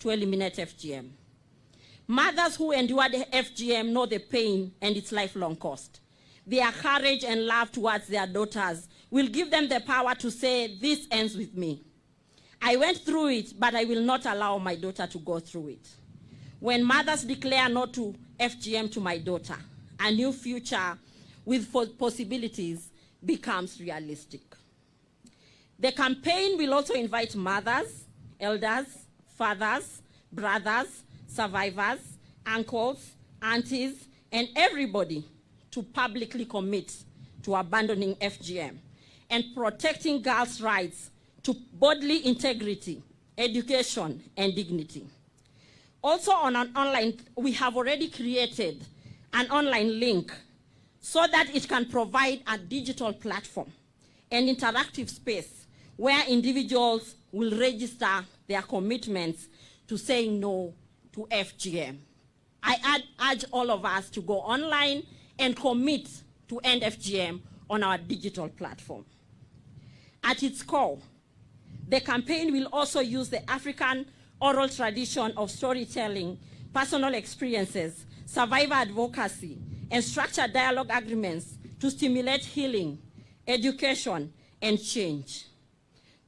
to eliminate FGM. Mothers who endured FGM know the pain and its lifelong cost. Their courage and love towards their daughters will give them the power to say, this ends with me. I went through it, but I will not allow my daughter to go through it. When mothers declare no to FGM to my daughter, a new future with possibilities becomes realistic. The campaign will also invite mothers, elders, fathers, brothers, survivors, uncles, aunties, and everybody to publicly commit to abandoning FGM and protecting girls' rights to bodily integrity, education, and dignity. Also on an online, we have already created an online link so that it can provide a digital platform, an interactive space where individuals will register their commitments to saying no to FGM. I urge all of us to go online and commit to end FGM on our digital platform. At its core, the campaign will also use the African oral tradition of storytelling, personal experiences, survivor advocacy, and structured dialogue agreements to stimulate healing, education, and change.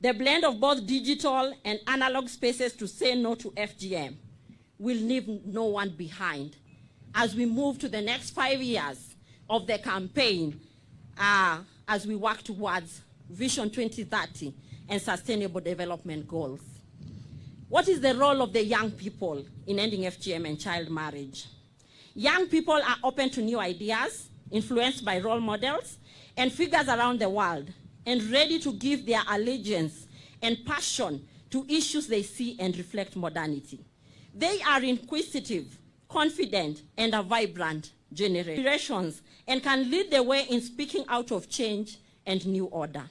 The blend of both digital and analog spaces to say no to FGM will leave no one behind as we move to the next 5 years of the campaign as we work towards Vision 2030 and Sustainable Development Goals. What is the role of the young people in ending FGM and child marriage? Young people are open to new ideas, influenced by role models and figures around the world, and ready to give their allegiance and passion to issues they see and reflect modernity. They are inquisitive, confident, and a vibrant generation, and can lead the way in speaking out of change and new order.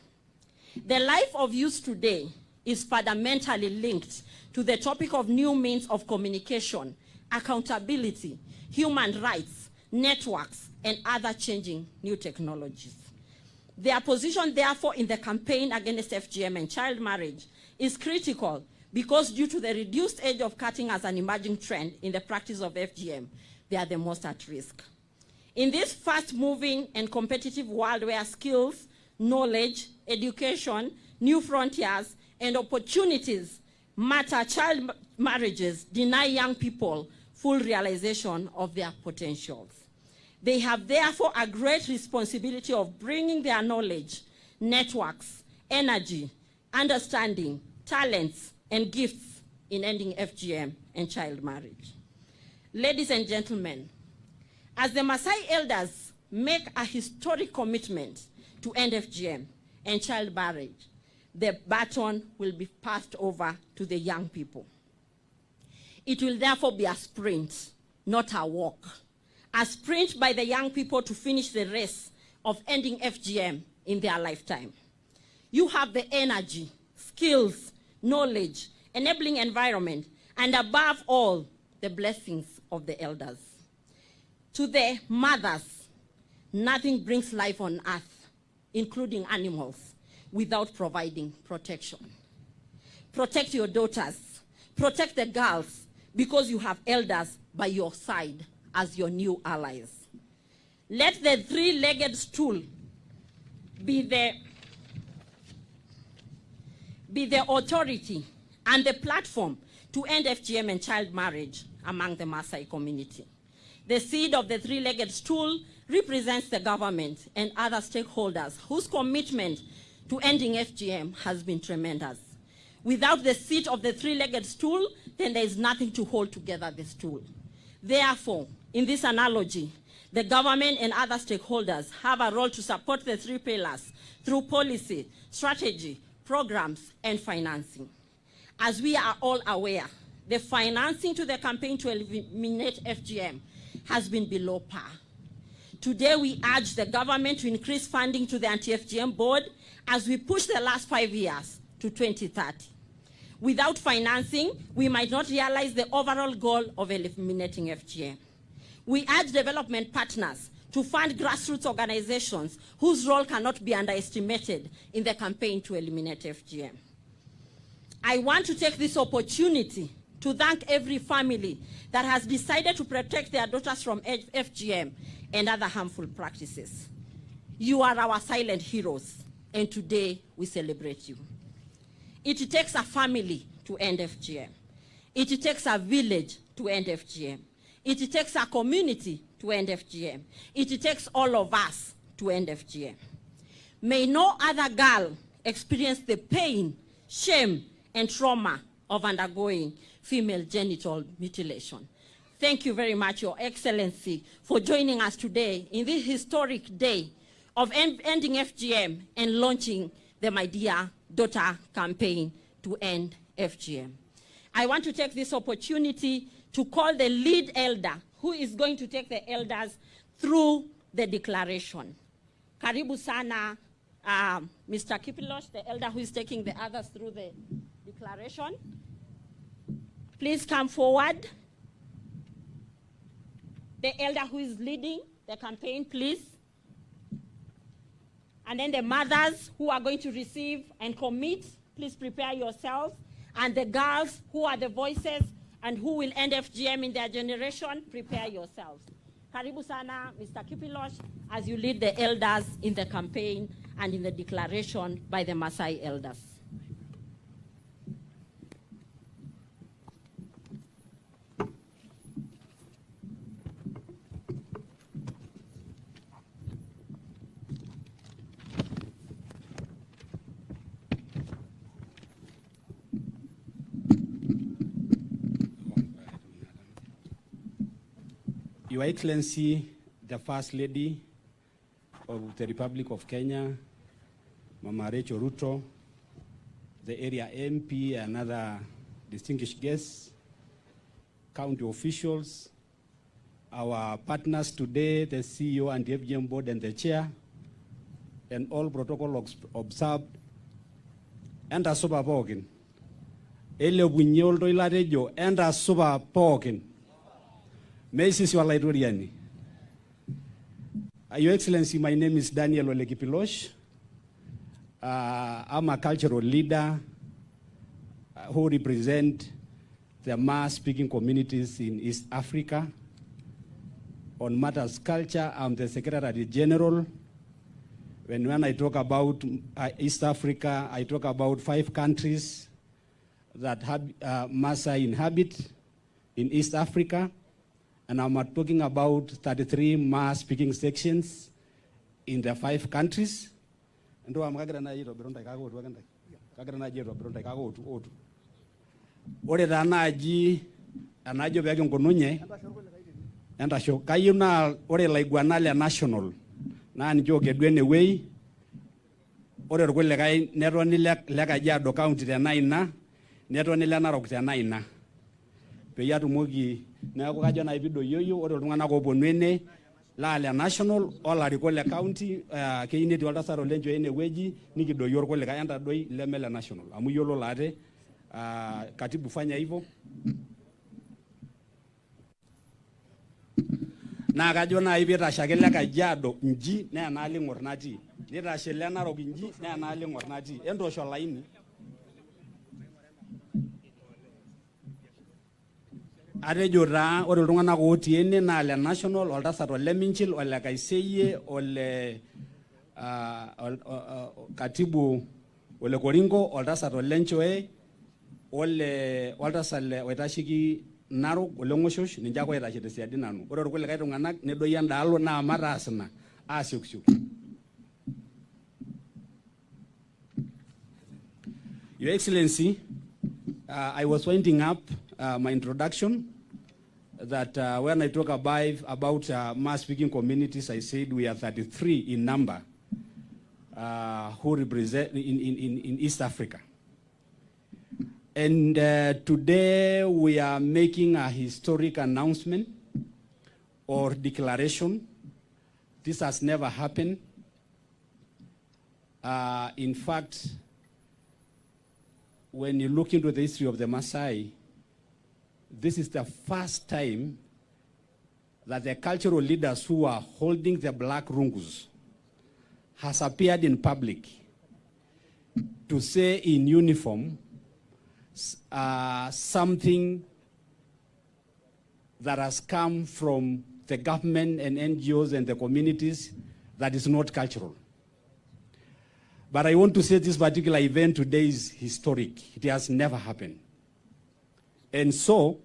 The life of youth today is fundamentally linked to the topic of new means of communication, accountability, human rights, networks, and other changing new technologies. Their position, therefore, in the campaign against FGM and child marriage is critical because due to the reduced age of cutting as an emerging trend in the practice of FGM, they are the most at risk. In this fast-moving and competitive world where skills, knowledge, education, new frontiers, and opportunities matter, child marriages deny young people full realization of their potentials. They have therefore a great responsibility of bringing their knowledge, networks, energy, understanding, talents, and gifts in ending FGM and child marriage. Ladies and gentlemen, as the Maasai elders make a historic commitment to end FGM and child marriage, the baton will be passed over to the young people. It will therefore be a sprint, not a walk. A sprint by the young people to finish the race of ending FGM in their lifetime. You have the energy, skills, knowledge, enabling environment, and above all, the blessings of the elders. To the mothers, nothing brings life on earth, including animals, without providing protection. Protect your daughters, protect the girls, because you have elders by your side as your new allies. Let the three-legged stool be the authority and the platform to end FGM and child marriage among the Maasai community. The seed of the three-legged stool represents the government and other stakeholders whose commitment to ending FGM has been tremendous. Without the seat of the three-legged stool, then there is nothing to hold together the stool. Therefore, in this analogy, the government and other stakeholders have a role to support the three pillars through policy, strategy, programs, and financing. As we are all aware, the financing to the campaign to eliminate FGM has been below par. Today, we urge the government to increase funding to the Anti-FGM Board as we push the last 5 years to 2030. Without financing, we might not realize the overall goal of eliminating FGM. We urge development partners to fund grassroots organizations whose role cannot be underestimated in the campaign to eliminate FGM. I want to take this opportunity to thank every family that has decided to protect their daughters from FGM and other harmful practices. You are our silent heroes, and today we celebrate you. It takes a family to end FGM. It takes a village to end FGM. It takes a community to end FGM. It takes all of us to end FGM. May no other girl experience the pain, shame, and trauma of undergoing female genital mutilation. Thank you very much, Your Excellency, for joining us today in this historic day of ending FGM and launching the My Dear Daughter campaign to end FGM. I want to take this opportunity to call the lead elder who is going to take the elders through the declaration. Karibu sana, Mr. Kipilosh, the elder who is taking the others through the declaration. Please come forward. The elder who is leading the campaign, please. And then the mothers who are going to receive and commit, please prepare yourselves. And the girls who are the voices and who will end FGM in their generation, prepare yourselves. Karibu sana, Mr. Kipilosh, as you lead the elders in the campaign and in the declaration by the Maasai elders. Your Excellency, the First Lady of the Republic of Kenya, Mama Rachel Ruto, the area MP and other distinguished guests, county officials, our partners today, the CEO and the FGM board and the chair, and all protocol observed, and a super pogin. Ele bunyol to ilarejo, and a super pogin. Mrs. Walaitoriani. Your Excellency, my name is Daniel Olekipilosh. I'm a cultural leader who represent the Maa-speaking communities in East Africa. On matters culture, I'm the Secretary General. When I talk about East Africa, I talk about 5 countries that Maasai inhabit in East Africa. And I'm talking about 33 Maa-speaking sections in the 5 countries. And I'm going national. Nan joke edwene way. Ore rkwele kai netoni leka Jado County te naina, netoni le Narok te naina. Peya tumoki neeku kajo na ibido yoyo ore iltung'anak oponu ene laale national olarikok le county keyieu netii oltasat olenjo enewueji nikidoyio irkulikae entadoi leme le national amu yiolo laate katibu fanya hivyo. Na kajo na piitashe le Kajiado nji naa enaalo ing'or natii, nitashe le Narok nji naa enaalo ing'or natii, entoosho olaini. Atejo taa ore iltung'anak otii ene naa le national, oltasat ole Minchil, ole Kaiseyie, ole katibu ole Koringo, oltasat ole Nchoe, oltasat oitasheki Narok ole Ng'oshosh, ninche ake oitashe tesiadi nanu. Ore irkulikae tung'anak nedoyio endaalo naa mataas ina aasiokisioki. Your Excellency, I was winding up my introduction that when I talk about Maa-speaking communities, I said we are 33 in number who represent in East Africa. And today we are making a historic announcement or declaration. This has never happened. In fact, when you look into the history of the Maasai, this is the first time that the cultural leaders who are holding the black rungus has appeared in public to say in uniform something that has come from the government and NGOs and the communities that is not cultural. But I want to say this particular event today is historic. It has never happened. And so,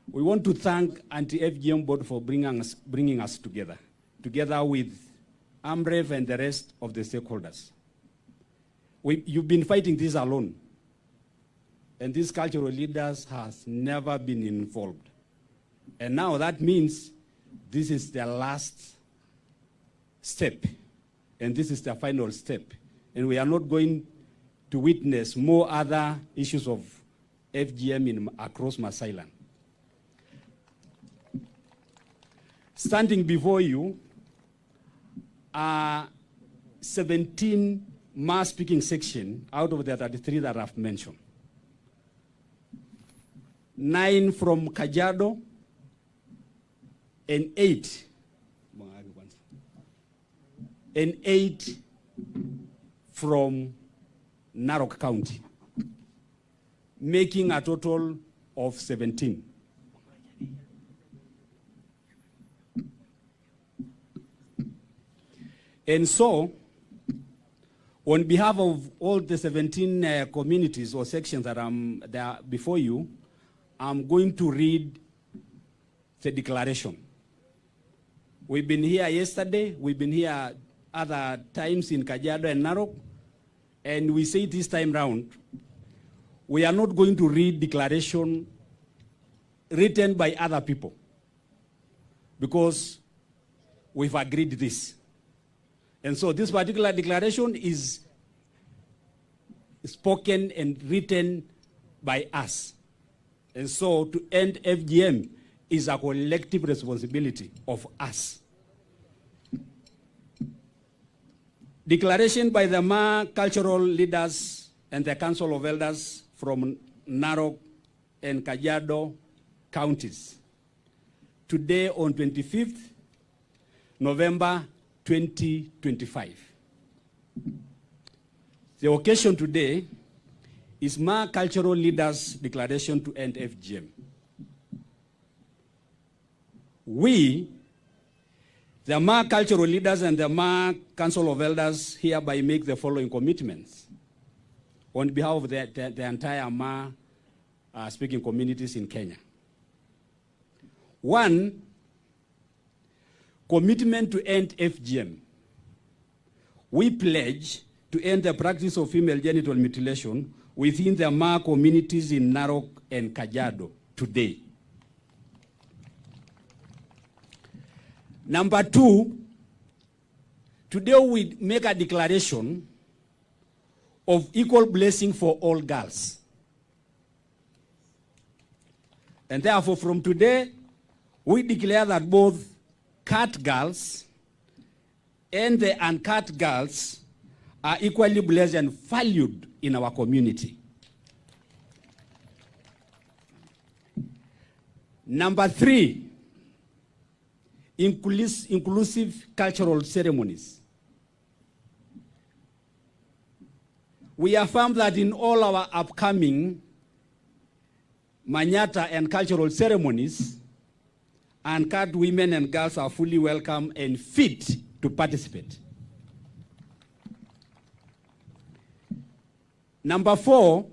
we want to thank Anti-FGM Board for bringing us together with AMREF and the rest of the stakeholders. You've been fighting this alone. And these cultural leaders has never been involved. And now that means this is the last step. And this is the final step. And we are not going to witness more other issues of FGM across Masailand. Standing before you are 17 mass speaking sections out of the 33 that I've mentioned. 9 from Kajiado and 8 from Narok County, making a total of 17. And so, on behalf of all the 17 communities or sections that are before you, I'm going to read the declaration. We've been here yesterday, we've been here other times in Kajiado and Narok, and we say this time round, we are not going to read declaration written by other people, because we've agreed this. And so this particular declaration is spoken and written by us. And so to end FGM is a collective responsibility of us. Declaration by the Ma cultural leaders and the Council of Elders from Narok and Kajiado counties. Today on 25th November 2025. The occasion today is Ma cultural leaders' declaration to end FGM. We, the Ma cultural leaders and the Ma Council of Elders, hereby make the following commitments on behalf of the entire Ma speaking communities in Kenya. 1, commitment to end FGM. We pledge to end the practice of female genital mutilation within the Ma communities in Narok and Kajiado today. Number 2, today we make a declaration of equal blessing for all girls. And therefore, from today, we declare that both cut girls and the uncut girls are equally blessed and valued in our community. Number 3, inclusive cultural ceremonies. We affirm that in all our upcoming Manyata and cultural ceremonies, uncut women and girls are fully welcome and fit to participate. Number 4,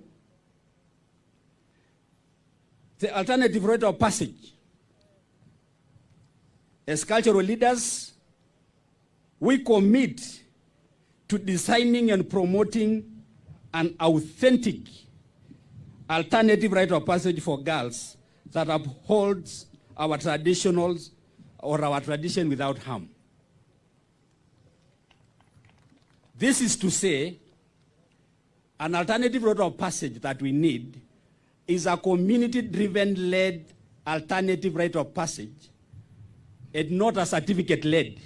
the alternative rite of passage. As cultural leaders, we commit to designing and promoting an authentic alternative rite of passage for girls that upholds our traditionals or our tradition without harm. This is to say, an alternative rite of passage that we need is a community-driven led alternative rite of passage and not a certificate led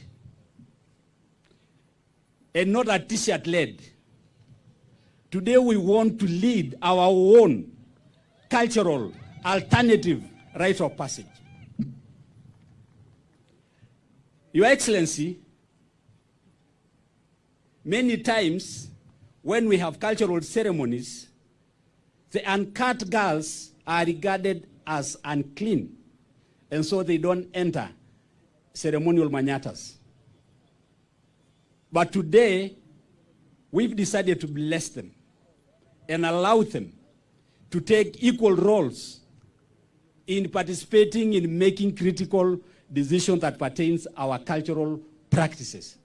and not a t-shirt led. Today we want to lead our own cultural alternative rite of passage. Your Excellency, many times when we have cultural ceremonies, the uncut girls are regarded as unclean, and so they don't enter ceremonial manyatas. But today, we've decided to bless them and allow them to take equal roles in participating in making critical decisions that pertains our cultural practices.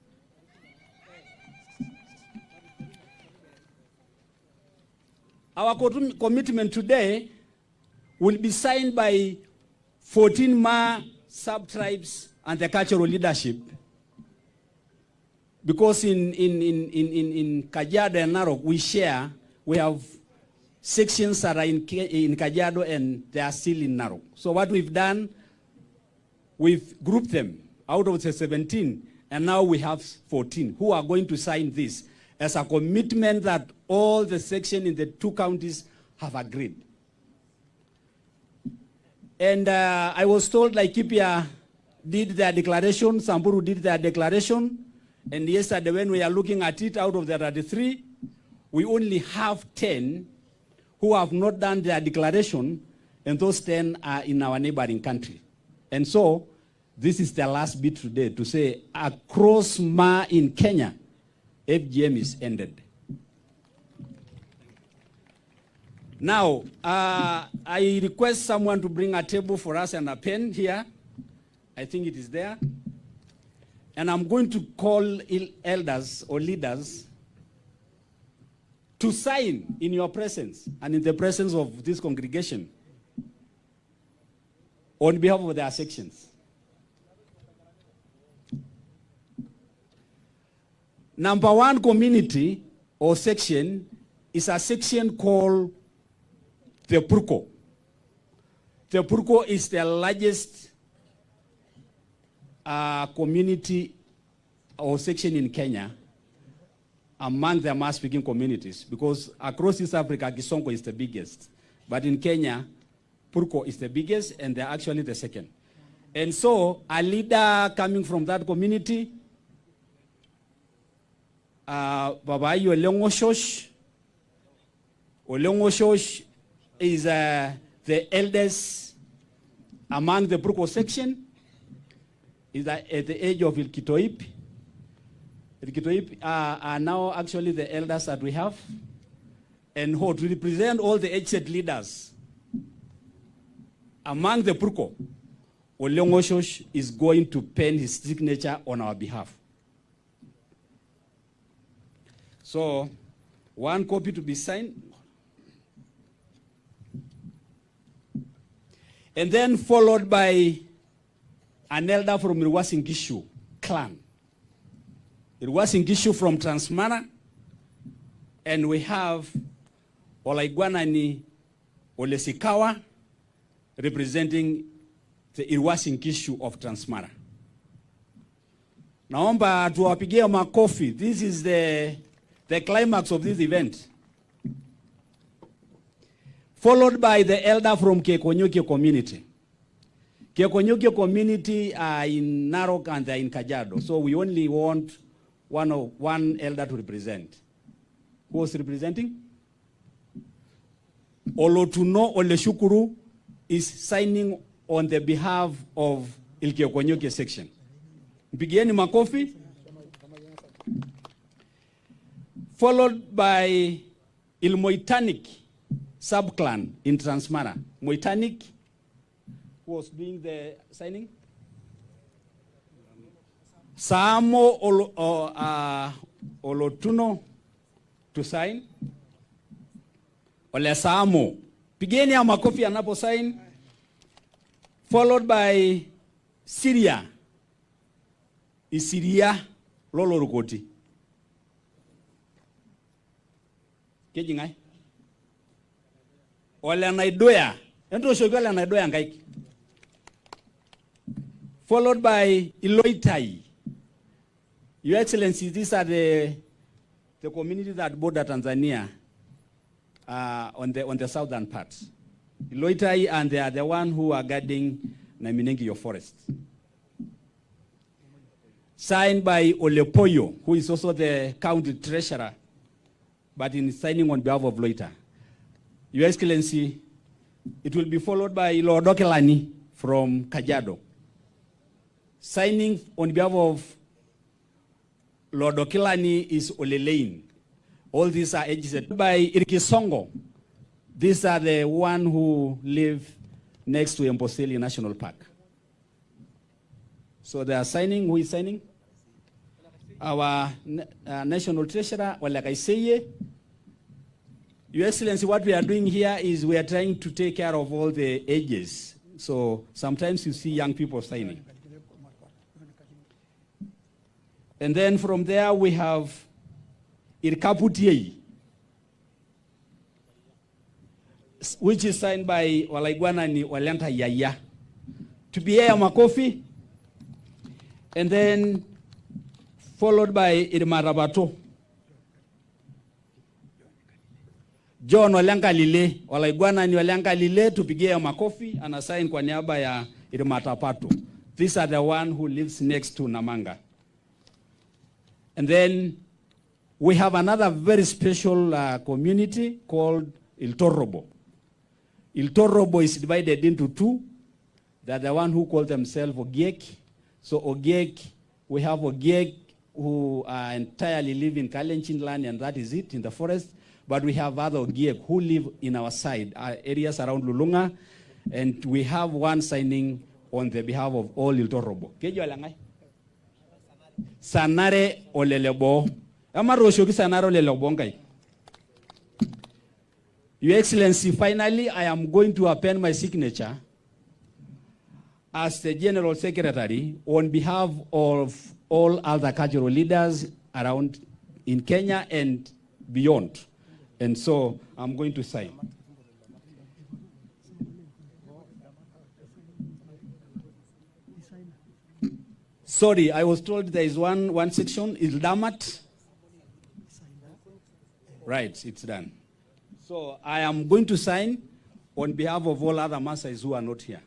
Our commitment today will be signed by 14 Ma sub-tribes and the cultural leadership, because in Kajiado and Narok we have sections that are in Kajiado and they are still in Narok. So what we've done, we've grouped them out of the 17, and now we have 14 who are going to sign this as a commitment that all the sections in the 2 counties have agreed. And I was told Laikipia did their declaration, Samburu did their declaration, and yesterday when we are looking at it, out of the 33, we only have 10 who have not done their declaration, and those 10 are in our neighboring country. And so, this is the last bit today to say, across Ma in Kenya, FGM is ended. Now, I request someone to bring a table for us and a pen here. I think it is there. And I'm going to call elders or leaders to sign in your presence and in the presence of this congregation on behalf of their sections. Number 1 community or section is a section called the Purko. The Purko is the largest community or section in Kenya among the Mas-speaking communities, because across East Africa, Kisongo is the biggest. But in Kenya, Purko is the biggest, and they're actually the second. And so, a leader coming from that community, Babayo Olengoshosh. Olengoshosh is the eldest among the Purko section. Is at the age of Ilkitoip. Ilkitoip are now actually the elders that we have. And who to represent all the aged leaders among the Purko, Olengoshosh is going to pen his signature on our behalf. So, 1 copy to be signed. And then followed by an elder from Irwasingishu clan. Irwasingishu from Transmara. And we have Olaiguanani Olesikawa representing the Irwasingishu of Transmara. Naomba tuwapigie makofi. This is the climax of this event. Followed by the elder from Kekonyuki community. Kekonyuki community are in Narok and they are in Kajiado. So we only want one elder to represent. Who was representing? Olotuno Oleshukuru is signing on the behalf of Ilkekonyuki section. Mpigieni makofi. Followed by Ilmoitanik subclan in Transmara. Moitanik, who was doing the signing? Saamo Olotuno to sign. Ole Saamo. Pigeni ya makofi anapo sign. Followed by Syria. Is Syria Lolo Rukoti. Kejingai. Ole Naidoya. Ento shoki ole Naidoya ngaiki. Followed by Iloitai. Your Excellency, these are the communities that border Tanzania on the southern part. Iloitai, and they are the one who are guarding Naiminengi, your forest. Signed by Olepoyo, who is also the county treasurer, but in signing on behalf of Loita. Your Excellency, It will be followed by Lord Okelani from Kajiado. Signing on behalf of Lord Okelani is Olelein. All these are ages by Irikisongo. These are the one who live next to Emboseli National Park. So they are signing. Who is signing? Our National Treasurer, Walakaiseye. Your Excellency, what we are doing here is we are trying to take care of all the ages. So sometimes you see young people signing. And then from there we have Irkaputiei, which is signed by Walaiguana ni Walenta Yaya. To be here, Makofi. And then followed by Irmarabato. John Walenga Lile, Walaiguana ni Walenga Lile, tupigie makofi, and assign kwa niaba ya Irmatapato. These are the one who lives next to Namanga. And then we have another very special community called Iltorobo. Iltorobo is divided into two. They're the one who call themselves Ogiek. So Ogiek, we have Ogiek who entirely live in Kalenjin land, and that is it, in the forest. But we have other Ogiek who live in our side, areas around Lulunga, and we have one signing on the behalf of all Iltorobo. Kejo alangai? Sanare olelebo. Amarosho ki sanare olelebo ngai. Your Excellency, finally, I am going to append my signature as the General Secretary on behalf of all other cultural leaders around in Kenya and beyond. And so I'm going to sign. Sorry, I was told there is one section, is Damat. Right, it's done. So I am going to sign on behalf of all other Maasais who are not here.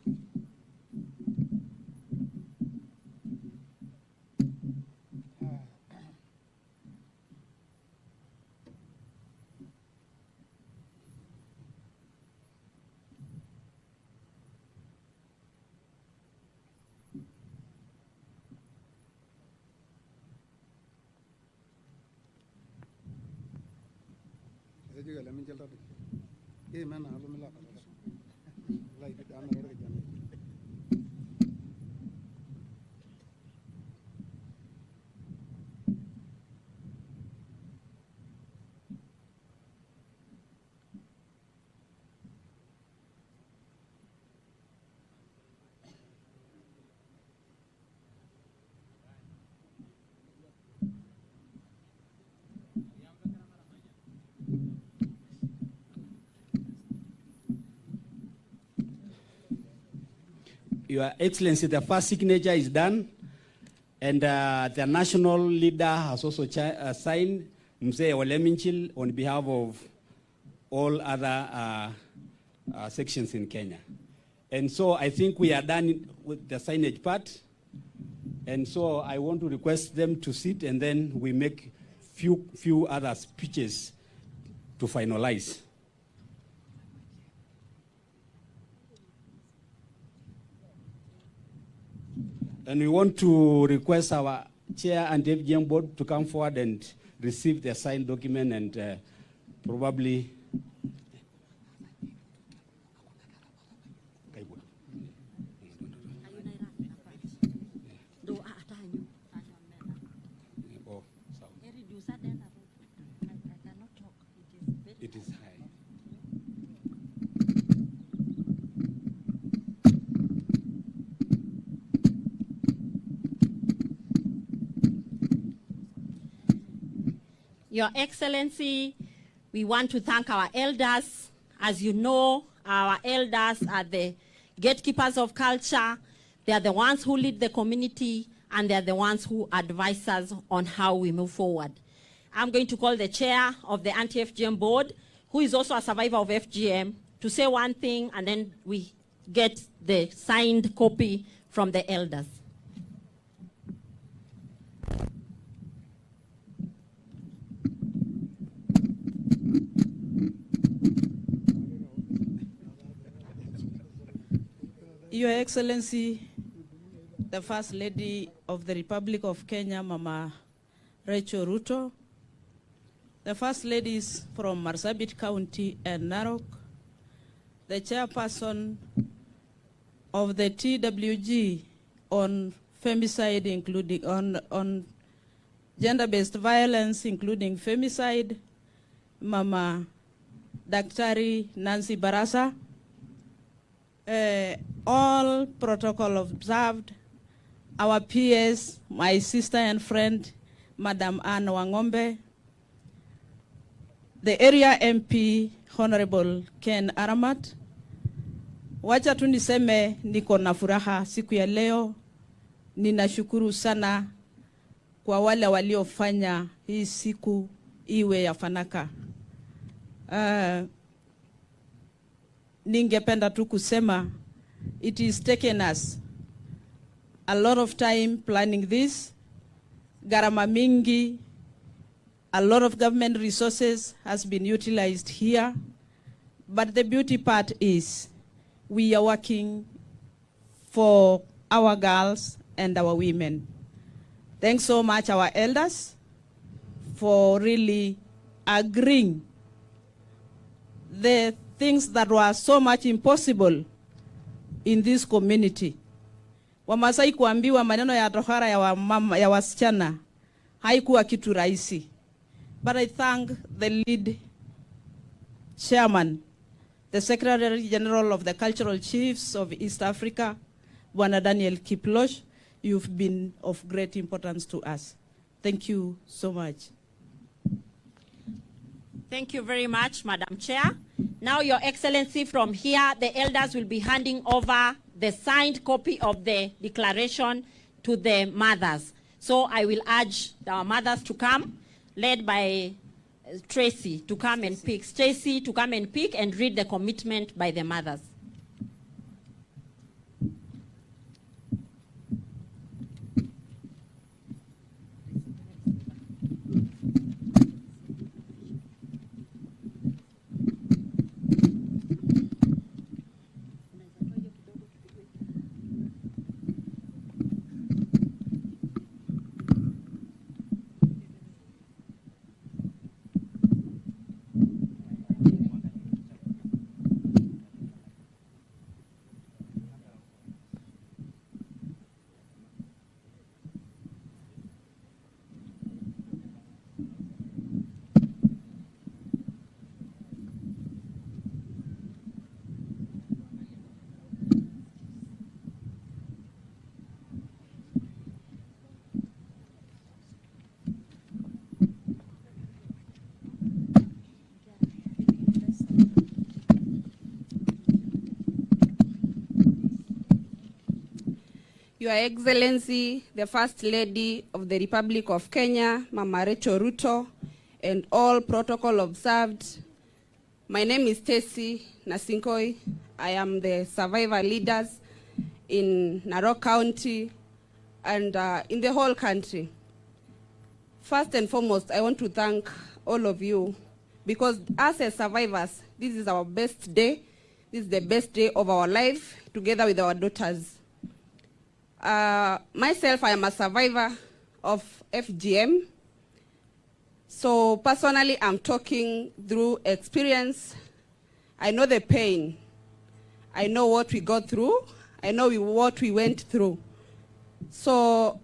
Your Excellency, the first signature is done, and the national leader has also signed, Mzee Oleminchil, on behalf of all other sections in Kenya. And so I think we are done with the signage part. And so I want to request them to sit, and then we make few other speeches to finalize. And we want to request our chair and FGM board to come forward and receive the signed document and probably it is high. Your Excellency, we want to thank our elders. As you know, our elders are the gatekeepers of culture. They are the ones who lead the community, and they are the ones who advise us on how we move forward. I'm going to call the chair of the anti-FGM board, who is also a survivor of FGM, to say one thing, and then we get the signed copy from the elders. Your Excellency, the First Lady of the Republic of Kenya, Mama Rachel Ruto, the First Ladies from Marsabit County and Narok, the Chairperson of the TWG on femicide, including on gender-based violence, including femicide, Mama Daktari Nancy Barasa, all protocol observed, our peers, my sister and friend, Madam Anne Wangombe, the area MP, Honorable Ken Aramat. Wacha tu niseme niko na furaha siku ya leo. Ninashukuru sana kwa wale waliofanya hii siku iwe ya fanaka. Ningependa tu kusema it is taken us a lot of time planning this. Gharama mingi, a lot of government resources has been utilized here. But the beauty part is we are working for our girls and our women. Thanks so much, our elders, for really agreeing the things that were so much impossible in this community. Wamasai kuambiwa maneno ya tohara ya wasichana haikuwa kitu rahisi. But I thank the lead chairman, the Secretary General of the Cultural Chiefs of East Africa, Bwana Daniel Kiploch. You've been of great importance to us. Thank you so much. Thank you very much, Madam Chair. Now, Your Excellency, from here, the elders will be handing over the signed copy of the declaration to the mothers. So I will urge our mothers to come, led by Tracy, to come and pick. Tracy to come and pick and read the commitment by the mothers. Your Excellency, the First Lady of the Republic of Kenya, Mama Rachel Ruto, and all protocol observed. My name is Stacy Nasinkoi. I am the survivor leaders in Narok County and in the whole country. First and foremost, I want to thank all of you because as survivors, this is our best day. This is the best day of our life together with our daughters. Myself, I am a survivor of FGM. So personally, I'm talking through experience. I know the pain. I know what we got through. I know what we went through. So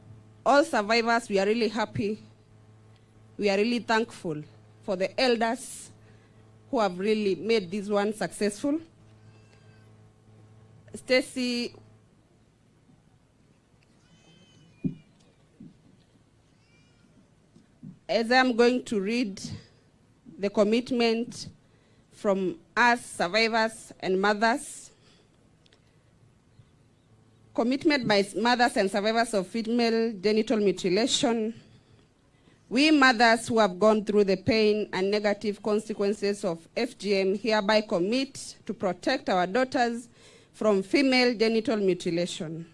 all survivors, we are really happy. We are really thankful for the elders who have really made this one successful. Stacy, as I'm going to read the commitment from us survivors and mothers, commitment by mothers and survivors of female genital mutilation. We mothers who have gone through the pain and negative consequences of FGM hereby commit to protect our daughters from female genital mutilation.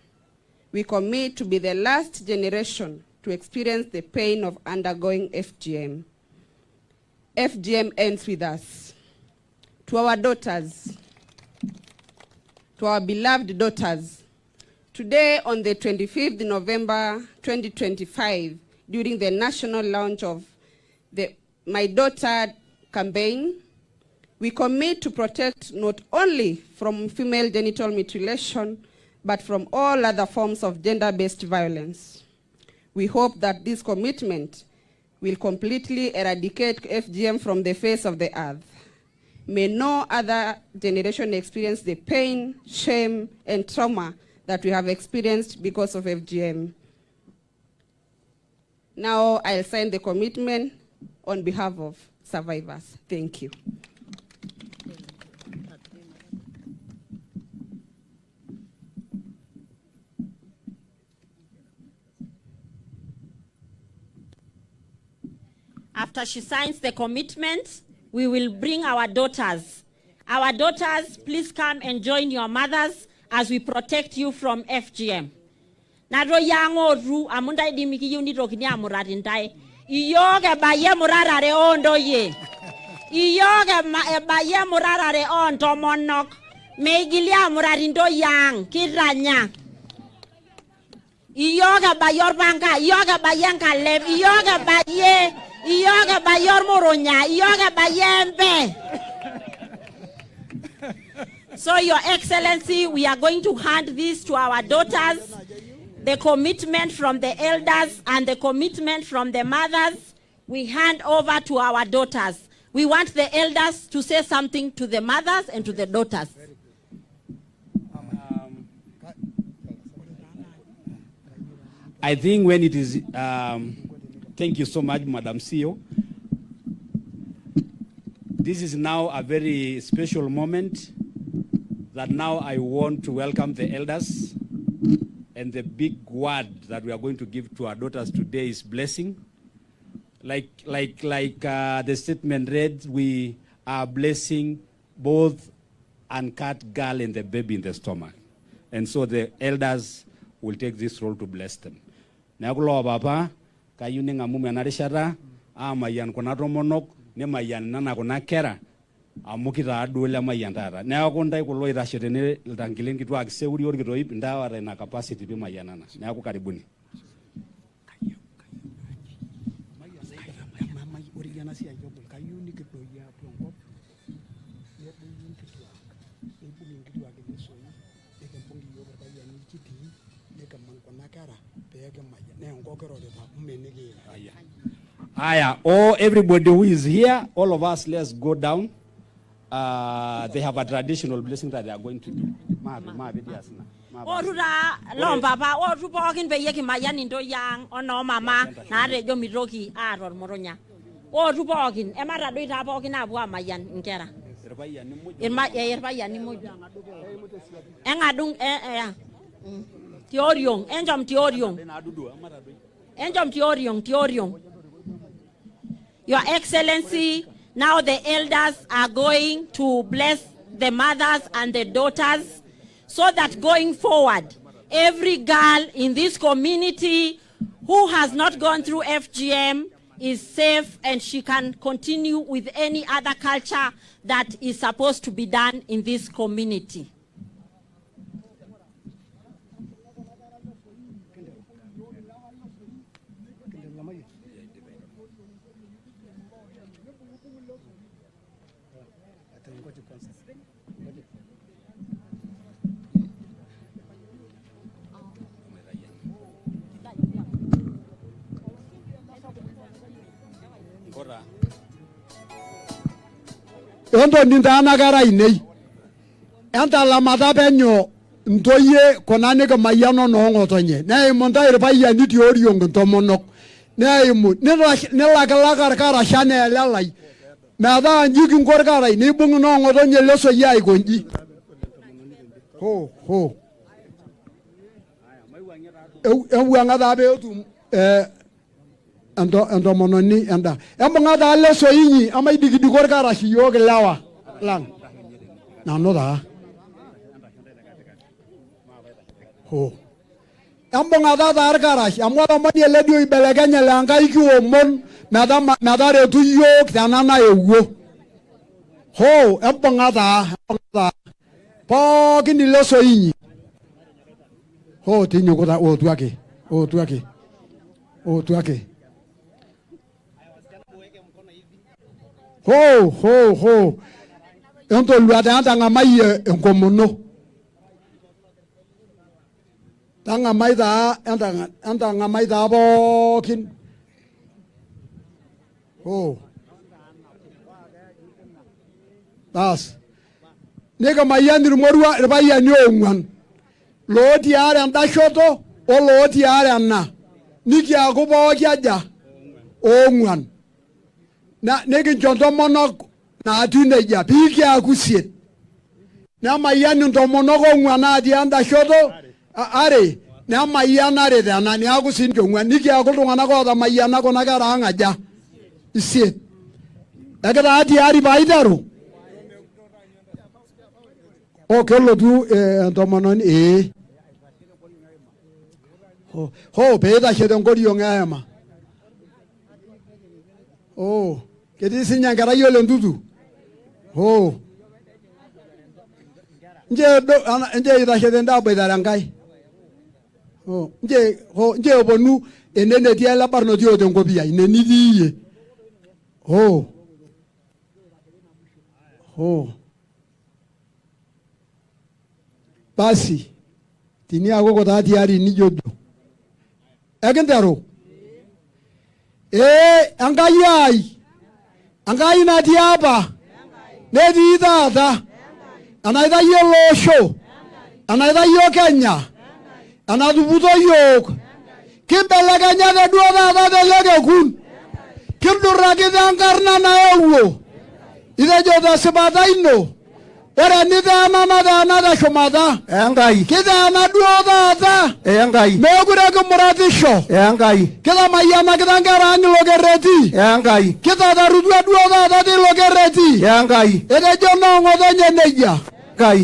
We commit to be the last generation to experience the pain of undergoing FGM. FGM ends with us. To our daughters, to our beloved daughters. Today, on the 25th November 2025, during the national launch of the My Daughter campaign, we commit to protect not only from female genital mutilation, but from all other forms of gender-based violence. We hope that this commitment will completely eradicate FGM from the face of the earth. May no other generation experience the pain, shame, and trauma that we have experienced because of FGM. Now I'll sign the commitment on behalf of survivors. Thank you. After she signs the commitment, we will bring our daughters. Our daughters, please come and join your mothers as we protect you from FGM. Nado yango ru amunda idimiki unit okini amuratintai. Iyoge baye murarare ondo ye. Iyoge baye murarare onto monok. Meigilia murarindo yang kiranya. Iyoge bayor banka, iyoge bayenka lev, iyoge baye. Iyoga bayor moronya, iyoga bayembe. So, Your Excellency, we are going to hand this to our daughters, the commitment from the elders and the commitment from the mothers. We hand over to our daughters. We want the elders to say something to the mothers and to the daughters. I think when it is... thank you so much, Madam CEO. This is now a very special moment that now I want to welcome the elders, and the big word that we are going to give to our daughters today is blessing. Like the statement read, we are blessing both uncut girl and the baby in the stomach. And so the elders will take this role to bless them. Nagulo Baba, kayuni ngamu menarishara, mayan konato monok, ne mayan nana konakera, amukita aduela mayan tara. Neakonda ikulo irashete ne iltangilin kitu akiseuri ori kito ip ndawa na capacity pi mayanana. Neako karibuni. Everybody who is here, all of us, let's go down. They have a traditional blessing that they are going to do. Your Excellency, now the elders are going to bless the mothers and the daughters so that going forward, every girl in this community who has not gone through FGM is safe and she can continue with any other culture that is supposed to be done in this community. Endo nindana gara inei. Enta la madabenyo ntoye konane ke mayano no ngotonye. Na imonta irpaya ni tiori ngo tomonok. Na imu ne la kala kara shane lalai. Na da njiki ngor kara ni bungu no ngotonye leso ya igonji. Ho. Ewanga da be otum ando mononi anda embonga da leso yinyi amai digidi gor kara shi yoge lawa lang na no da ho embonga da dar kara shi amwa mani ledio ibeleganya langa iki omon nada re tu yok tanana ewo ho embonga da pookin ilo soinyi ho tinyukuta otu ake ho entoluata entang'amai enkomono entang'amai taa pookin bas nikamayian irmorua irpayiani oong'uan lotii are enda shoto olotii are ena nikiaku pooki aja oong'uan nikincho ntomonok natiu nejia piikiaku isiet nemayian intomonok oong'uan natii enda shoto are nemayian are tena niaku siinche ong'uan nikiaku iltung'anak oota mayiana kuna kera ang' aja isiet ekitaa tiari paiteru kelotu entomononi peitashe tenkoriong eema ketii sinye enkerai ole ntutu nche itashe tende aboitare enkai nche eponu ene netii ele barnoti oota enkopiyia ine nitii iyie basi tiniaku kutaa tiari nijojo ekinteru enkai ai enkai natii apa netii taata enaitayio ele osho enaitayio Kenya enatuputo yiok kimbelekenyate duo taata tele kekun kindurraki tenkarna naewuo itejo tesipata ino ore niteena nateena teshumata enkai kiteena duo taata enkai meekure kimuratisho enkai kitamayianakita nkera ang' ilo kerreti enkai kitatarutua duo taata tilo kerreti enkai etejo noong'otonye nejia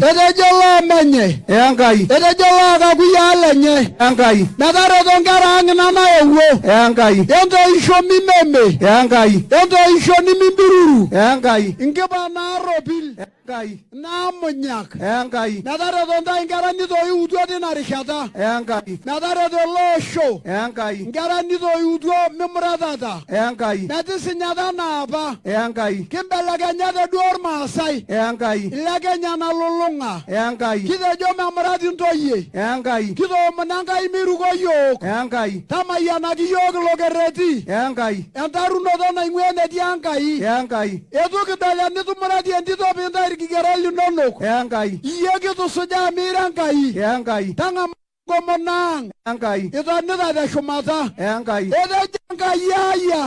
etejo loomenye enkai etejo lookakuyia lenye enkai metareto nkera ang' nanaewuo enkai entoisho mimeme enkai entoisho nimimbiruru enkai inkipa naaropil enkai naamunyak enkai metareto ntae nkera nitoiutuo tina rishata enkai metareto loosho enkai nkera nitoiutuo mimuratata enkai metisinyata naapa enkai kimbelekenyate duo ormaasai enkai ile Kenya nalulung'a enkai kitejo memurati ntoyie enkai kitoomon enkai miruko yiok enkai tamayianaki yiok ilo kerreti enkai entarunoto naing'ua enetii enkai enkai etu kidol enitumurati entito pintai irkigerot linonok enkai iyie kitusujaa miira enkai enkai tang'ama nkomonang enkai itonita teshumata enkai etejo enkai aya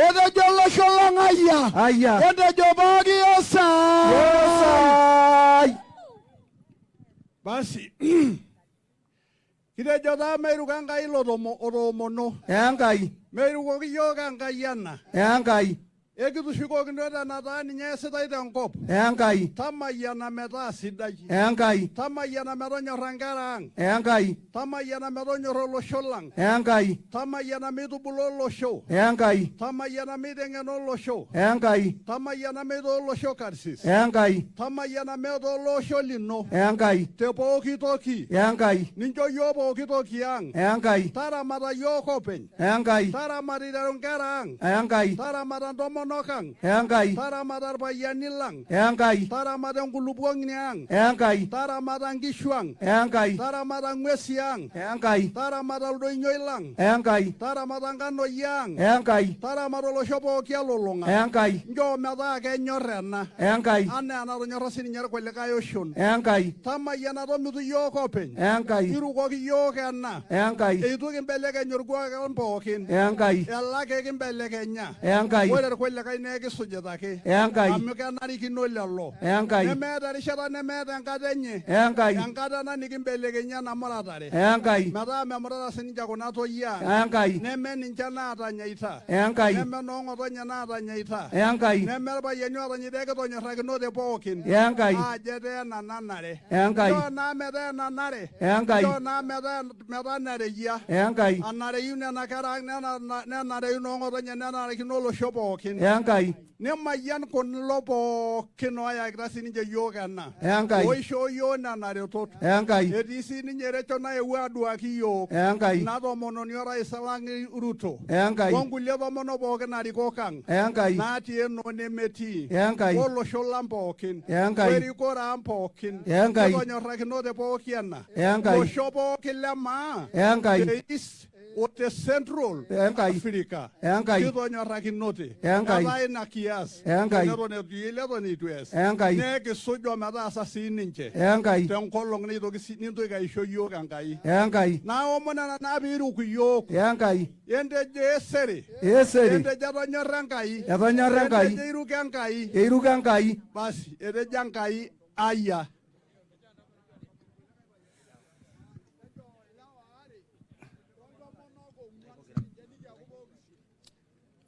etejo olosho lang' aya etejo pooki osai basi kitejo taa meiruko enkai ilo otoomono enkai meirukoki yiok enkai ena enkai ekitushukokino tenataa ninye esitai tenkop enkai tamayiana metaa sidai enkai tamayiana metonyorra nkera ang' enkai tamayiana metonyorra olosho lang' enkai tamayiana meitubulu olosho enkai tamayiana meiteng'ena olosho enkai tamayiana meitoo olosho karsis enkai tamayiana meetoo olosho lino enkai te pooki toki enkai nincho yiok pooki toki ang' enkai taramata yiok openy enkai taramatita nkera ang' enkai taramata ntomonok ang' enkai taramata irpayiani lang' enkai taramata enkulupuoni ang' enkai taramata nkishu ang' enkai taramata ng'uesi ang' enkai taramata ildonyoi lang' enkai taramata nkanoi ang' enkai taramata olosho pooki elulung'a enkai njoo metaa kenyor ena enkai anaa enatonyorra sininye irkulikae oshon enkai tamayiana tomitu yiok openy enkai irukoki yiok ena enkai eitu kimbelekeny orkuak lang' pookin enkai elake kimbelekenya enkai ore irkulikae nekisujita ake enkai amu kenarikino lelo enkai nemeeta erishata nemeeta enkata enye enkai enkata ena nikimbelekenya ena muratare enkai metaa memurata sininche kuna toyie enkai neme ninche naatanyaita enkai neme noong'otonye naatanyaita enkai neme irpayiani ootanyaita ekitonyorrakinote pookin enkai ajo etaa ena nanare enkai njoo naa metaa enanare enkai njoo naa metaa nareyia enkai anareyu nena kera ang' nenareyu noong'otonye nenarikino olosho pookin Enkai. Nemayan kon lopo kinoya grasi ninje yogana. Enkai. Oisho yo na naretot. Enkai. Edisi ninje recho na ewadua kiyo. Enkai. Nado mono nyora isalangi Ruto. Enkai. Wonguleva mono boga na rikokang. Enkai. Nati eno nemeti. Enkai. Olo sholampokin. Enkai. Werikora ampokin. Enkai. Kedo nyora kinote pokiana. Enkai. Oshopo kilema. Enkai. O the Central Africa. Enkai. Kedo nyora kinote. Enkai. Kata ina kias. Enkai. Nedo ne duile ni tues. Enkai. Neke sojo mada asasi ninche. Enkai. Tenkolong ni dogi ninto ga isho yo kankai. Enkai. Na omona na biru ku yo. Enkai. Yende je seri. Eseri. Yende jado nyorankai. Jado nyorankai. Yende iru kankai. Iru kankai. Basi ede jankai aya.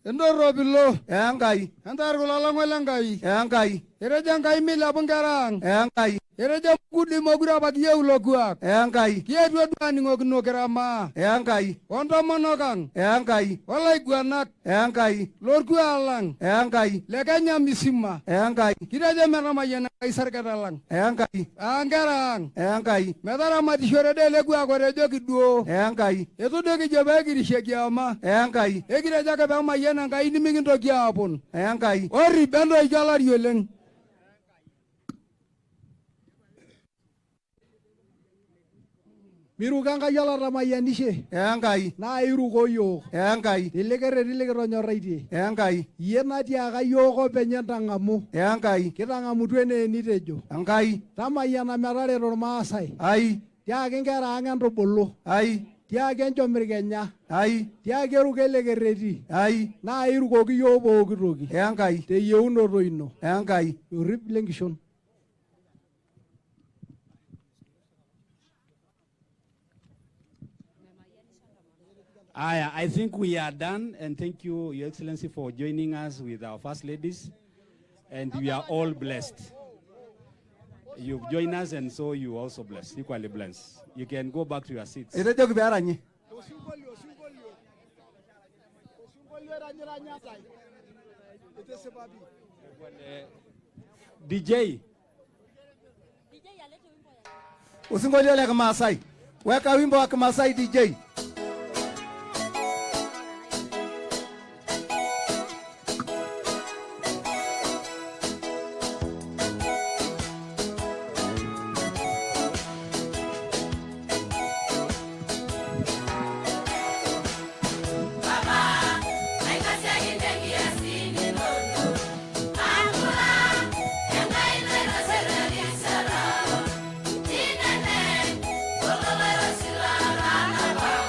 Endoro bilo. Enkai. Antar kulala ngwelengai. Enkai. Ere jankai mila bungarang. Enkai. Ere jam kudi mogura bagiye uloguak. Enkai. Kie dua ni ngokno kerama. Enkai. Ondo monokang. Enkai. Olai guanak. Enkai. Lorgu alang. Enkai. Lekanya misima. Enkai. Kira jam rama yana kaisar kadalang. Enkai. Anggarang. Enkai. Medara mati shore de legu agore jogi duo. Enkai. Etu de ki jobe giri shegiama. Enkai. Ekira jaka ba mayana ngai ni mingin to giapon. Enkai. Ori bendo igala yoleng. Miru kanga yala ramayanishe. Enkai. Na iru koyo. Enkai. Dilegero nyoraiti. Enkai. Yena tiaka yoko penyentangamu. Enkai. Kitangamu twene nitejo. Enkai. Tamayana merare Maasai. Ai. Tiaki nkera ang'en bolo. Ai. Tiaki enchomirkenya. Ai. Tiaki erukelekereti. Ai. Na irukoki yo pooki toki. Enkai. Teyieunoto ino. Enkai. Orrip lenkishon. I think we are done, and thank you, Your Excellency, for joining us with our First Ladies, and we are all blessed. You've joined us, and so you also blessed, equally blessed. You can go back to your seats. DJ. Usingolio la Kimasai. Weka wimbo wa Kimasai DJ. Bye.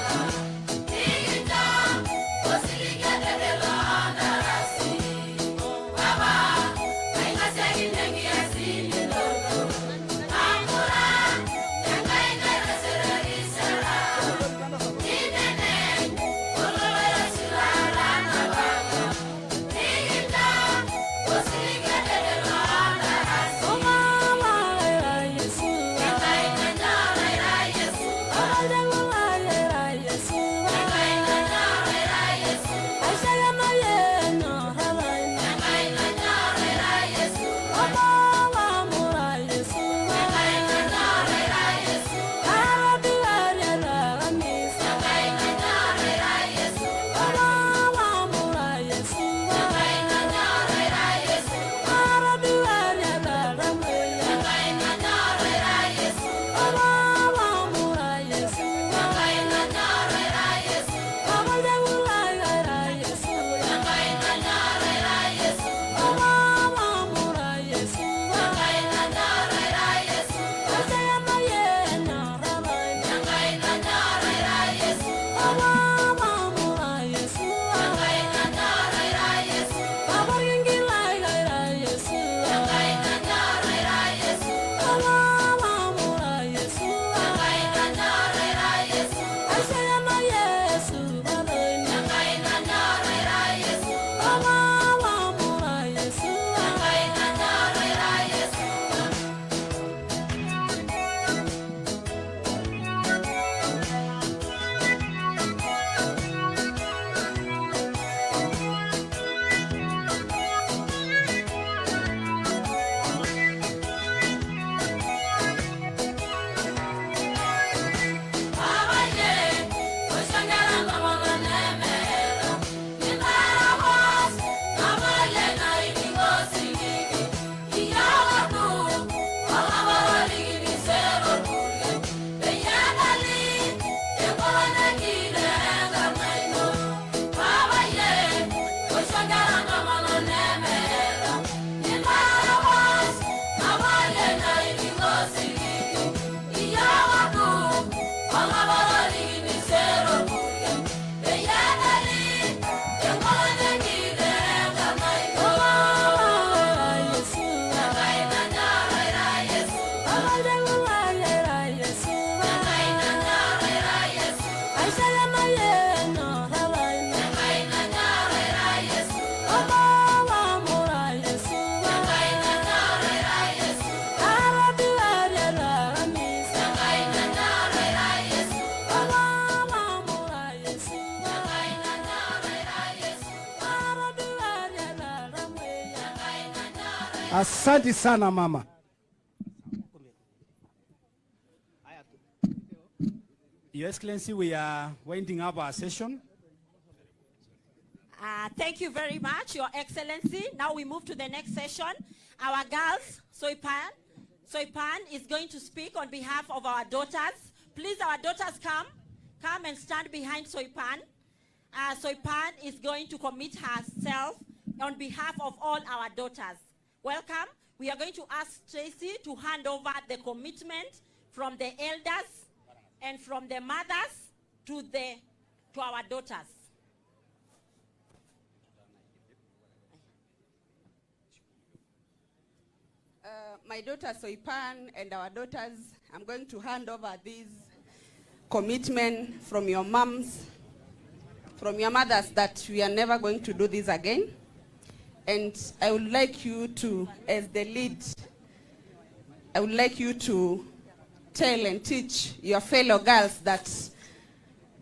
Asante sana mama. Your Excellency, we are winding up our session. Thank you very much, Your Excellency. Now we move to the next session. Our girls, Soipan is going to speak on behalf of our daughters. Please, our daughters, come and stand behind Soipan. Soipan is going to commit herself on behalf of all our daughters. Welcome. We are going to ask Tracy to hand over the commitment from the elders and from the mothers to our daughters. My daughter Soipan and our daughters, I'm going to hand over this commitment from your moms, from your mothers, that we are never going to do this again. And I would like you to, as the lead, I would like you to tell and teach your fellow girls that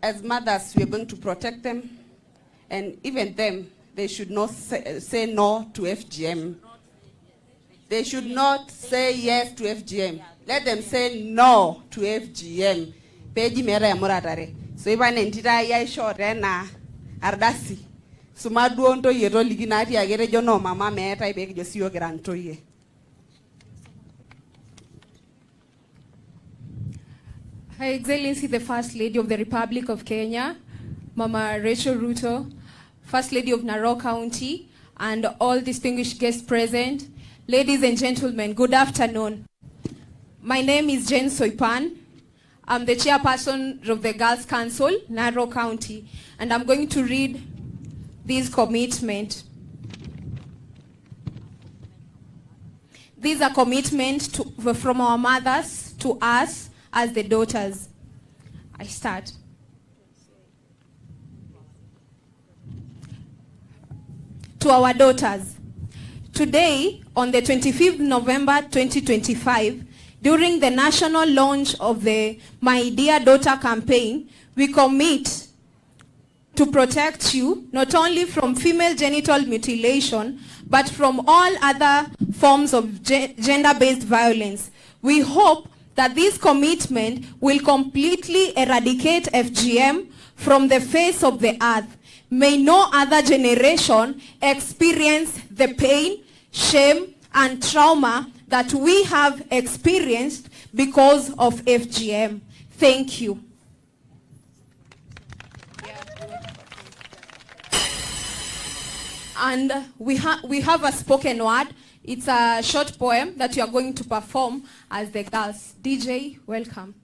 as mothers, we are going to protect them. And even them, they should not say no to FGM. They should not say yes to FGM. Let them say no to FGM. Peji mera ya muratare. So iba nentita ya short na ardasi. Sumadu onto yeto liginati agere jono mama meta ibeki josiyo granto ye. Her Excellency, the First Lady of the Republic of Kenya, Mama Rachel Ruto, First Lady of Narok County, and all distinguished guests present, ladies and gentlemen, good afternoon. My name is Jane Soipan. I'm the chairperson of the Girls Council, Narok County, and I'm going to read this commitment. These are commitments from our mothers to us as the daughters. I start. To our daughters. Today, on the 25th November 2025, during the national launch of the My Dear Daughter campaign, we commit to protect you not only from female genital mutilation, but from all other forms of gender-based violence. We hope that this commitment will completely eradicate FGM from the face of the earth. May no other generation experience the pain, shame, and trauma that we have experienced because of FGM. Thank you. And we have a spoken word. It's a short poem that you are going to perform as the girls. DJ, welcome.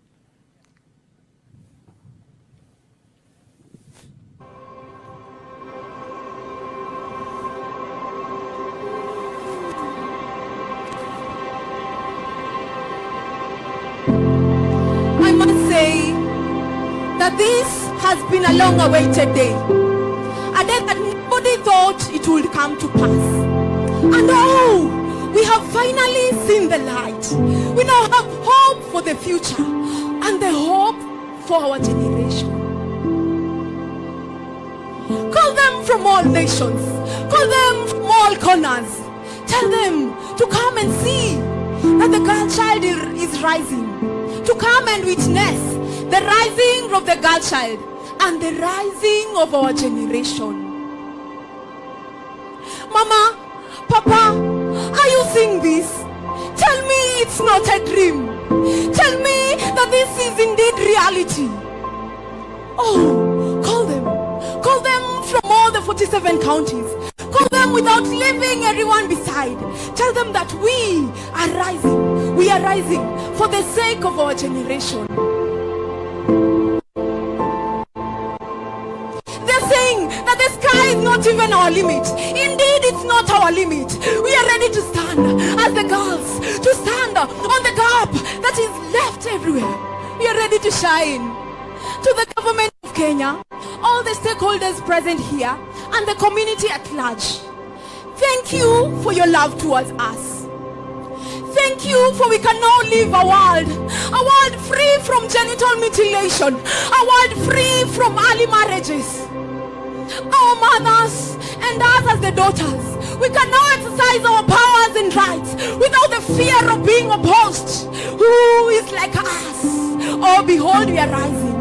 I must say that this has been a long-awaited day. A day that nobody thought it would come to pass. And oh, we have finally seen the light. We now have hope for the future and the hope for our generation. Call them from all nations. Call them from all corners. Tell them to come and see that the girl child is rising. To come and witness the rising of the girl child and the rising of our generation. Mama, Papa, are you seeing this? Tell me it's not a dream. Tell me that this is indeed reality. Oh, call them. Call them from all the 47 counties. Call them without leaving everyone beside. Tell them that we are rising. We are rising for the sake of our generation. That the sky is not even our limit. Indeed, it's not our limit. We are ready to stand as the girls, to stand on the gap that is left everywhere. We are ready to shine. To the government of Kenya, all the stakeholders present here, and the community at large, thank you for your love towards us. Thank you for we can now live a world free from genital mutilation, a world free from early marriages. Our mothers and us as the daughters, We can now exercise our powers and rights without the fear of being opposed. Who is like us? Oh, behold, we are rising.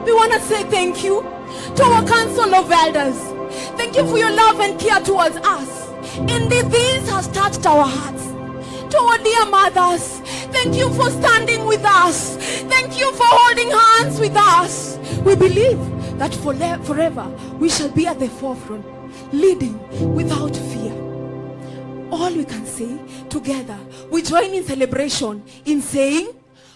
We want to say thank you to our Council of Elders. Thank you for your love and care towards us. Indeed, this has touched our hearts. To our dear mothers, thank you for standing with us. Thank you for holding hands with us. We believe that forever we shall be at the forefront, leading without fear. All we can say together, we join in celebration in saying,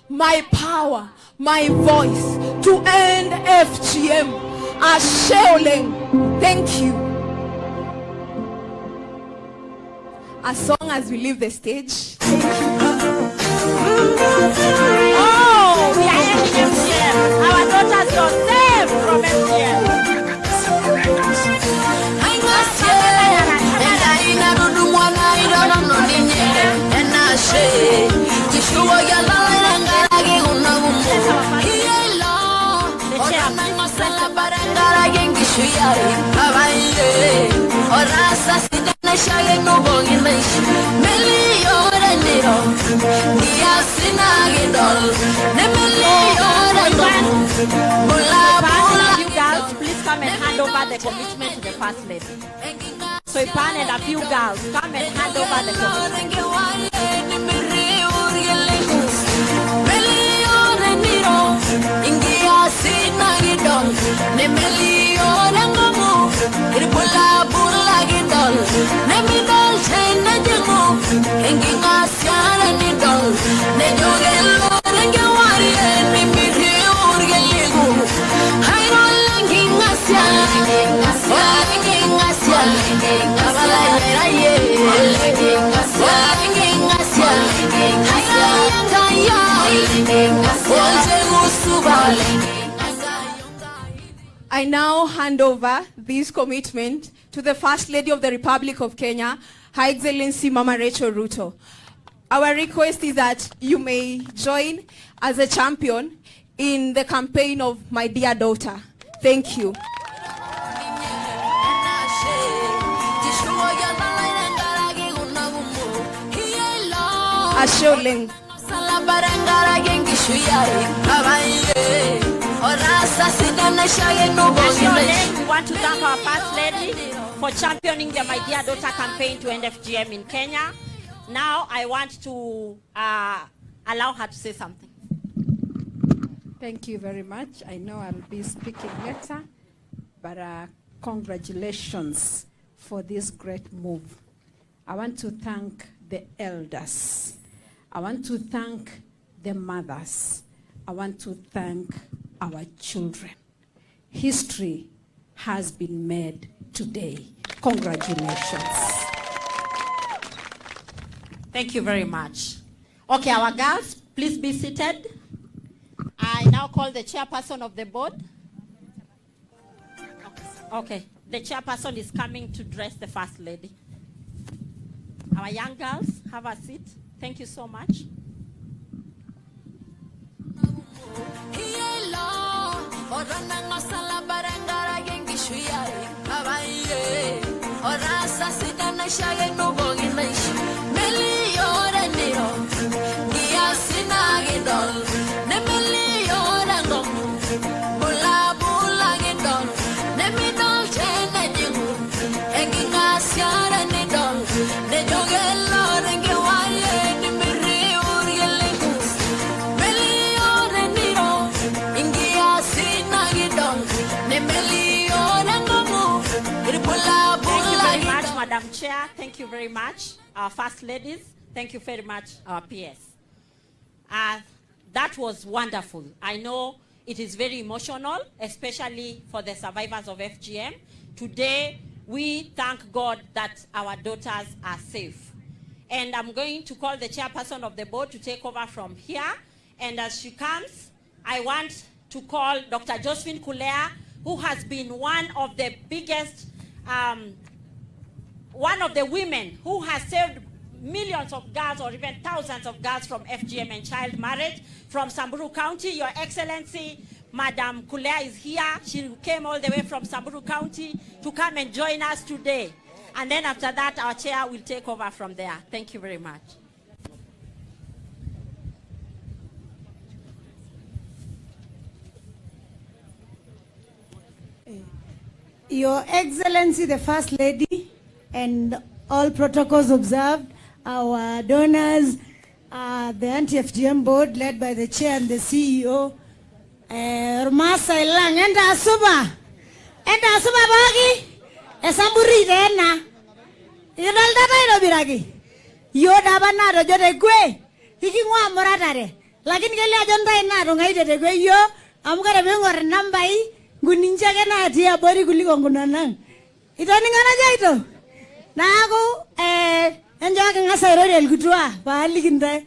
my power, my voice to end FGM. Asheoleng. Thank you. As long as we leave the stage. Thank you. Oh, we are ending FGM. Our daughters are saved from FGM. You girls, please come and hand over the commitment to the First Lady. So Ipan and a few girls, come and hand over the commitment. I now hand over this commitment to the First Lady of the Republic of Kenya, Her Excellency Mama Rachel Ruto. Our request is that you may join as a champion in the campaign of my dear daughter. Thank you. Asheoleng. We want to thank our First Lady for championing the My Dear Daughter campaign to end FGM in Kenya. Now I want to allow her to say something. Thank you very much. I know I'll be speaking later, but congratulations for this great move. I want to thank the elders. I want to thank the mothers. I want to thank our children. History has been made today. Congratulations. Thank you very much. Okay, our girls, please be seated. I now call the chairperson of the board. Okay, the chairperson is coming to dress the First Lady. Our young girls, have a seat. Thank you so much. Madam Chair, thank you very much. Our First Ladies, thank you very much, our PS. That was wonderful. I know it is very emotional, especially for the survivors of FGM. Today, we thank God that our daughters are safe. And I'm going to call the chairperson of the board to take over from here. And as she comes, I want to call Dr. Josephine Kulea, who has been one of the biggest one of the women who has saved millions of girls or even thousands of girls from FGM and child marriage from Samburu County. Your Excellency, Madam Kulea is here. She came all the way from Samburu County to come and join us today. And then after that, our chair will take over from there. Thank you very much. Your Excellency, the First Lady, and all protocols observed, our donors, the anti-FGM board led by the chair and the CEO, Rumasa Ilang, enda asuba bagi, esamburi dena, idal data biragi, yoda banado jode gwe, hikingwa moratare, lakini kele ajonda ina rungaide de gwe yo, amukare bengor nambai, guninja kena atia bori kuliko ngunanang. Ito ningana jaito. Nago enjoy ngasa irori kutua bahali kinda.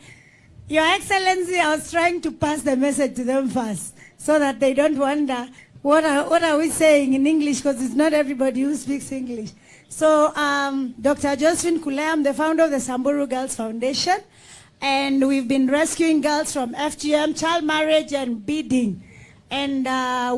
Your Excellency, I was trying to pass the message to them first, so that they don't wonder what are we saying in English, because it's not everybody who speaks English. So Dr. Josephine Kule, I'm the founder of the Samburu Girls Foundation, and we've been rescuing girls from FGM, child marriage, and beating. And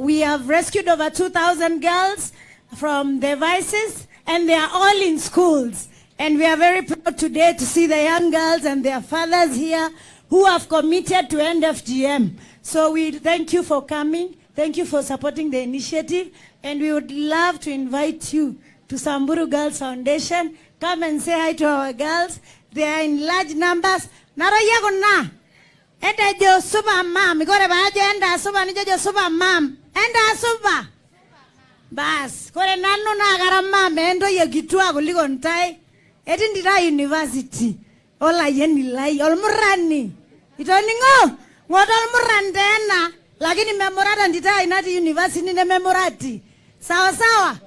we have rescued over 2,000 girls from their vices, and they are all in schools. And we are very proud today to see the young girls and their fathers here who have committed to end FGM. So we thank you for coming. Thank you for supporting the initiative. And we would love to invite you to Samburu Girls Foundation. Come and say hi to our girls. They are in large numbers. Narok enda jo super mom, ikore baje enda super ni jo super mom. Enda super. Bas, kore nanu na garama mendo ye kitua kuliko ntai. Eti ndira university. Ola yeni lai, olmurani. Ito ningo, ngoto olmurani tena. Lakini memorata ndita inati university ni memorati. Sawa sawa.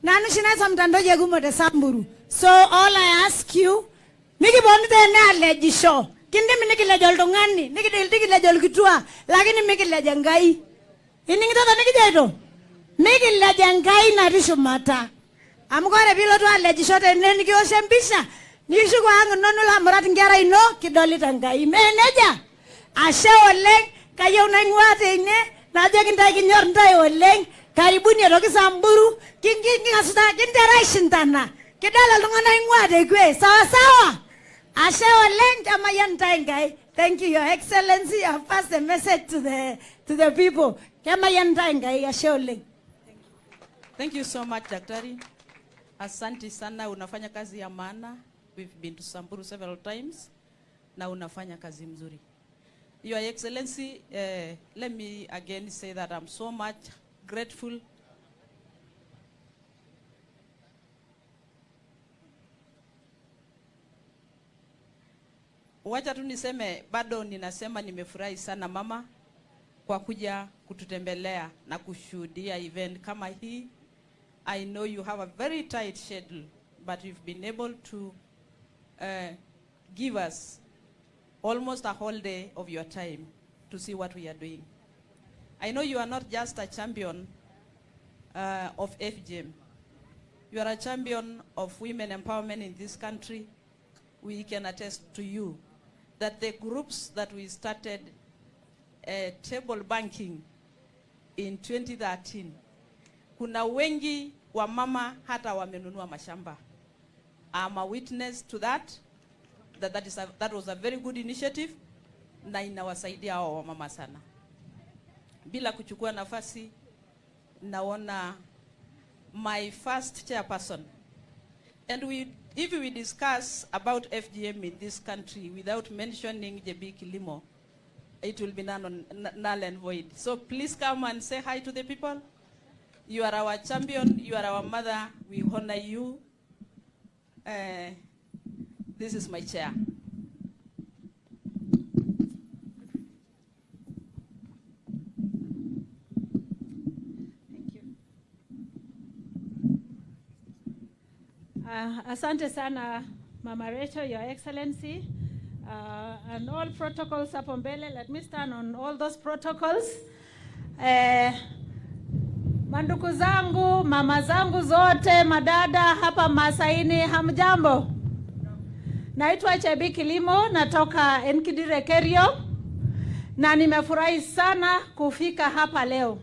Nanu shinaisa mtando ye gumo de Samburu. So all I ask you, miki bondi tena legisho. Kinde miniki jol dongani, niki jol kitua, lakini miki jangai. Ini kita niki jaito. Miki jangai na risho mata. Amukore bilo tuwa legishote niki oshembisha. Nishu kwa hangu nonu la murati Ngara ino, kidoli tangai. Meneja, ashe oleng, kaya unaingwate ine, naja kintai kinyor ntai oleng, karibuni ya roki Samburu, kingi ngasuta, kintera ishintana. Kidala lungana ingwate kwe, sawa sawa. Ashe oleng kama yantai ngai. Thank you, Your Excellency. I've passed the message to the people. Kama yantai ngai, ashe oleng. Thank you so much, Daktari. Asante sana, unafanya kazi ya maana. We've been to Samburu several times. Na unafanya kazi mzuri. Your Excellency, let me again say that I'm so much grateful. Wacha tu niseme, bado ninasema nimefurahi sana mama kwa kuja kututembelea na kushuhudia event kama hii. I know you have a very tight schedule, but you've been able to give us almost a whole day of your time to see what we are doing. I know you are not just a champion of FGM. You are a champion of women empowerment in this country. We can attest to you that the groups that we started table banking in 2013, kuna wengi wa mama hata wamenunua mashamba. I'm a witness to that. That was a very good initiative na inawasaidia hao wa mama sana. Bila kuchukua nafasi, naona my first chairperson. And if we discuss about FGM in this country without mentioning JB Kilimo, it will be null and void. So please come and say hi to the people. You are our champion, you are our mother, we honor you. This is my chair. Thank you. Asante sana Mama Rachel, Your Excellency, and all protocols hapo mbele. Let me stand on all those protocols. Manduku zangu, mama zangu zote, madada hapa Masaini, hamjambo. Naitwa Chebi Kilimo, natoka Enkidire Kerio, na nimefurahi sana kufika hapa leo.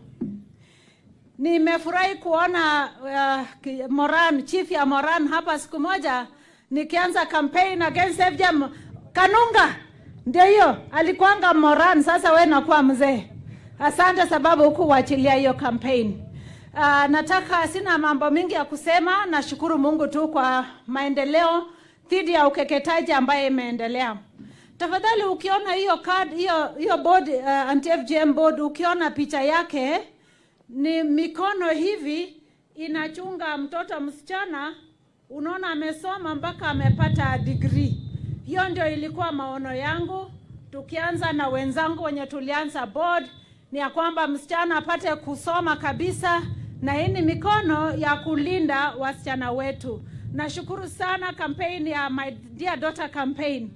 Nimefurahi kuona Moran, chief ya Moran hapa siku moja nikianza campaign against FGM. Kanunga ndio hiyo alikuanga Moran, sasa wewe nakuwa mzee. Asante sababu huku wachilia hiyo campaign. Nataka sina mambo mingi ya kusema, nashukuru Mungu tu kwa maendeleo dhidi ya ukeketaji ambaye imeendelea. Tafadhali ukiona hiyo card, hiyo board, anti-FGM board, ukiona picha yake ni mikono hivi inachunga mtoto msichana, unaona amesoma mpaka amepata degree. Hiyo ndio ilikuwa maono yangu tukianza na wenzangu wenye tulianza board, ni ya kwamba msichana apate kusoma kabisa, na hii ni mikono ya kulinda wasichana wetu. Nashukuru sana campaign ya My Dear Daughter campaign.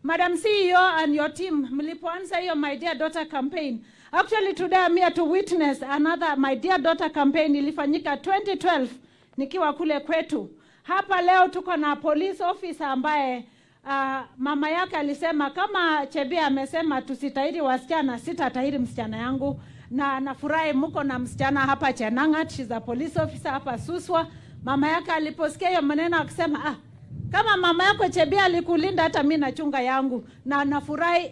Madam CEO and your team, mlipoanza hiyo My Dear Daughter campaign. Actually today I'm here to witness another My Dear Daughter campaign ilifanyika 2012 nikiwa kule kwetu. Hapa leo tuko na police officer ambaye mama yake alisema kama Chebia amesema tusitahiri wasichana, sitatahiri msichana yangu, na nafurahi mko na msichana hapa Chenangat, she's a police officer hapa Suswa. Mama yake aliposikia hiyo maneno akisema kama mama yako Chebia alikulinda, hata mimi nachunga yangu, na nafurahi.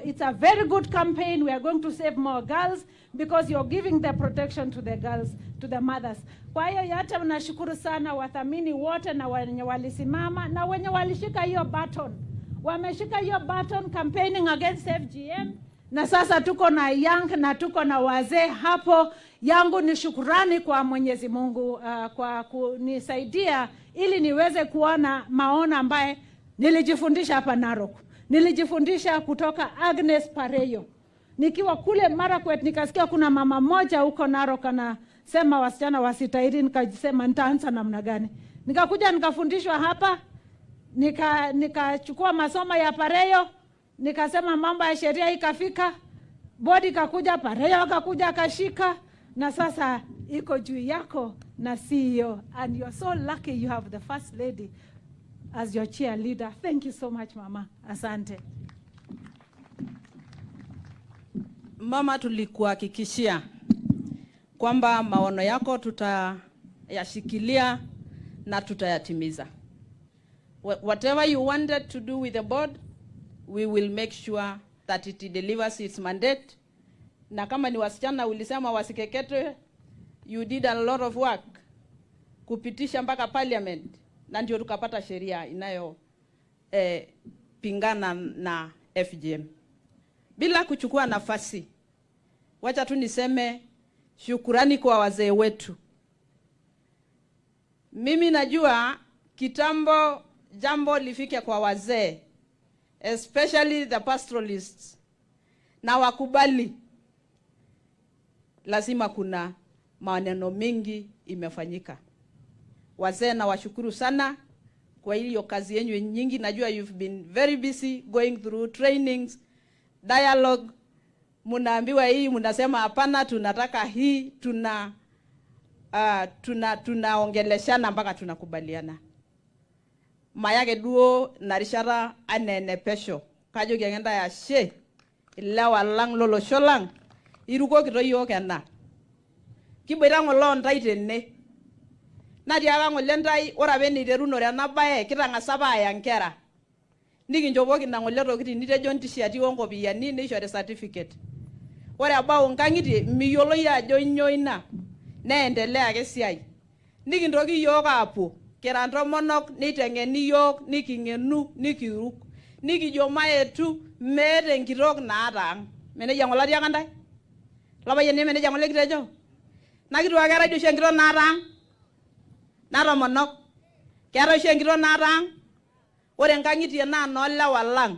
It's a very good campaign. We are going to save more girls because you're giving the protection to the girls, to the mothers. Kwa hiyo yote nashukuru sana wathamini wote na wenye walisimama na wenye walishika hiyo baton. Wameshika hiyo baton campaigning against FGM, na sasa tuko na young na tuko na wazee hapo. Yangu ni shukrani kwa Mwenyezi Mungu kwa kunisaidia ili niweze kuona maono ambaye nilijifundisha hapa Narok. Nilijifundisha kutoka Agnes Pareyo. Nikiwa kule Marakwet nikasikia kuna mama moja huko Narok anasema wasichana wasitahiri, nikajisema nitaanza namna gani. Nikakuja nikafundishwa hapa, nikachukua masomo ya Pareyo, nikasema mambo ya sheria ikafika, bodi kakuja, Pareyo akakuja akashika, na sasa iko juu yako na CEO, and you're so lucky you have the first lady as your cheerleader. Thank you so much mama. Asante. Mama, tulikuhakikishia kwamba maono yako tutayashikilia na tutayatimiza. Whatever you wanted to do with the board, we will make sure that it delivers its mandate. Na kama ni wasichana ulisema wasikeketwe, you did a lot of work kupitisha mpaka parliament, na ndio tukapata sheria inayo pingana na FGM. Bila kuchukua nafasi, wacha tu niseme shukurani kwa wazee wetu. Mimi najua kitambo jambo lifike kwa wazee, especially the pastoralists, na wakubali lazima kuna maneno mingi imefanyika. Wazee na washukuru sana kwa hiyo kazi yenu nyingi. Najua you've been very busy going through trainings, dialogue. Munaambiwa hii, munasema hapana, tunataka hii, tunaongeleshana mpaka tunakubaliana. Mayage duo narishara anene pesho. Kajo gengenda ya she ilawa lang lolo sholang iruko kitoyo kena. Kiboira ngolo ndai tene. Nadiaga ngole ndai ora beni terunore nabaye kitangasaba ya Ngara. Nikinjoboki na ngole tokiti nitejo ntishati wonkopiani neishore certificate. Ore abao nkangiti miyolo ya ajo nyoo ina neendelea ake siai. Nikintoki yok apuo kira ntomonok nitengeni yok nikingenu nikiruk nikijo maetu meete nkitok naata meneja ngolati akandai labaye ne meneja ngole kitejo nakitu akera dio shenkito naata natomonok kera shenkito naata ore nkang'itie na nolewa lang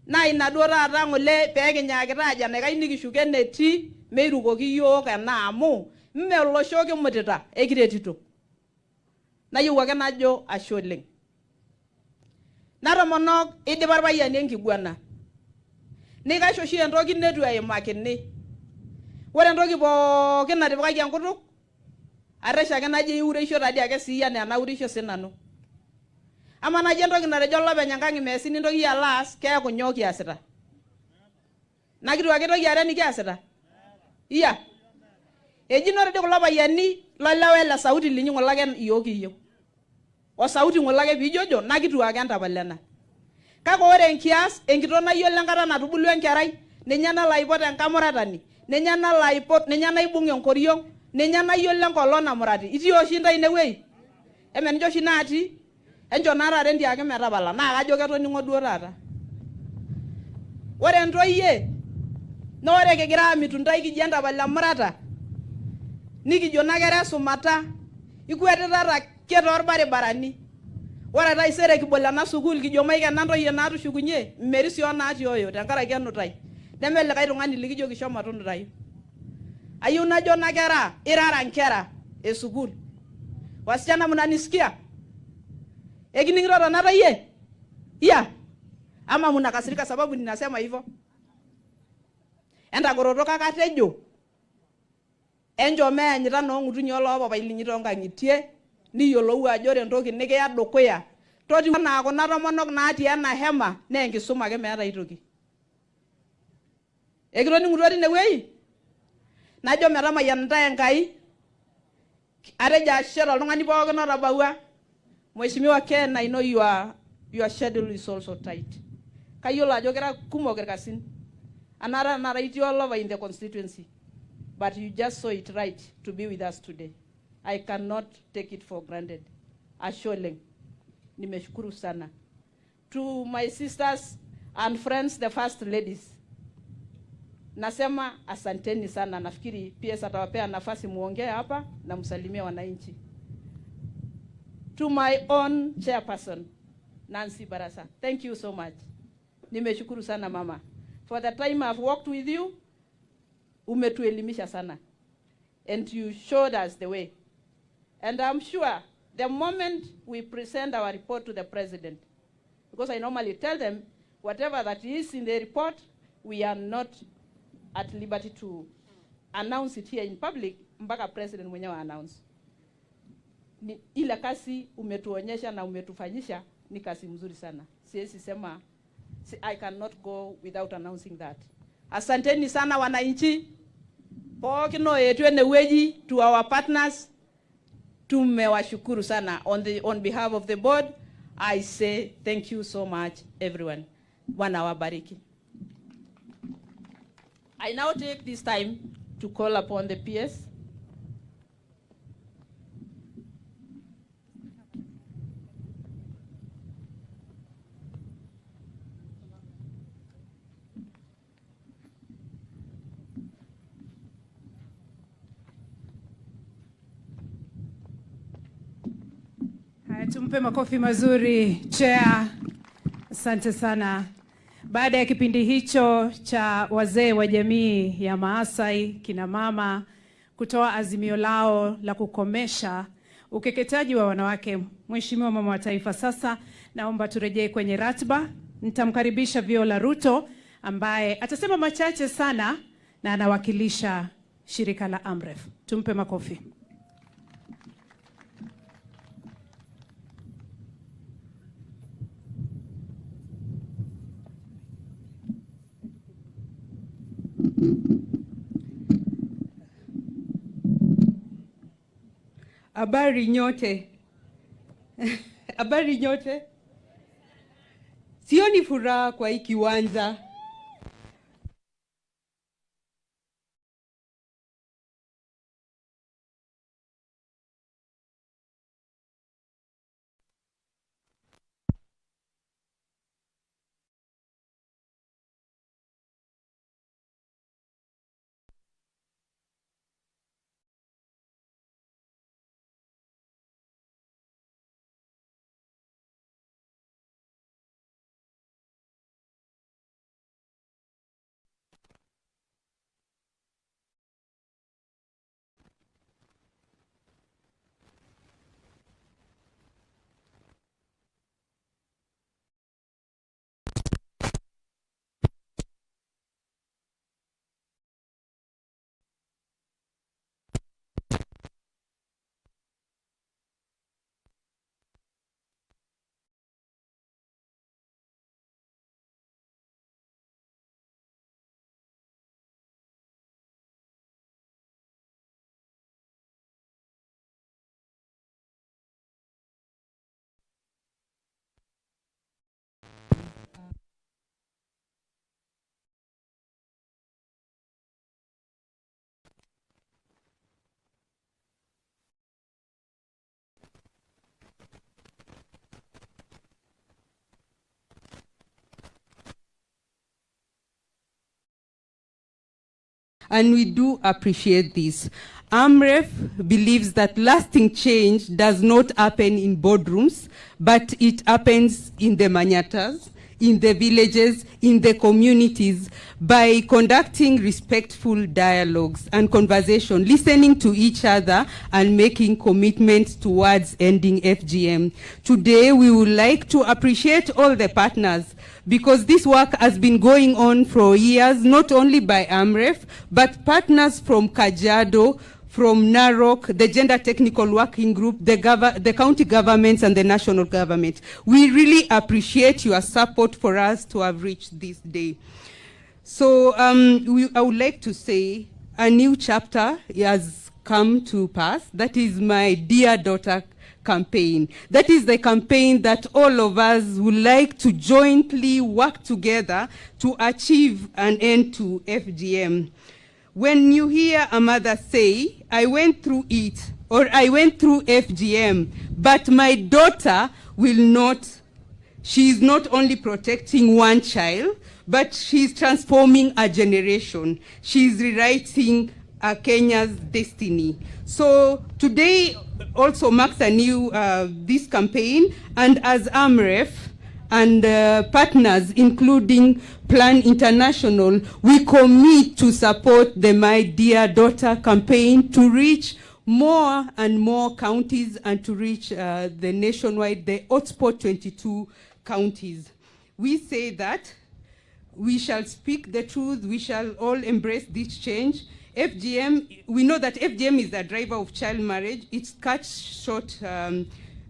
na ina duo taata ngole pekinyakita aja naikai nikishuke neti meirukoki yok ena amu mme olosho kimutita ekiretito nayieu ake najo ashe oleng. Natomonok idipa irpayiani enkiguana nikaisho oshi entoki netu eimakini. Ore entoki pookin natipikaki enkutuk aresha ake naji iureisho tadi ake sii enaa enaurisho sinanu. Ama naji entoki natejo olopeny enkang' meesi nintoki alo aas keeku nyoo kiasita. Nakitu ake toki are nikiasita. Iya. Ejinore de kulo payiani lolewa ele sauti linyi ng'olake iyiok iyieu. O sauti ng'olake piijojo nakituake entapalena. Kake ore enkias enkitok nayiolo enkata natubulu enkerai ninye nalo aipot enkamuratani, ninye nalo aipot, ninye naibung' enkoriong, ninye nayiolo enkolong namurati. Itii oshi ntae inewueji? Eme ninche oshi natii? Encho naa taata entiaki metapala naa kajo ketoning'o duo taata. Ore ntoyie na ore kigira amitu ntae kijo entapala emurata nikijo nakera esumata ikuetitata ake torbaribarani. Ore taisere kibol ena sukuul kijo maikena ntoyie naatushukunye mmerisio natii oyo tenkaraki enutai. Neme likae tung'ani likijo kishomo tunutai. Ayieu najo nakera irara nkera esukuul. Wasichana mnanisikia? Ekining'ito tanatoyie? Ya. Ama mnakasirika sababu ninasema hivyo? Entagoroto kakatejo. Enjo meanyita noong'utunye oloopapai linyi tonkang'itie niyiolou ajo ore entoki nikiya dukuya. Totiu enaa kuna tomonok natii ena hema naa enkisuma ake meeta ai toki. Ekitoning'utuo tinewueji? Najo metamayianitai Enkai. Atejo ashe toltung'ani pookin otabaua. Mheshimiwa Ken, I know your schedule is also tight. Kayiolo ajo kira kumok irkasin. Anara itii olova in the constituency. But you just saw it right to be with us today. I cannot take it for granted. Asholeng. Nimeshukuru sana. To my sisters and friends, the first ladies. Nasema asanteni sana. Nafikiri PS atawapea nafasi muongee hapa na msalimia wananchi. To my own chairperson, Nancy Barasa. Thank you so much. Nimeshukuru sana mama. For the time I've worked with you, umetuelimisha sana. And you showed us the way. And I'm sure the moment we present our report to the president, because I normally tell them, whatever that is in the report, we are not at liberty to announce it here in public, mpaka president mwenyewe announce. Ile kasi umetuonyesha na umetufanyisha ni kasi mzuri sana. Siwezi sema, I cannot go without announcing that. Asanteni sana wananchi. Pokino yetu enewueji, to our partners, tumewashukuru sana. On behalf of the board, I say thank you so much, everyone. Bwana wabariki. I now take this time to call upon the PS. Tumpe makofi mazuri chair. Asante sana. Baada ya kipindi hicho cha wazee wa jamii ya Maasai, kina mama kutoa azimio lao la kukomesha ukeketaji wa wanawake, Mheshimiwa Mama wa Taifa, sasa naomba turejee kwenye ratiba. Nitamkaribisha Viola Ruto ambaye atasema machache sana na anawakilisha shirika la Amref. Tumpe makofi. Habari nyote. Habari nyote. Sioni furaha kwa hii kiwanja. and we do appreciate this. AMREF believes that lasting change does not happen in boardrooms, but it happens in the manyatas, in the villages, in the communities, by conducting respectful dialogues and conversation, listening to each other and making commitments towards ending FGM. Today, we would like to appreciate all the partners, because this work has been going on for years, not only by AMREF, but partners from Kajiado, from Narok, the Gender Technical Working Group, the county governments, and the national government. We really appreciate your support for us to have reached this day. So I would like to say a new chapter has come to pass. That is my Dear Daughter campaign. That is the campaign that all of us would like to jointly work together to achieve an end to FGM. When you hear a mother say, I went through it, or I went through FGM, but my daughter will not, she is not only protecting one child, but she's transforming a generation. She's rewriting Kenya's destiny. So today also marks a new, this campaign, and as AMREF and partners, including Plan International, we commit to support the My Dear Daughter campaign to reach more and more counties and to reach the nationwide, the hotspot 22 counties. We say that we shall speak the truth, we shall all embrace this change. FGM, we know that FGM is the driver of child marriage. It cuts short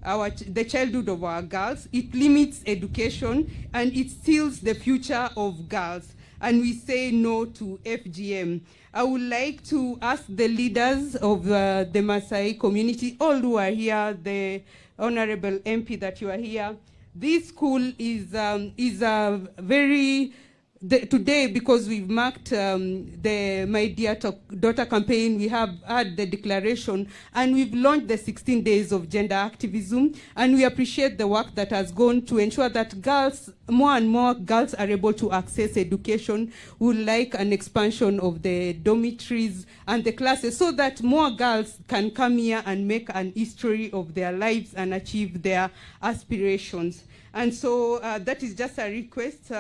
the childhood of our girls. It limits education, and it steals the future of girls. And we say no to FGM. I would like to ask the leaders of the Maasai community, all who are here, the Honorable MP that you are here. This school is a very, today, because we've marked the My Dear Daughter campaign, we have had the declaration, and we've launched the 16 days of gender activism, and we appreciate the work that has gone to ensure that girls, more and more girls are able to access education. We would like an expansion of the dormitories and the classes so that more girls can come here and make an history of their lives and achieve their aspirations. And so that is just a request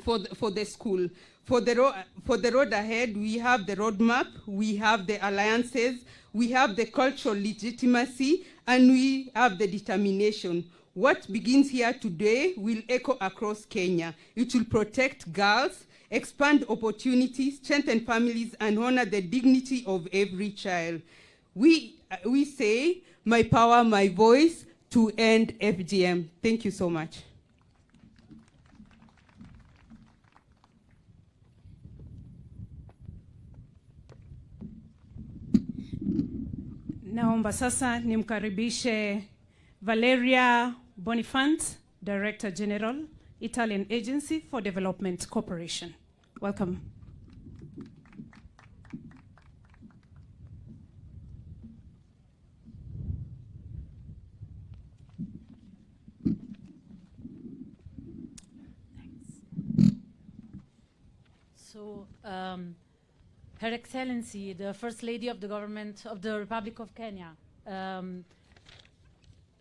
for the school. For the road ahead, we have the roadmap, we have the alliances, we have the cultural legitimacy, and we have the determination. What begins here today will echo across Kenya. It will protect girls, expand opportunities, strengthen families, and honor the dignity of every child. We say, my power, my voice, to end FGM. Thank you so much. Naomba sasa nimkaribishe Valeria Bonifant, Director General, Italian Agency for Development Cooperation. Welcome. So, Her Excellency, the First Lady of the Government of the Republic of Kenya,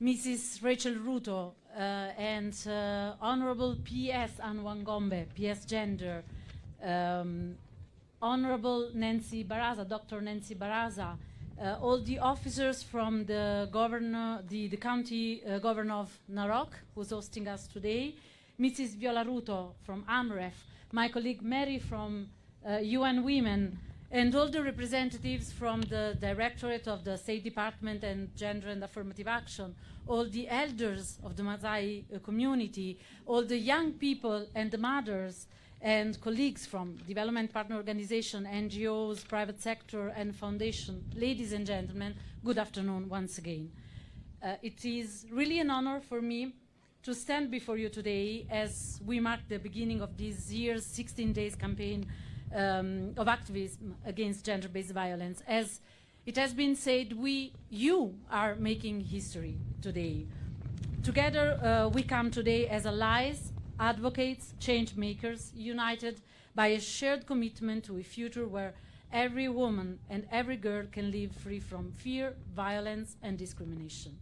Mrs. Rachel Ruto, and Honorable P.S. Anwangombe, P.S. Gender, Honorable Nancy Baraza, Dr. Nancy Baraza, all the officers from the governor, the county governor of Narok, who's hosting us today, Mrs. Viola Ruto from AMREF, my colleague Mary from UN Women, and all the representatives from the Directorate of the State Department and Gender and Affirmative Action, all the elders of the Maasai community, all the young people and the mothers and colleagues from development partner organization, NGOs, private sector and foundation. Ladies and gentlemen, good afternoon once again. It is really an honor for me to stand before you today as we mark the beginning of this year's 16 days campaign of activism against gender-based violence. As it has been said, you are making history today. Together we come today as allies, advocates, change makers, united by a shared commitment to a future where every woman and every girl can live free from fear, violence, and discrimination.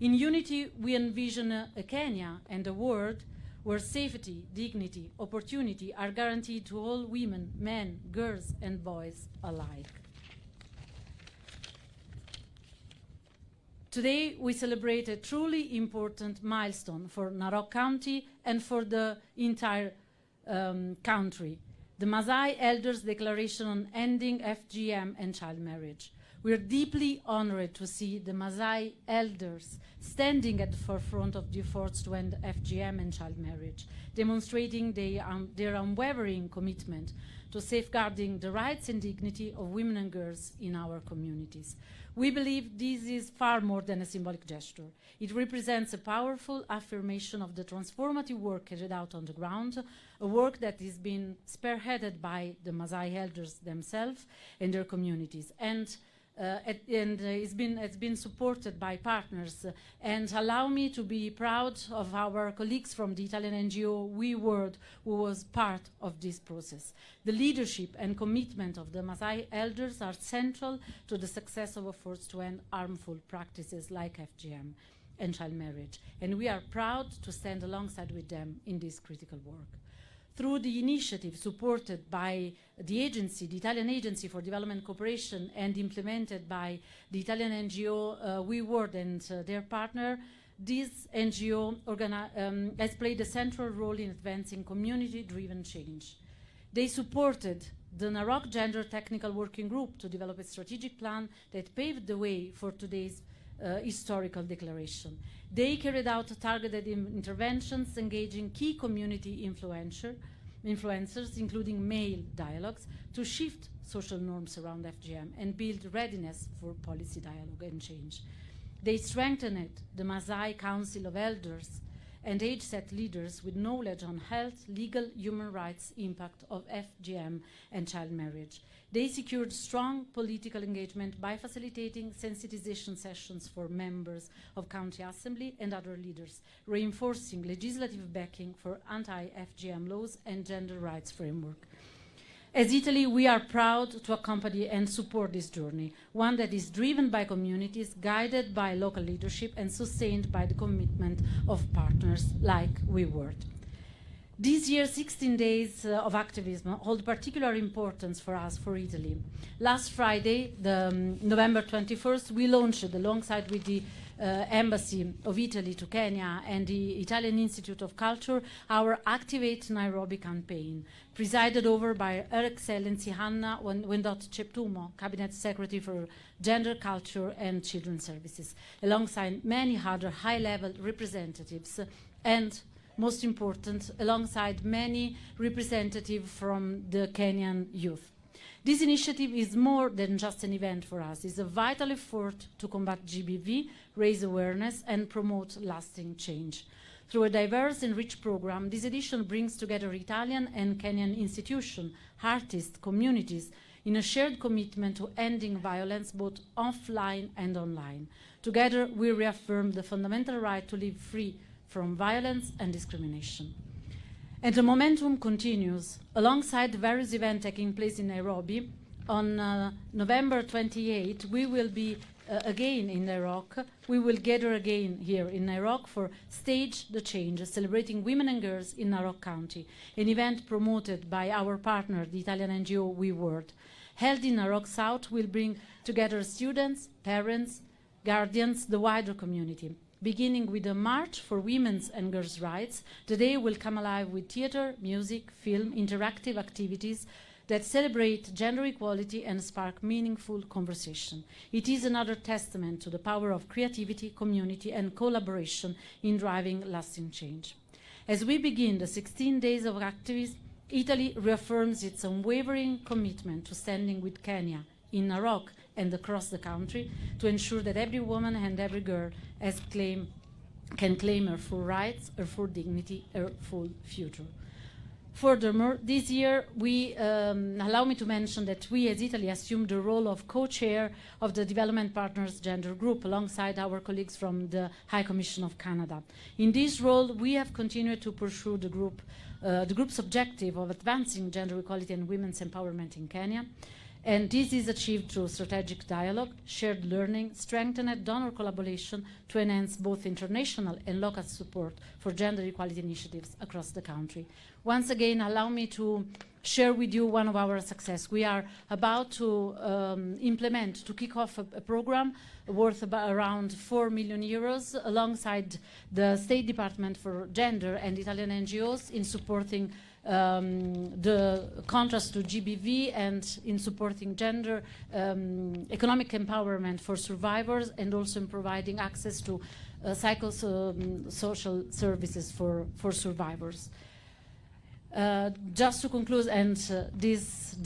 In unity, we envision a Kenya and a world where safety, dignity, opportunity are guaranteed to all women, men, girls, and boys alike. Today, we celebrate a truly important milestone for Narok County and for the entire country, the Maasai Elders' Declaration on Ending FGM and Child Marriage. We are deeply honored to see the Maasai elders standing at the forefront of the efforts to end FGM and child marriage, demonstrating their unwavering commitment to safeguarding the rights and dignity of women and girls in our communities. We believe this is far more than a symbolic gesture. It represents a powerful affirmation of the transformative work carried out on the ground, a work that is being spearheaded by the Maasai elders themselves and their communities, and it's been supported by partners. And allow me to be proud of our colleagues from the Italian NGO We World, who was part of this process. The leadership and commitment of the Maasai elders are central to the success of efforts to end harmful practices like FGM and child marriage, and we are proud to stand alongside with them in this critical work. Through the initiative supported by the agency, the Italian Agency for Development Cooperation, and implemented by the Italian NGO We World and their partner, this NGO has played a central role in advancing community-driven change. They supported the Narok Gender Technical Working Group to develop a strategic plan that paved the way for today's historical declaration. They carried out targeted interventions engaging key community influencers, including male dialogues, to shift social norms around FGM and build readiness for policy dialogue and change. They strengthened the Maasai Council of Elders and age-set leaders with knowledge on health, legal, human rights impact of FGM and child marriage. They secured strong political engagement by facilitating sensitization sessions for members of County Assembly and other leaders, reinforcing legislative backing for anti-FGM laws and gender rights framework. As Italy, we are proud to accompany and support this journey, one that is driven by communities, guided by local leadership, and sustained by the commitment of partners like We World. This year, 16 days of activism hold particular importance for us, for Italy. Last Friday, November 21st, we launched, alongside with the Embassy of Italy to Kenya and the Italian Institute of Culture, our Activate Nairobi campaign, presided over by Her Excellency Hanna Wendot Cheptumo, Cabinet Secretary for Gender, Culture and Children's Services, alongside many other high-level representatives and, most important, alongside many representatives from the Kenyan youth. This initiative is more than just an event for us. It's a vital effort to combat GBV, raise awareness, and promote lasting change. Through a diverse and rich program, this edition brings together Italian and Kenyan institutions, artists, communities, in a shared commitment to ending violence both offline and online. Together, we reaffirm the fundamental right to live free from violence and discrimination. And the momentum continues. Alongside the various events taking place in Nairobi, on November 28, we will be again in Narok. We will gather again here in Narok for Stage the Change, celebrating women and girls in Narok County, an event promoted by our partner, the Italian NGO We World. Held in Narok South will bring together students, parents, guardians, the wider community. Beginning with a march for women's and girls' rights, the day will come alive with theater, music, film, interactive activities that celebrate gender equality and spark meaningful conversation. It is another testament to the power of creativity, community, and collaboration in driving lasting change. As we begin the 16 days of activism, Italy reaffirms its unwavering commitment to standing with Kenya in Narok and across the country to ensure that every woman and every girl can claim her full rights, her full dignity, her full future. Furthermore, this year, allow me to mention that we as Italy assumed the role of co-chair of the Development Partners Gender Group alongside our colleagues from the High Commission of Canada. In this role, we have continued to pursue the group the group's objective of advancing gender equality and women's empowerment in Kenya. And this is achieved through strategic dialogue, shared learning, strengthened donor collaboration to enhance both international and local support for gender equality initiatives across the country. Once again, allow me to share with you one of our success. We are about to kick off a program worth around 4 million euros alongside the State Department for Gender and Italian NGOs in supporting the contrast to GBV and in supporting gender economic empowerment for survivors, and also in providing access to psychosocial services for survivors. Just to conclude, and the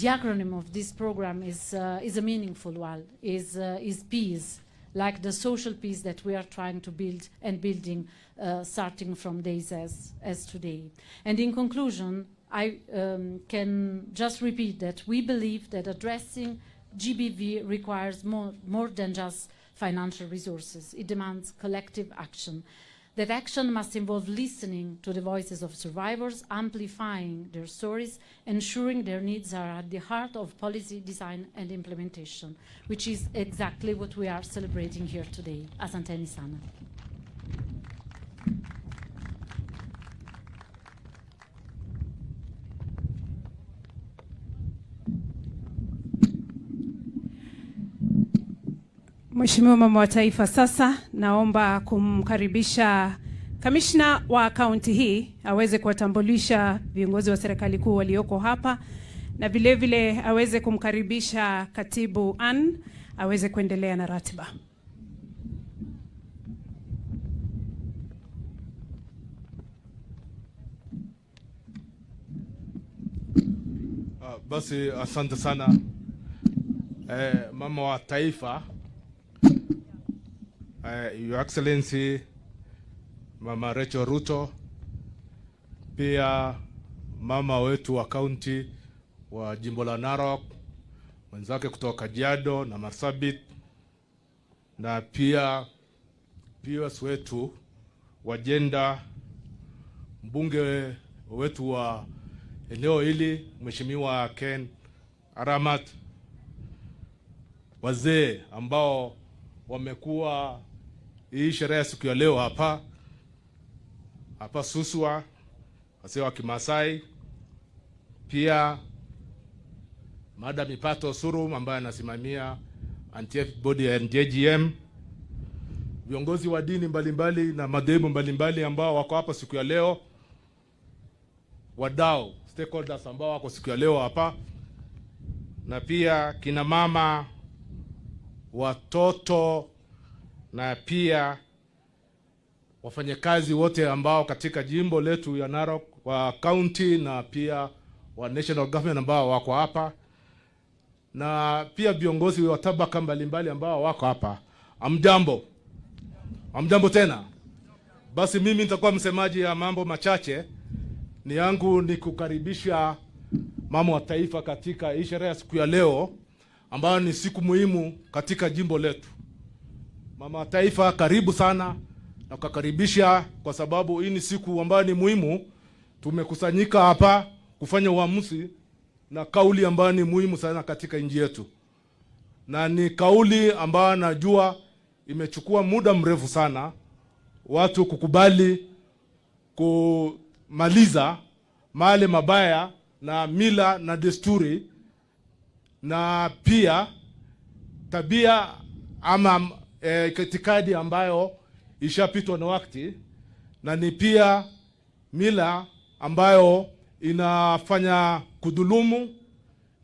acronym of this program is a meaningful one, is peace, like the social peace that we are trying to build and building starting from days as today. And in conclusion, I can just repeat that we believe that addressing GBV requires more than just financial resources. It demands collective action. That action must involve listening to the voices of survivors, amplifying their stories, ensuring their needs are at the heart of policy design and implementation, which is exactly what we are celebrating here today. Asanteni sana. Mheshimiwa Mama wa Taifa, sasa naomba kumkaribisha kamishna wa kaunti hii aweze kuwatambulisha viongozi wa serikali kuu walioko hapa, na vile vile aweze kumkaribisha katibu Ann aweze kuendelea na ratiba. Basi asante sana Mama wa Taifa, Your Excellency Mama Rachel Ruto, pia mama wetu wa kaunti wa jimbo la Narok, mwenzake kutoka Kajiado na Marsabit, na pia PS wetu wa Jenda, mbunge wetu wa eneo hili Mheshimiwa Ken Aramat, wazee ambao wamekuwa hii sherehe siku ya leo hapa Suswa, wazee wa Kimasai, pia Madam Ipato Surum ambaye anasimamia anti-theft body ya JGM, viongozi wa dini mbalimbali na madhehebu mbalimbali ambao wako hapa siku ya leo, wadau stakeholders ambao wako siku ya leo hapa, na pia kina mama, watoto, na pia wafanyakazi wote ambao katika jimbo letu ya Narok, wa county na pia wa national government ambao wako hapa, na pia viongozi wa tabaka mbalimbali ambao wako hapa. Amjambo. Amjambo tena. Basi mimi nitakuwa msemaji ya mambo machache. Ni yangu ni kukaribisha Mama wa Taifa katika hii sherehe siku ya leo ambayo ni siku muhimu katika jimbo letu. Mama wa Taifa, karibu sana na kukaribisha, kwa sababu hii ni siku ambayo ni muhimu. Tumekusanyika hapa kufanya uamuzi na kauli ambayo ni muhimu sana katika nchi yetu, na ni kauli ambayo najua imechukua muda mrefu sana watu kukubali kumaliza mali mabaya na mila na desturi na pia tabia ama itikadi ambayo ishapitwa na wakati, na ni pia mila ambayo inafanya kudhulumu,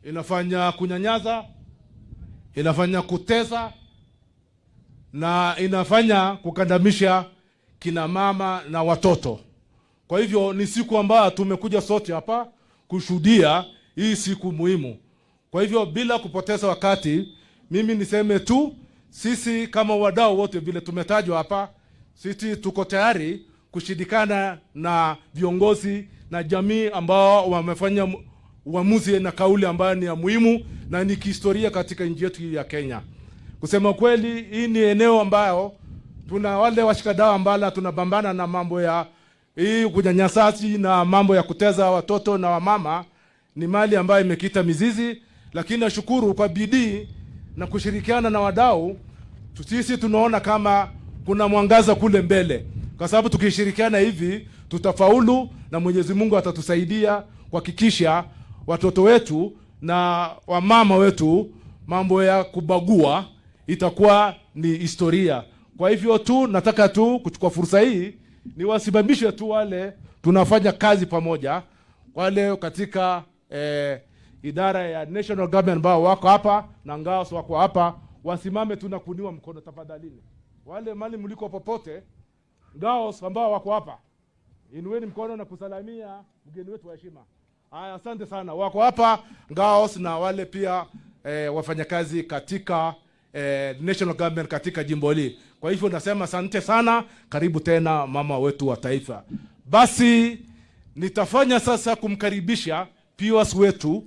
inafanya kunyanyaza, inafanya kutesa, na inafanya kukandamisha kina mama na watoto. Kwa hivyo ni siku ambayo tumekuja sote hapa kushuhudia hii siku muhimu. Kwa hivyo bila kupoteza wakati, mimi niseme tu, sisi kama wadau wote vile tumetajwa hapa, sisi tuko tayari kushirikana na viongozi na jamii ambao wamefanya uamuzi na kauli ambayo ni ya muhimu na ni kihistoria katika nchi yetu ya Kenya. Kusema kweli, hii ni eneo ambayo tuna wale washikadau ambao tunapambana na mambo ya hii kunyanyasasi na mambo ya kuteza watoto na wamama ni mali ambayo imekita mizizi, lakini nashukuru kwa bidii na kushirikiana na wadau, sisi tunaona kama kuna mwangaza kule mbele, kwa sababu tukishirikiana hivi tutafaulu na Mwenyezi Mungu atatusaidia kuhakikisha watoto wetu na wamama wetu mambo ya kubagua itakuwa ni historia. Kwa hivyo tu nataka tu kuchukua fursa hii ni wasimamishe tu wale tunafanya kazi pamoja, wale katika idara ya national government ambao wako hapa na ngao wako hapa, wasimame tu na kuniwa mkono tafadhalini. Wale mali mliko popote, ngao ambao wako hapa, inueni mkono na kusalamia mgeni wetu wa heshima. Haya, asante sana. Wako hapa ngao na wale pia wafanyakazi katika national government katika jimbo hili. Kwa hivyo nasema asante sana, karibu tena mama wetu wa taifa. Basi nitafanya sasa kumkaribisha POS wetu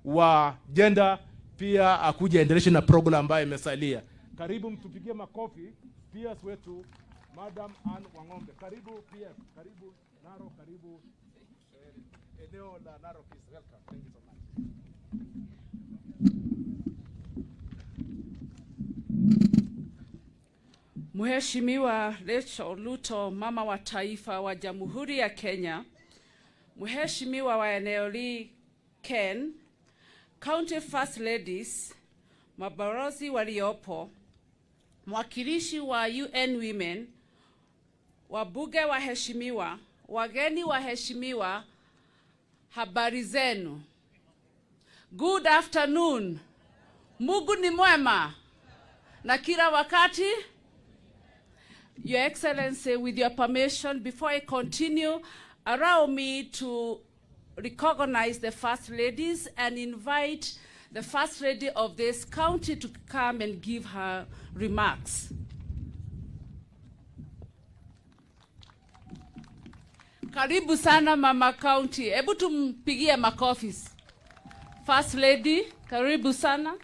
wa gender pia akuja endeleshe na program ambayo imesalia. Karibu, mtupigie makofi POS wetu Madam Ann Wangombe. Karibu POS, karibu Narok, karibu eneo la Narok is welcome. Thank you so much. Mheshimiwa Rachel Ruto, mama wa taifa wa Jamhuri ya Kenya, Mheshimiwa wa eneo hili Ken, County First Ladies, mabalozi waliopo, mwakilishi wa UN Women, wabunge waheshimiwa, wageni waheshimiwa, habari zenu. Good afternoon. Mungu ni mwema na kila wakati. Your Excellency, with your permission, before I continue, allow me to recognize the First Ladies and invite the First Lady of this county to come and give her remarks. Karibu sana Mama County. Hebu tumpigie makofi. First Lady, karibu sana.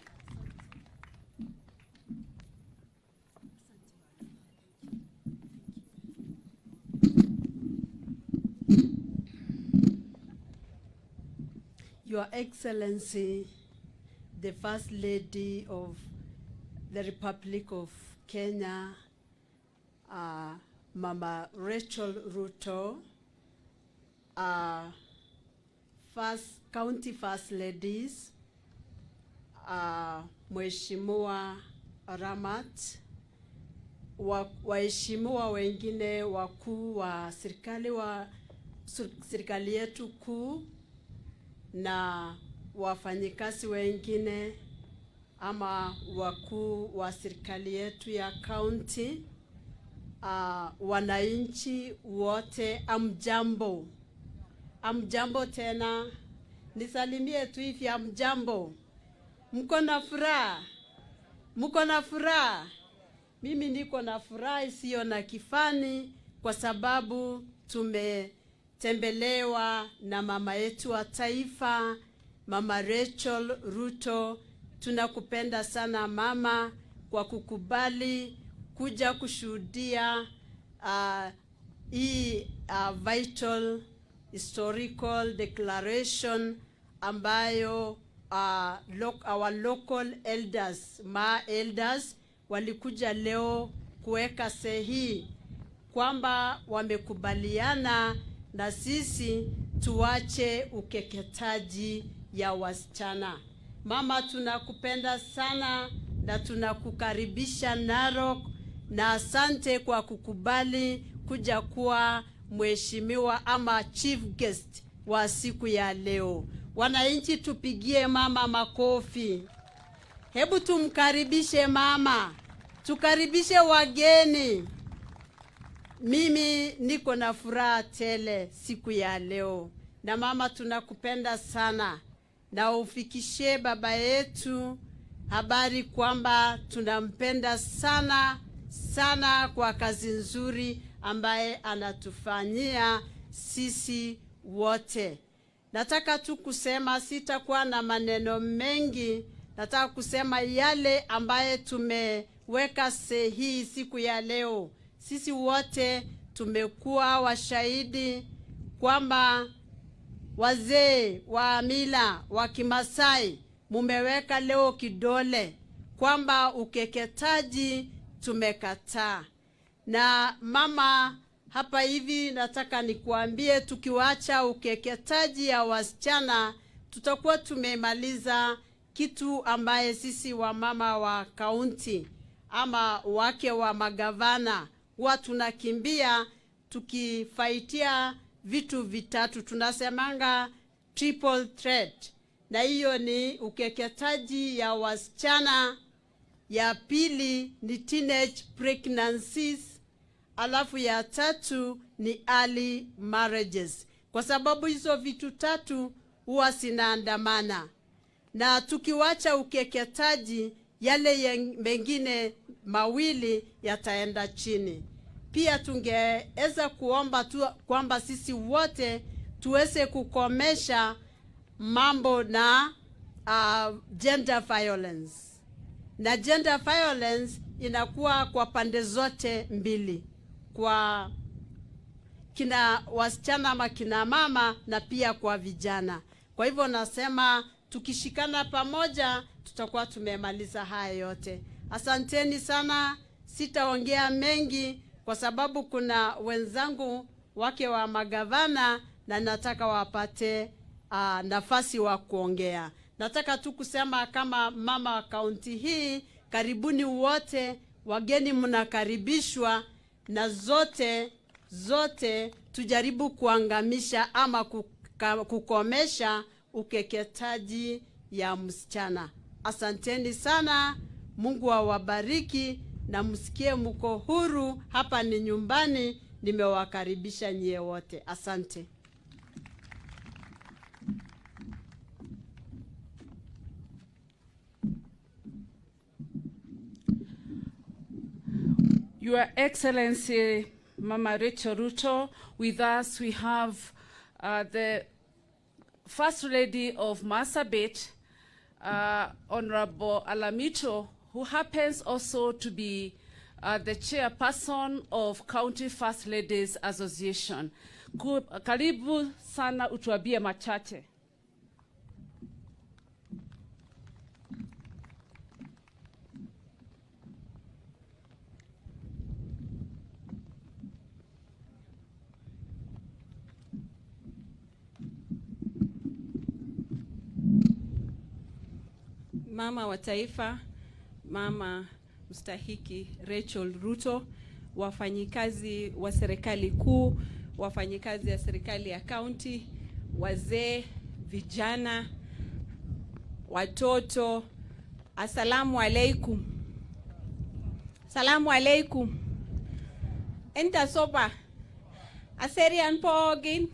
Your Excellency, the First Lady of the Republic of Kenya, Mama Rachel Ruto, County First Ladies, Mheshimiwa Ramat, waheshimiwa wengine wakuu wa serikali yetu kuu na wafanyikazi wengine ama wakuu wa serikali yetu ya county, wananchi wote, amjambo. Amjambo tena. Nisalimie tu hivi, amjambo. Mko na furaha? Mko na furaha? Mimi niko na furaha isiyo na kifani kwa sababu tumetembelewa na mama yetu wa taifa, Mama Rachel Ruto. Tunakupenda sana mama kwa kukubali kuja kushuhudia hii vital historical declaration ambayo our local elders, elders walikuja leo kuweka sahihi kwamba wamekubaliana na sisi tuache ukeketaji ya wasichana. Mama, tunakupenda sana na tunakukaribisha Narok, na asante kwa kukubali kuja kuwa mheshimiwa ama chief guest wa siku ya leo. Wananchi, tupigie mama makofi. Hebu tumkaribishe mama. Tukaribishe wageni. Mimi niko na furaha tele siku ya leo. Na mama, tunakupenda sana. Na ufikishe baba yetu habari kwamba tunampenda sana sana kwa kazi nzuri ambaye anatufanyia sisi wote. Nataka tu kusema, sitakuwa na maneno mengi. Nataka kusema yale ambaye tumeweka sahihi siku ya leo. Sisi wote tumekuwa washahidi kwamba wazee wa mila wa Kimasai mumeweka leo kidole kwamba ukeketaji tumekataa. Na mama, hapa hivi nataka nikuambie, tukiwacha ukeketaji ya wasichana tutakuwa tumemaliza kitu ambaye sisi wa mama wa kaunti ama wake wa magavana huwa tunakimbia tukifaitia vitu vitatu. Tunasemanga triple threat, na hiyo ni ukeketaji ya wasichana, ya pili ni teenage pregnancies, alafu ya tatu ni early marriages. Kwa sababu hizo vitu tatu huwa zinaandamana, na tukiwacha ukeketaji yale mengine mawili yataenda chini. Pia tungeweza kuomba tu kwamba sisi wote tuweze kukomesha mambo na gender violence. Na gender violence inakuwa kwa pande zote mbili, kwa kina wasichana ama kina mama na pia kwa vijana. Kwa hivyo nasema tukishikana pamoja tutakuwa tumemaliza haya yote. Asanteni sana, sitaongea mengi kwa sababu kuna wenzangu wake wa magavana na nataka wapate nafasi wa kuongea. Nataka tu kusema kama mama wa kaunti hii, karibuni wote, wageni mnakaribishwa, na zote tujaribu kuangamisha ama kukomesha ukeketaji ya msichana. Asanteni sana, Mungu awabariki na msikie mko huru. Hapa ni nyumbani, nimewakaribisha nyie wote. Asante. Your Excellency Mama Rachel Ruto, with us we have the First Lady of Marsabit, Honorable Alamito, who happens also to be the chairperson of County First Ladies Association. Karibu sana, utuambie machache. Mama wa taifa, mama mstahiki Rachel Ruto, wafanyikazi wa serikali kuu, wafanyikazi ya serikali ya county, wazee, vijana, watoto, asalamu alaikum. Salamu alaikum. Enta sopa. Aserian pogin.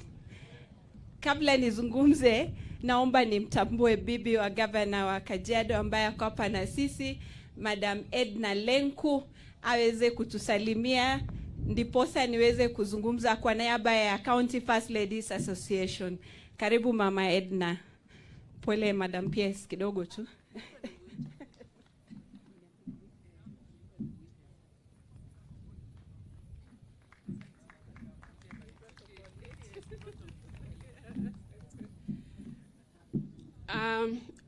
Kabla nizungumze, naomba nimtambue bibi wa gavana wa Kajiado ambaye ako hapa na sisi, Madam Edna Lenku, aweze kutusalimia ndiposa niweze kuzungumza kwa niaba ya County First Ladies Association. Karibu Mama Edna. Pole Madam PS kidogo tu.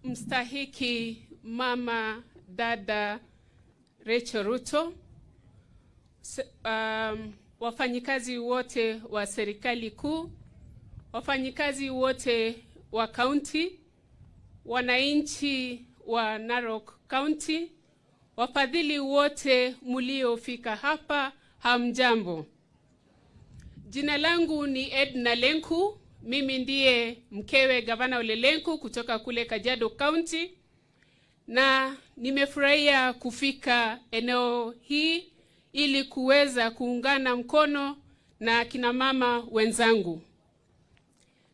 Mstahiki Mama Dada Rachel Ruto, wafanyikazi wote wa serikali kuu, wafanyikazi wote wa county, wananchi wa Narok County, wafadhili wote mliofika hapa, hamjambo. Jina langu ni Edna Lenku. Mimi ndiye mkewe gavana Ole Lenku kutoka kule Kajiado County, na nimefurahia kufika eneo hii ili kuweza kuungana mkono na kina mama wenzangu.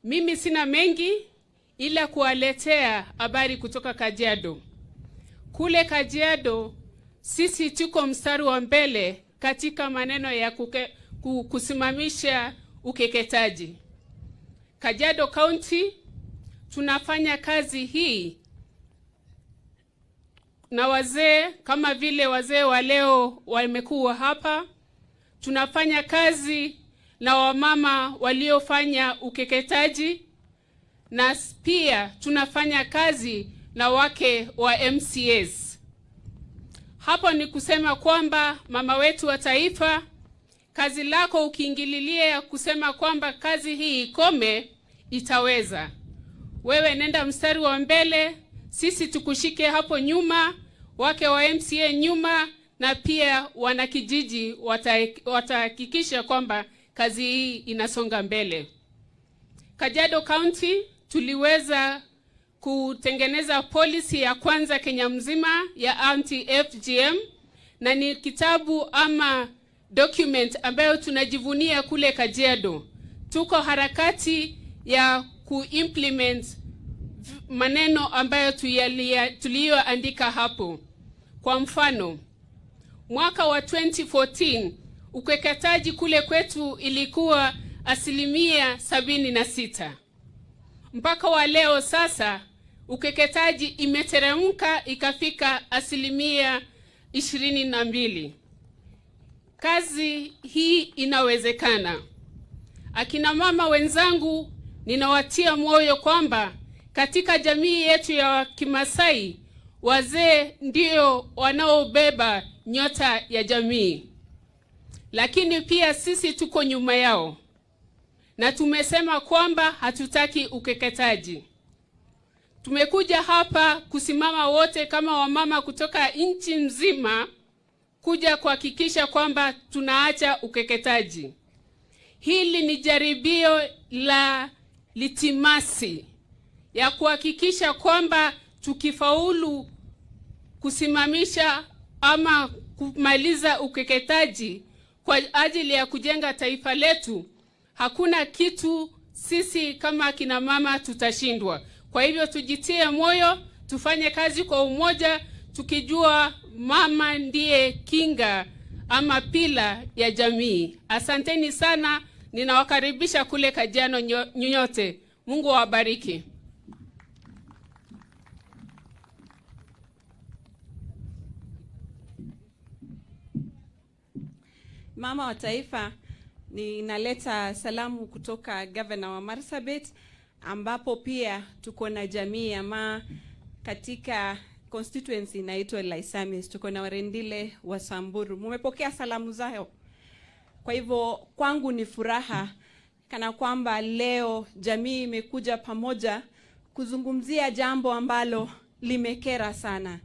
Mimi sina mengi ila kuwaletea habari kutoka Kajiado. Kule Kajiado sisi tuko mstari wa mbele katika maneno ya kusimamisha ukeketaji. Kajiado County tunafanya kazi hii na wazee, kama vile wazee wa leo wamekuwa hapa. tunafanya kazi na wamama waliofanya ukeketaji, na pia tunafanya kazi na wake wa MCAs. Hapo ni kusema kwamba mama wetu wa taifa, kazi lako ukiingililia kusema kwamba kazi hii ikome, itaweza. Wewe nenda mstari wa mbele, sisi tukushike hapo nyuma, wake wa MCA nyuma, na pia wanakijiji watahakikisha kwamba kazi hii inasonga mbele. Kajiado County tuliweza kutengeneza policy ya kwanza Kenya mzima ya anti-FGM, na ni kitabu ama document ambayo tunajivunia kule Kajiado. Tuko harakati ya kuimplement maneno ambayo tuliyoandika hapo. Kwa mfano, mwaka wa 2014 ukeketaji kule kwetu ilikuwa 76%. Mpaka wa leo sasa ukeketaji imeteremka ikafika 22%. Kazi hii inawezekana. Akina mama wenzangu, ninawatia moyo kwamba katika jamii yetu ya Kimasai, wazee ndio wanaobeba nyota ya jamii. Lakini pia sisi tuko nyuma yao. Na tumesema kwamba hatutaki ukeketaji. Tumekuja hapa kusimama wote kama wamama kutoka nchi mzima kuja kuhakikisha kwamba tunaacha ukeketaji. Hili ni jaribio la litimasi ya kuhakikisha kwamba tukifaulu kusimamisha ama kumaliza ukeketaji kwa ajili ya kujenga taifa letu, hakuna kitu sisi kama kina mama tutashindwa. Kwa hivyo tujitie moyo, tufanye kazi kwa umoja, tukijua mama ndiye kinga ama pila ya jamii. Asanteni sana, ninawakaribisha kule Kajiado nyote. Mungu awabariki. Mama wa taifa, ninaleta salamu kutoka Governor wa Marsabit, ambapo pia tuko na jamii ama katika constituency inaitwa Laisamis, tuko na Warendile wa Samburu. Mumepokea salamu zao. Kwa hivyo kwangu ni furaha kana kwamba leo jamii imekuja pamoja kuzungumzia jambo ambalo limekera sana.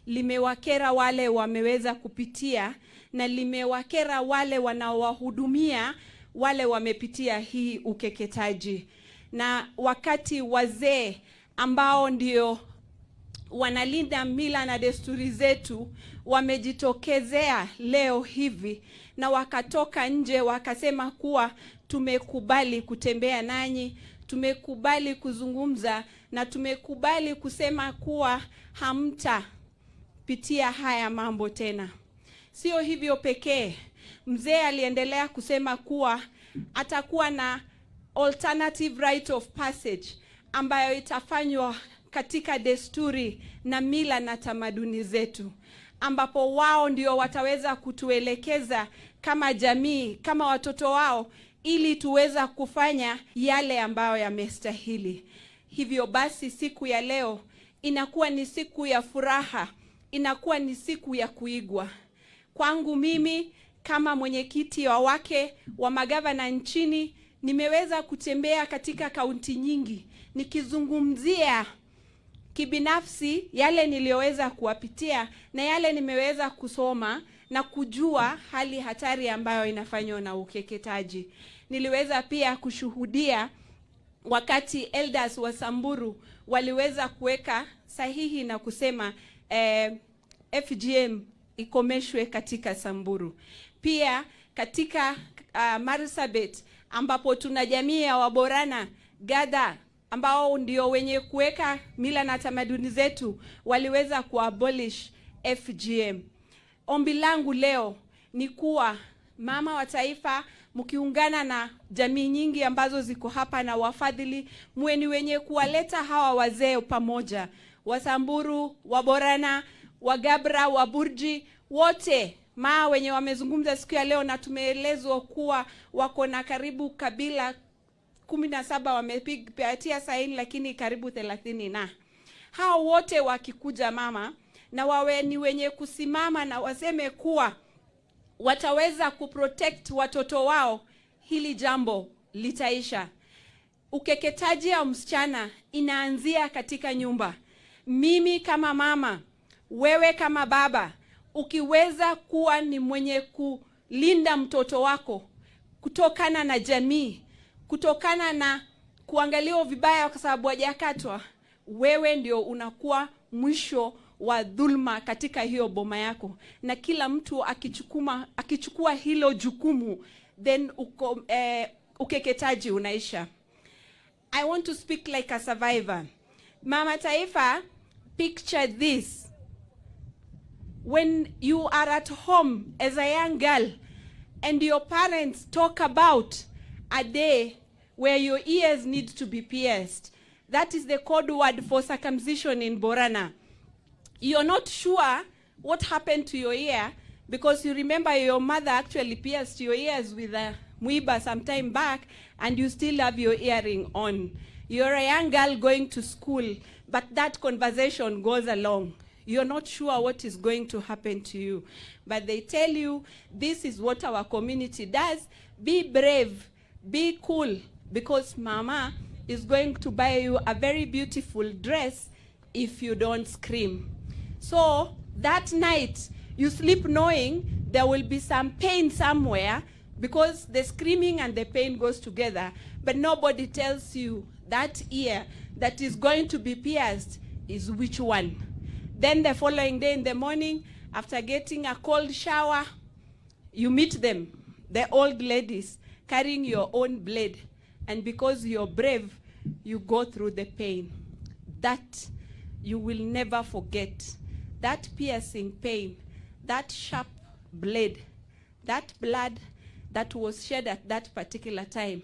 Limewakera wale wameweza kupitia, na limewakera wale wanaowahudumia wale wamepitia hii ukeketaji. Na wakati wazee ambao ndio wanalinda mila na desturi zetu wamejitokezea leo hivi na wakatoka nje wakasema kuwa tumekubali kutembea nanyi, tumekubali kuzungumza, na tumekubali kusema kuwa hamtapitia haya mambo tena. Sio hivyo pekee, mzee aliendelea kusema kuwa atakuwa na alternative right of passage ambayo itafanywa katika desturi na mila na tamaduni zetu, ambapo wao ndio wataweza kutuelekeza kama jamii, kama watoto wao, ili tuweza kufanya yale ambayo yamestahili. Hivyo basi siku ya leo inakuwa ni siku ya furaha, inakuwa ni siku ya kuigwa. Kwangu mimi kama mwenyekiti wa wake wa magavana nchini, nimeweza kutembea katika kaunti nyingi nikizungumzia kibinafsi yale niliyoweza kuwapitia na yale nimeweza kusoma na kujua hali hatari ambayo inafanywa na ukeketaji. Niliweza pia kushuhudia wakati elders wa Samburu waliweza kuweka sahihi na kusema FGM ikomeshwe katika Samburu. Pia katika Marsabit ambapo tuna jamii ya Waborana Gada ambao ndio wenye kuweka mila na tamaduni zetu waliweza kuabolish FGM. Ombi langu leo ni kuwa mama wa taifa, mkiungana na jamii nyingi ambazo ziko hapa na wafadhili, mweni wenye kuwaleta hawa wazee pamoja, Wasamburu, Waborana, Wagabra, Waburji, wote wenye wamezungumza siku ya leo, na tumeelezwa kuwa wako na karibu kabila 17 wamepitia saini, lakini karibu 30 na hao wote wakikuja mama, na wawe ni wenye kusimama na waseme kuwa wataweza kuprotect watoto wao, hili jambo litaisha. Ukeketaji ya msichana inaanzia katika nyumba. Mimi kama mama, wewe kama baba, ukiweza kuwa ni mwenye kulinda mtoto wako kutokana na jamii, kutokana na kuangaliwa vibaya kwa sababu hajakatwa, wewe ndio unakuwa mwisho wa dhulma katika hiyo boma yako. Na kila mtu akichukua hilo jukumu, then ukeketaji unaisha. I want to speak like a survivor. Mama Taifa, picture this. When you are at home as a young girl and your parents talk about a day where your ears need to be pierced, that is the code word for circumcision in Borana. You're not sure what happened to your ear because you remember your mother actually pierced your ears with a muiba some time back, and you still have your earring on. You're a young girl going to school, but that conversation goes along. You're not sure what is going to happen to you. But they tell you, this is what our community does. Be brave, be cool, because mama is going to buy you a very beautiful dress if you don't scream. So that night, you sleep knowing there will be some pain somewhere, because the screaming and the pain goes together, but nobody tells you that ear that is going to be pierced is which one. Then the following day in the morning, after getting a cold shower, you meet them, the old ladies, carrying your own blade. And because you're brave, you go through the pain. That you will never forget. That piercing pain, that sharp blade, that blood that was shed at that particular time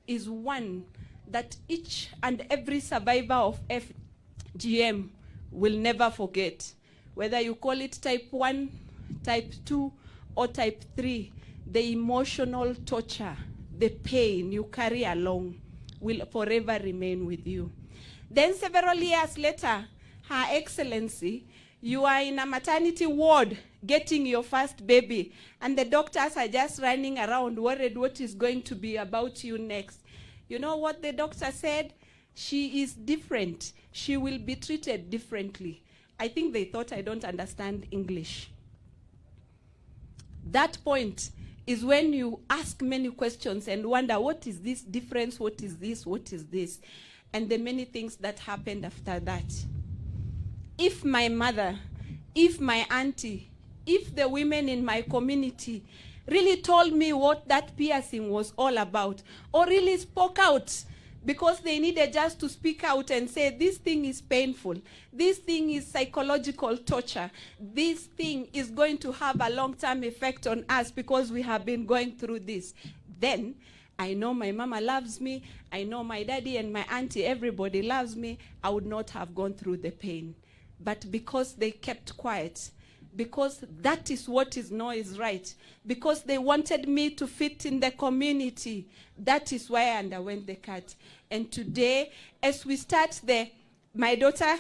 is one that each and every survivor of FGM will never forget. Whether you call it type 1, type 2, or type 3, the emotional torture, the pain you carry along will forever remain with you. Then several years later, Her Excellency, you are in a maternity ward getting your first baby, and the doctors are just running around worried what is going to be about you next. You know what the doctor said? She is different. She will be treated differently. I think they thought I don't understand English. That point is when you ask many questions and wonder, what is this difference? What is this? What is this? And the many things that happened after that. If my mother, if my auntie, if the women in my community really told me what that piercing was all about, or really spoke out, because they needed just to speak out and say, this thing is painful, this thing is psychological torture, this thing is going to have a long-term effect on us because we have been going through this, then I know my mama loves me, I know my daddy and my auntie, everybody loves me, I would not have gone through the pain. But because they kept quiet, because that is what is known is right, because they wanted me to fit in the community, that is why I underwent the cut. And today, as we start the My Daughter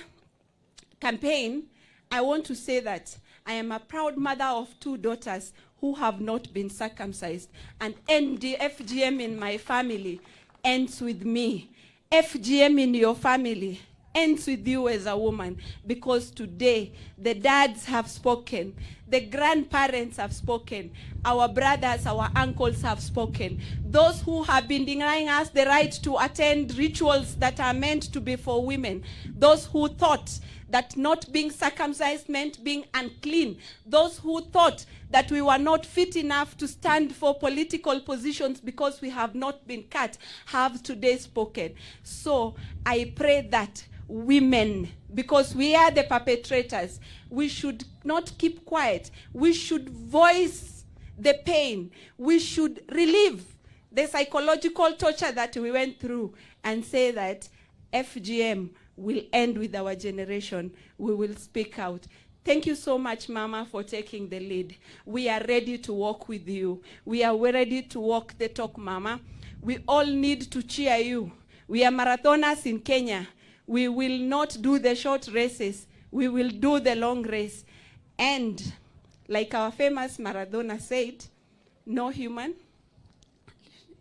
campaign, I want to say that I am a proud mother of 2 daughters who have not been circumcised. And FGM in my family ends with me. FGM in your family ends with you as a woman, because today the dads have spoken, the grandparents have spoken, our brothers, our uncles have spoken. Those who have been denying us the right to attend rituals that are meant to be for women, those who thought that not being circumcised meant being unclean, those who thought that we were not fit enough to stand for political positions because we have not been cut, have today spoken. So I pray that women, because we are the perpetrators, we should not keep quiet. We should voice the pain. We should relieve the psychological torture that we went through and say that FGM will end with our generation. We will speak out. Thank you so much, Mama, for taking the lead. We are ready to walk with you. We are ready to walk the talk, Mama. We all need to cheer you. We are marathoners in Kenya. We will not do the short races. We will do the long race. And like our famous Maradona said, no human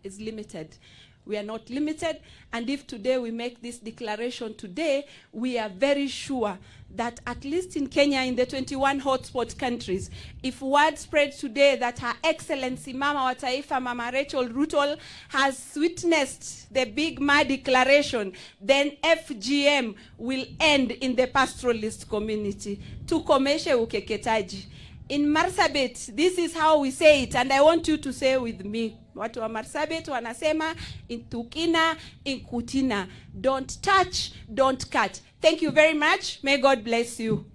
is limited. We are not limited. And if today we make this declaration today, we are very sure that at least in Kenya, in the 21 hotspot countries, if word spread today that Her Excellency Mama wa Taifa, Mama Rachel Ruto, has witnessed the Big Ma declaration, then FGM will end in the pastoralist community. Tukomeshe ukeketaji. In Marsabit, this is how we say it, and I want you to say with me. Watu wa Marsabit wanasema, intukina, inkutina. Don't touch, don't cut. Thank you very much. May God bless you.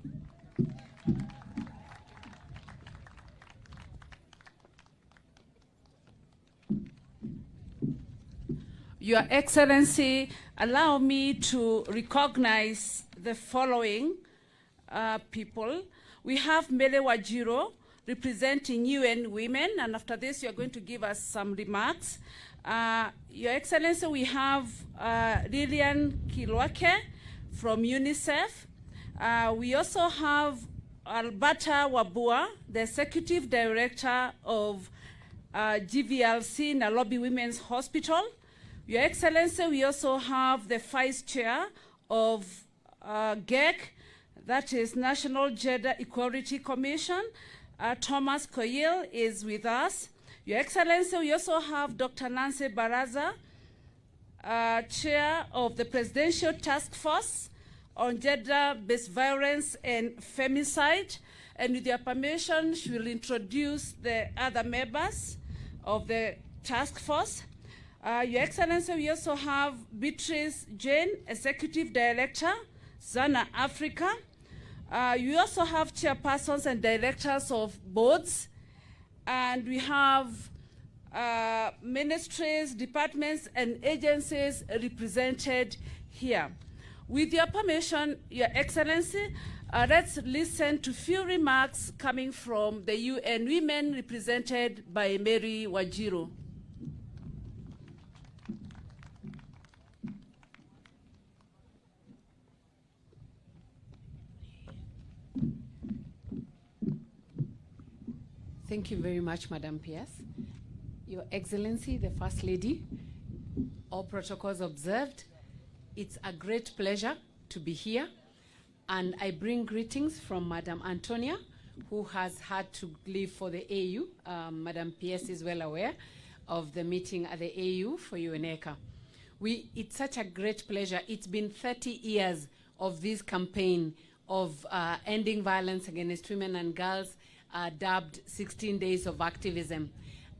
Your Excellency, allow me to recognize the following people. We have Mele Wajiro representing UN Women, and after this you are going to give us some remarks. Your Excellency, we have Lilian Kilwake from UNICEF. We also have Alberta Wabua, the Executive Director of GVLC, Nairobi Women's Hospital. Your Excellency, we also have the Vice Chair of GEC, that is National Gender Equality Commission. Thomas Koyil is with us. Your Excellency, we also have Dr. Nancy Baraza, Chair of the Presidential Task Force on Gender-Based Violence and Femicide. And with your permission, she will introduce the other members of the task force. Your Excellency, we also have Beatrice Jane, Executive Director, Zana Africa. You also have chairpersons and directors of boards, and we have ministries, departments, and agencies represented here. With your permission, Your Excellency, let's listen to few remarks coming from the UN Women represented by Mary Wajiro. Thank you very much, Madam PS. Your Excellency, the First Lady, all protocols observed, it's a great pleasure to be here. And I bring greetings from Madam Antonia, who has had to leave for the AU. Madam PS is well aware of the meeting at the AU for UNECA. It's such a great pleasure. It's been 30 years of this campaign of ending violence against women and girls, dubbed 16 Days of Activism.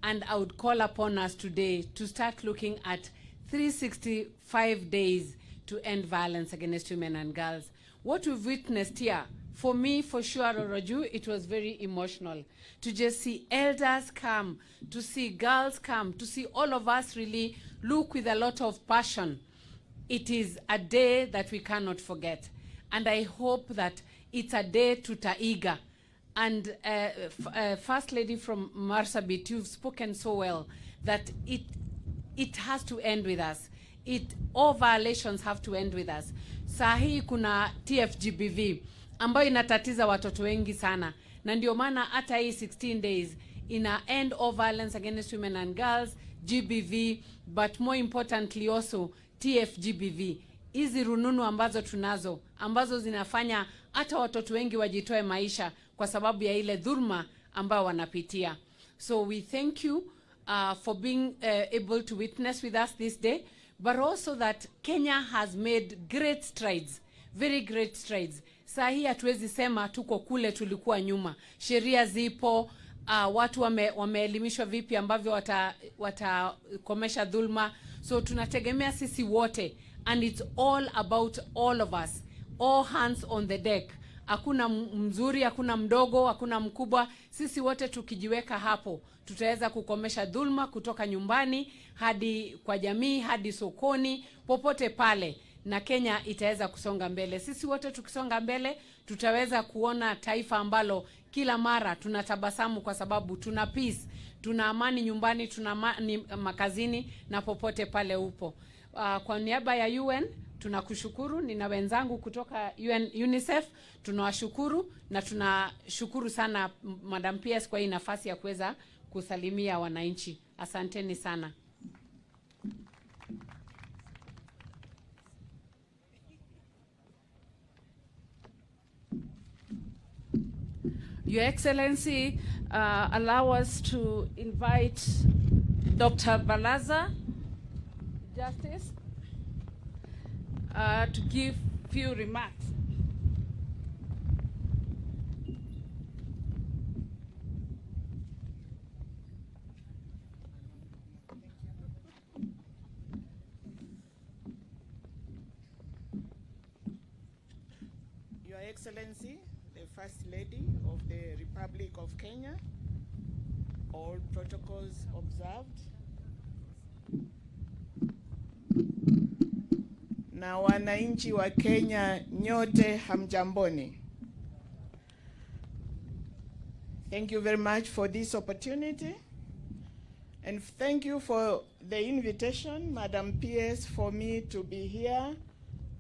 And I would call upon us today to start looking at 365 days to end violence against women and girls. What we've witnessed here, for me, for sure, Raju, it was very emotional to just see elders come, to see girls come, to see all of us really look with a lot of passion. It is a day that we cannot forget. And I hope that it's a day to taiga. And First Lady from Marsabit, you've spoken so well that it has to end with us. All violations have to end with us. Sahi kuna TFGBV ambayo inatatiza watoto wengi sana. Na ndio maana hata hii 16 days ina end all violence against women and girls, GBV, but more importantly also TFGBV. Hizi rununu ambazo tunazo, ambazo zinafanya hata watoto wengi wajitoe maisha kwa sababu ya ile dhulma ambao wanapitia. So we thank you for being able to witness with us this day, but also that Kenya has made great strides, very great strides. Saa hii hatuwezi sema tuko kule tulikuwa nyuma. Sheria zipo, watu wameelimishwa vipi ambavyo watakomesha dhulma. So tunategemea sisi wote, and it's all about all of us, all hands on the deck. Hakuna mzuri, hakuna mdogo, hakuna mkubwa. Sisi wote tukijiweka hapo, tutaweza kukomesha dhulma kutoka nyumbani hadi kwa jamii, hadi sokoni, popote pale. na Kenya itaweza kusonga mbele. Sisi wote tukisonga mbele, tutaweza kuona taifa ambalo kila mara tunatabasamu kwa sababu tuna peace, tuna amani nyumbani, tuna amani makazini na popote pale upo. Kwa niaba ya UN tunakushukuru, nina wenzangu kutoka UNICEF, tunawashukuru na tunashukuru sana Madam PS kwa hii nafasi ya kuweza kusalimia wananchi. Asanteni sana. Your Excellency, allow us to invite Dr. Balaza, Justice, to give few remarks. Your Excellency, the First Lady of the Republic of Kenya, all protocols observed, na wananchi wa Kenya nyote hamjamboni. Thank you very much for this opportunity, and thank you for the invitation, Madam PS, for me to be here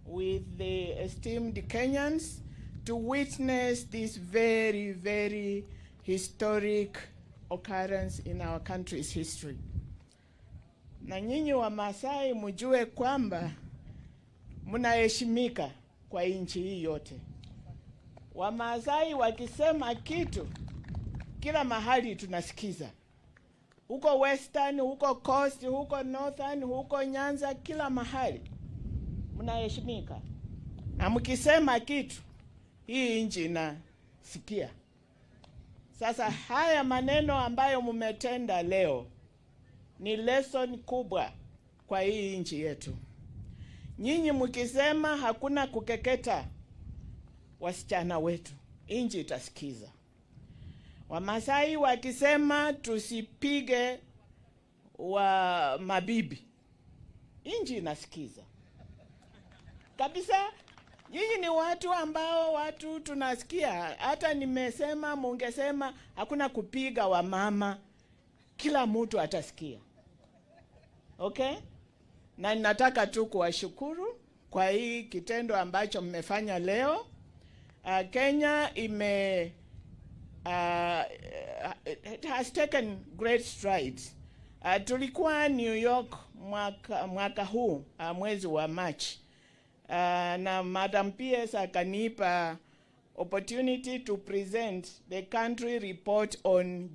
with the esteemed Kenyans to witness this very, very historic occurrence in our country's history. Na nyinyi wa Masai mjue kwamba mnaheshimika kwa nchi hii yote. Wa Masai wakisema kitu, kila mahali tunasikiza. Huko Western, huko Coast, huko Northern, huko Nyanza, kila mahali mnaheshimika. Na mkisema kitu, hii nchi inasikia. Sasa haya maneno ambayo mmetenda leo ni lesson kubwa kwa hii nchi yetu. Nyinyi mkisema hakuna kukeketa wasichana wetu, nchi itasikiza. Wamasai wakisema tusipige wa mabibi, nchi inasikiza. Kabisa, nyinyi ni watu ambao watu tunasikia. Hata nimesema mungesema hakuna kupiga wa mama, kila mtu atasikia. Okay? Na ninataka tu kuwashukuru kwa hii kitendo ambacho mmefanya leo. Kenya it has taken great strides. Tulikuwa New York mwaka huu mwezi wa March. Na Madam PS akanipa opportunity to present the country report on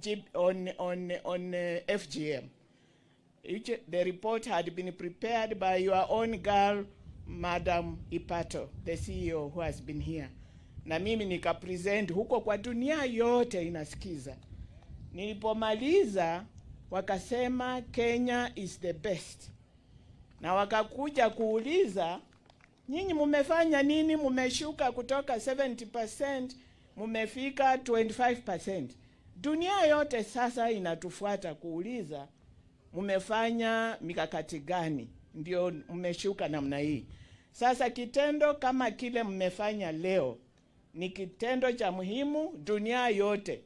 FGM. The report had been prepared by your own girl, Madam Ipato, the CEO who has been here. Na mimi nikapresent huko kwa dunia yote inasikiza. Nilipomaliza wakasema Kenya is the best. Na wakakuja kuuliza, nyinyi mumefanya nini? Mumeshuka kutoka 70% mumefika 25%. Dunia yote sasa inatufuata kuuliza mumefanya mikakati gani ndio mmeshuka namna hii. Sasa kitendo kama kile mmefanya leo ni kitendo cha muhimu. Dunia yote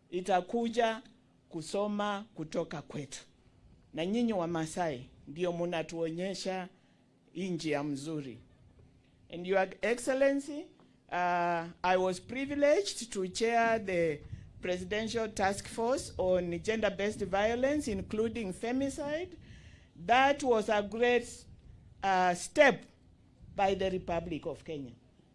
itakuja kusoma kutoka kwetu. Na nyinyi wa Masai ndio mnatuonyesha nchi ya mzuri. And Your Excellency, I was privileged to chair the Presidential Task Force on Gender-Based Violence, including femicide. That was a great step by the Republic of Kenya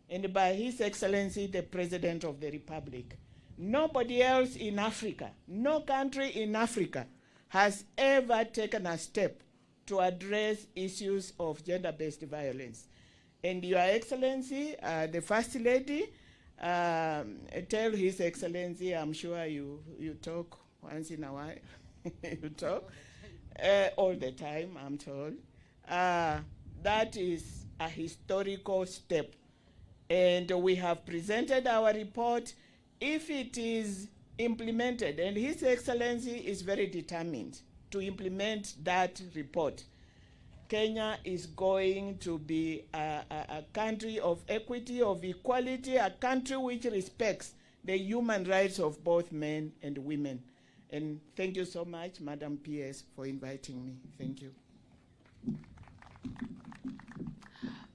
and by His Excellency, the President of the Republic. Nobody else in Africa, no country in Africa has ever taken a step to address issues of gender-based violence. And Your Excellency, the First Lady, tell His Excellency, I'm sure you talk once in a while, you talk all the time, I'm told. That is a historical step. And we have presented our report. If it is implemented, and His Excellency is very determined to implement that report, Kenya is going to be a country of equity, of equality, a country which respects the human rights of both men and women. And thank you so much, Madam PS, for inviting me. Thank you.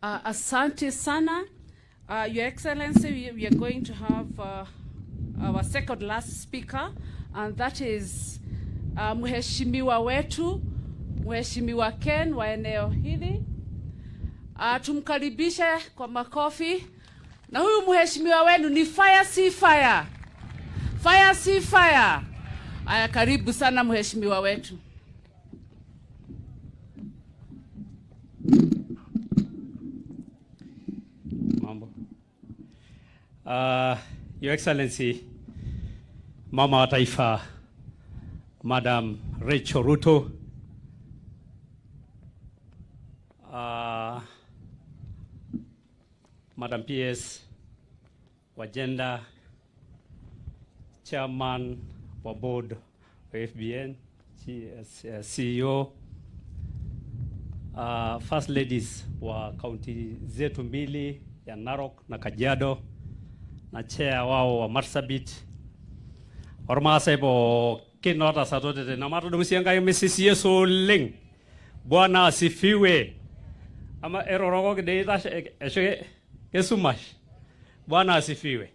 Asante sana. Your Excellency, we are going to have our second last speaker, and that is Mheshimiwa wetu, Mheshimiwa Ken wa eneo hili. Tumkaribishe kwa makofi. Na huyu mheshimiwa wenu ni fire si fire. Fire si fire. Aya, karibu sana mheshimiwa wetu. Mambo. Your Excellency, Mama wa Taifa, Madam Rachel Ruto, Madam PS wa Gender, Chairman wa Board wa FBN, CEO, First Ladies wa kaunti zetu mbili ya Narok na Kajiado, na chair wao wa Marsabit, ormaasai pookin ootasatote na matudumusi Enkai mesisi Yesu oleng. Bwana asifiwe. Ama eroroko kideita eshe kesumash. Bwana asifiwe.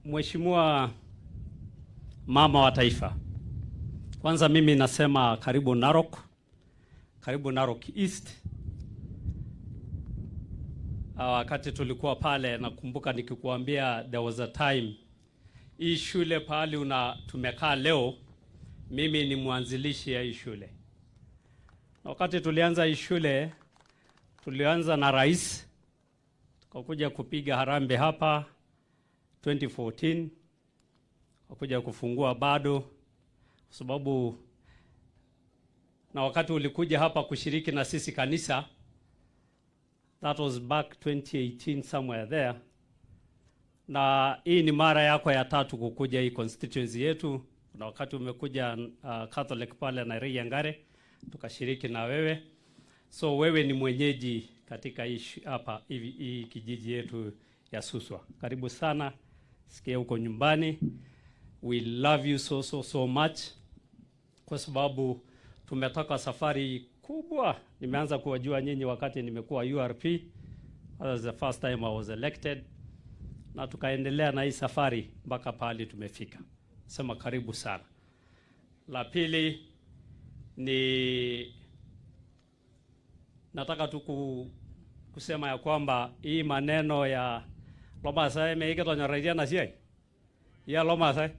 Mheshimiwa Mama wa Taifa, kwanza mimi nasema karibu Narok, karibu Narok East. Wakati tulikuwa pale nakumbuka nikikuambia there was a time hii shule pale tumekaa leo, mimi ni mwanzilishi ya hii shule. Na wakati tulianza hii shule, tulianza na rais, tukakuja kupiga harambe hapa 2014, tukakuja kufungua bado, kwa sababu na wakati ulikuja hapa kushiriki na sisi kanisa, that was back 2018 somewhere there. Na hii ni mara yako ya tatu kukuja hii constituency yetu. Na wakati umekuja Catholic pale na Ngara, tukashiriki na wewe. So wewe ni mwenyeji katika hapa hii kijiji yetu ya Suswa. Karibu sana. Sikia huko nyumbani. We love you so much. Kwa sababu tumetoka safari kubwa. Nimeanza kuwajua nyinyi wakati nimekuwa URP. That was the first time I was elected. Na tukaendelea na hii safari mpaka pale tumefika. Sema karibu sana. La pili nataka tu kusema ya kwamba hii maneno ya Loma sai meike tonyaraitia na siai. Ya Loma sai.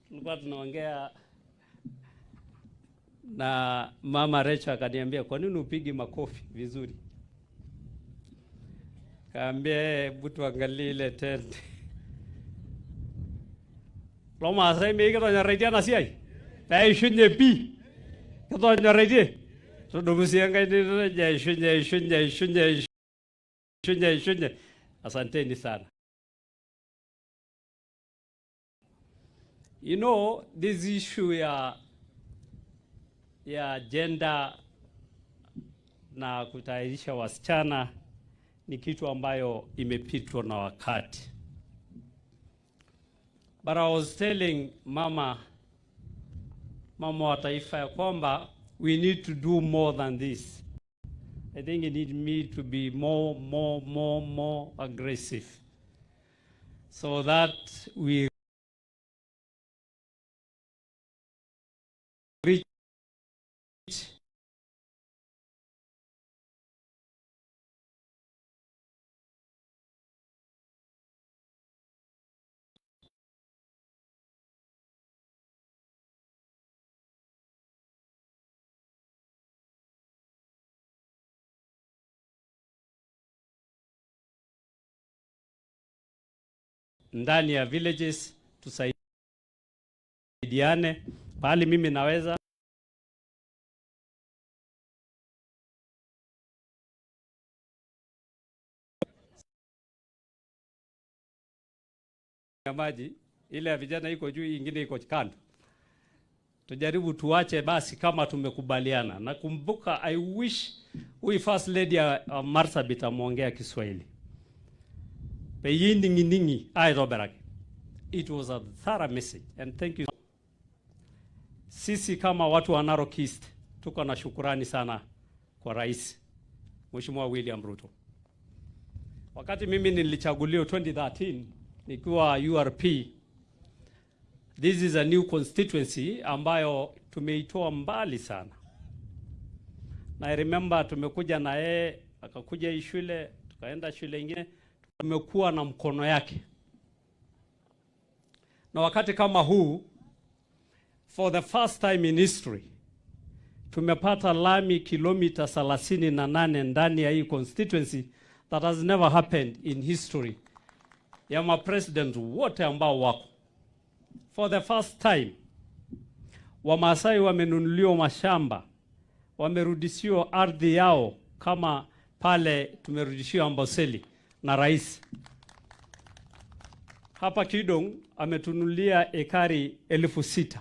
Nilikuwa tunaongea na Mama Rachel akaniambia, kwa nini upigi makofi vizuri? Kaambia butu angalia ile tent. Loma sai meike tonyaraitia na siai. Tai shunye pi. Tonyaraitia. Tudumusi Enkai ndio shunye. Asanteni sana. You know, this issue ya gender na kutayarisha wasichana ni kitu ambayo imepitwa na wakati. But I was telling Mama wa Taifa ya kwamba we need to do more than this. I think it needs me to be more aggressive, so that we reach ndani ya villages, tusaidiane pale mimi naweza. ya maji, ile ya vijana iko juu, ingine iko kando. Tujaribu tuache basi kama tumekubaliana. Nakumbuka, I wish we first lady Marsabit amuongea Kiswahili. Ningi ai roberaki. It was a thorough message and thank you. Sisi kama watu wa Narok East tuko na shukurani sana kwa Rais Mheshimiwa William Ruto. Wakati mimi nilichaguliwa 2013 nikiwa URP, this is a new constituency ambayo tumeitoa mbali sana. Na I remember tumekuja na yeye, akakuja hii shule, tukaenda shule nyingine, tumekuwa na mkono yake. Na wakati kama huu, for the first time in history, tumepata lami kilomita 38 ndani ya hii constituency. That has never happened in history ya ma president wote ambao wako. For the first time, Wamasai wamenunuliwa mashamba, wamerudishiwa ardhi yao kama pale tumerudishiwa Amboseli na rais. Hapa Kidong ametunulia ekari 6,000.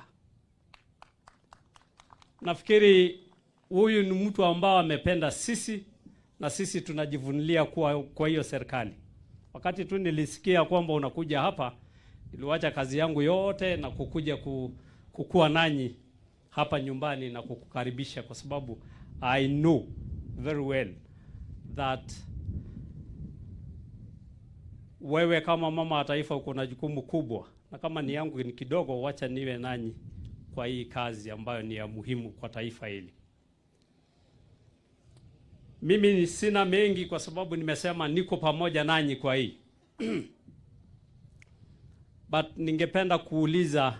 Nafikiri huyu ni mtu ambao amependa sisi na sisi tunajivunia kwa hiyo serikali. Wakati tu nilisikia kwamba unakuja hapa, niliwacha kazi yangu yote na kukuja kukua nanyi hapa nyumbani na kukukaribisha, kwa sababu I know very well that wewe kama mama wa taifa uko na jukumu kubwa, na kama ni yangu ni kidogo, wacha niwe nanyi kwa hii kazi ambayo ni ya muhimu kwa taifa hili. Mimi sina mengi kwa sababu nimesema niko pamoja nanyi kwa hii. But ningependa kuuliza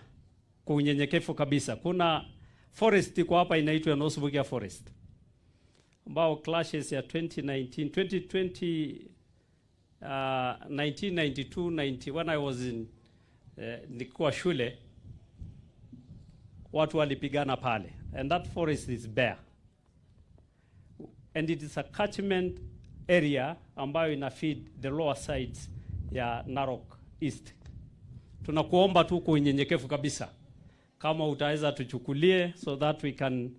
kwa unyenyekevu kabisa. Kuna forest iko hapa inaitwa Nosbukia Forest, ambao clashes ya 2019, 1992, 90, when I was in nilikuwa shule, watu walipigana pale, and that forest is bare. And it is a catchment area ambayo ina feed the lower sides ya Narok East. Tunakuomba tu kwa unyenyekevu kabisa, kama utaweza tuchukulie, so that we can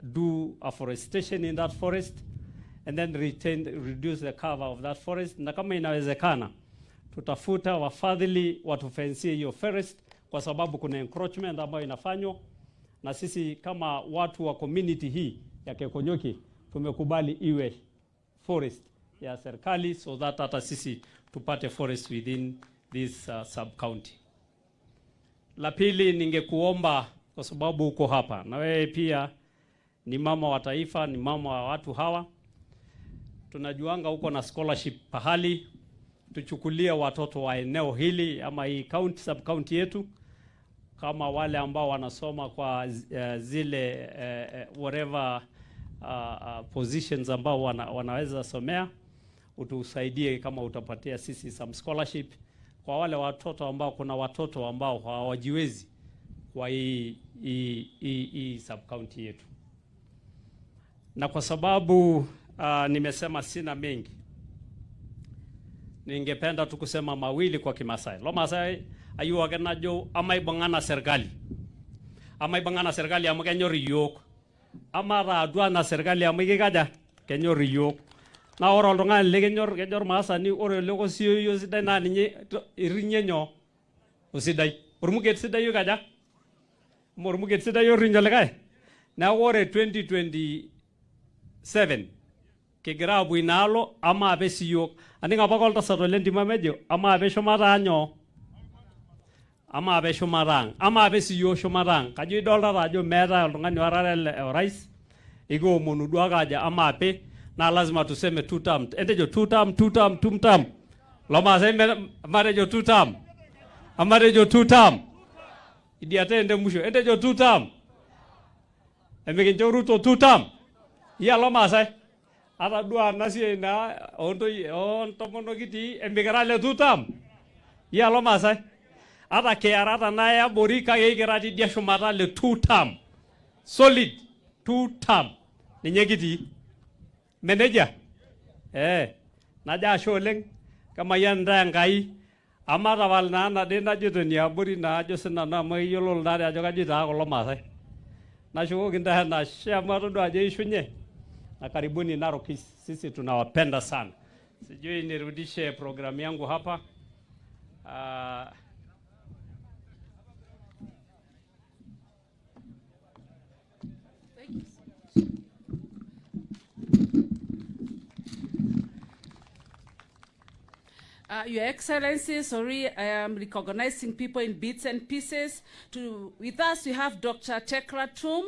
do afforestation in that forest and then reduce the cover of that forest. Na kama inawezekana, tutafuta wafadhili watufensie hiyo forest, kwa sababu kuna encroachment ambayo inafanywa, na sisi kama watu wa community hii ya Kekonyoki tumekubali iwe forest ya serikali, so that hata sisi tupate forest within this sub-county. La pili, ningekuomba, kwa sababu uko hapa na wewe pia ni mama wa taifa, ni mama wa watu hawa, tunajuanga uko na scholarship pahali, tuchukulie watoto wa eneo hili ama hii county, sub-county yetu, kama wale ambao wanasoma kwa zile whatever positions ambao wanaweza somea, utusaidie kama utapatia sisi some scholarship kwa wale watoto ambao, kuna watoto ambao hawajiwezi kwa hii sub-county yetu. Na kwa sababu nimesema sina mengi, ningependa tu kusema mawili kwa Kimasai. Lo Masai ayu wagenajo amaibangana serikali. Amaibangana serikali amakenyori yok. Amara adwa na serikali amigikaja kenyori yok. Na oro ndongani legenyor masani oro lego siyo yo sidai na ninye irinyenyo usidai. Urmuget sidai yo kaja. Mormuget sidai yo rinjo legai. Na ore 2027 kegrabu inalo ama abesi yok. Aninga bakol tasato lendi mamejo ama abesho maranyo. Ama abesho marang. Ama abesi yo shomarang. Kajo idolta rajo mera ndongani warare rice. Igo monudwa kaja ama ape. Na lazima tuseme two term. Endejo two term. Loma seme amarejo two term. Amarejo two term. Idiate ende musho. Endejo two term. Emegenjo Ruto two term. Ya loma sai. Ata dua nasi na onto monogiti emigirale two term. Ya loma sai. Ata kearata na ya borika yegerati dia shumata le two term. Solid two term. Ninyegiti. Manager, naja sholeng kama yanda ngai Amara walna na dena jito ni aburi na ajo sina na mo yolo na ajo kajita ko loma sai. Na shuko kinda na shamba ndo aje ishunye. Na karibuni Narok, sisi tunawapenda sana. Sijui nirudishe programu yangu hapa. Your Excellency, sorry, I am recognizing people in bits and pieces. With us, we have Dr. Tekra Tum.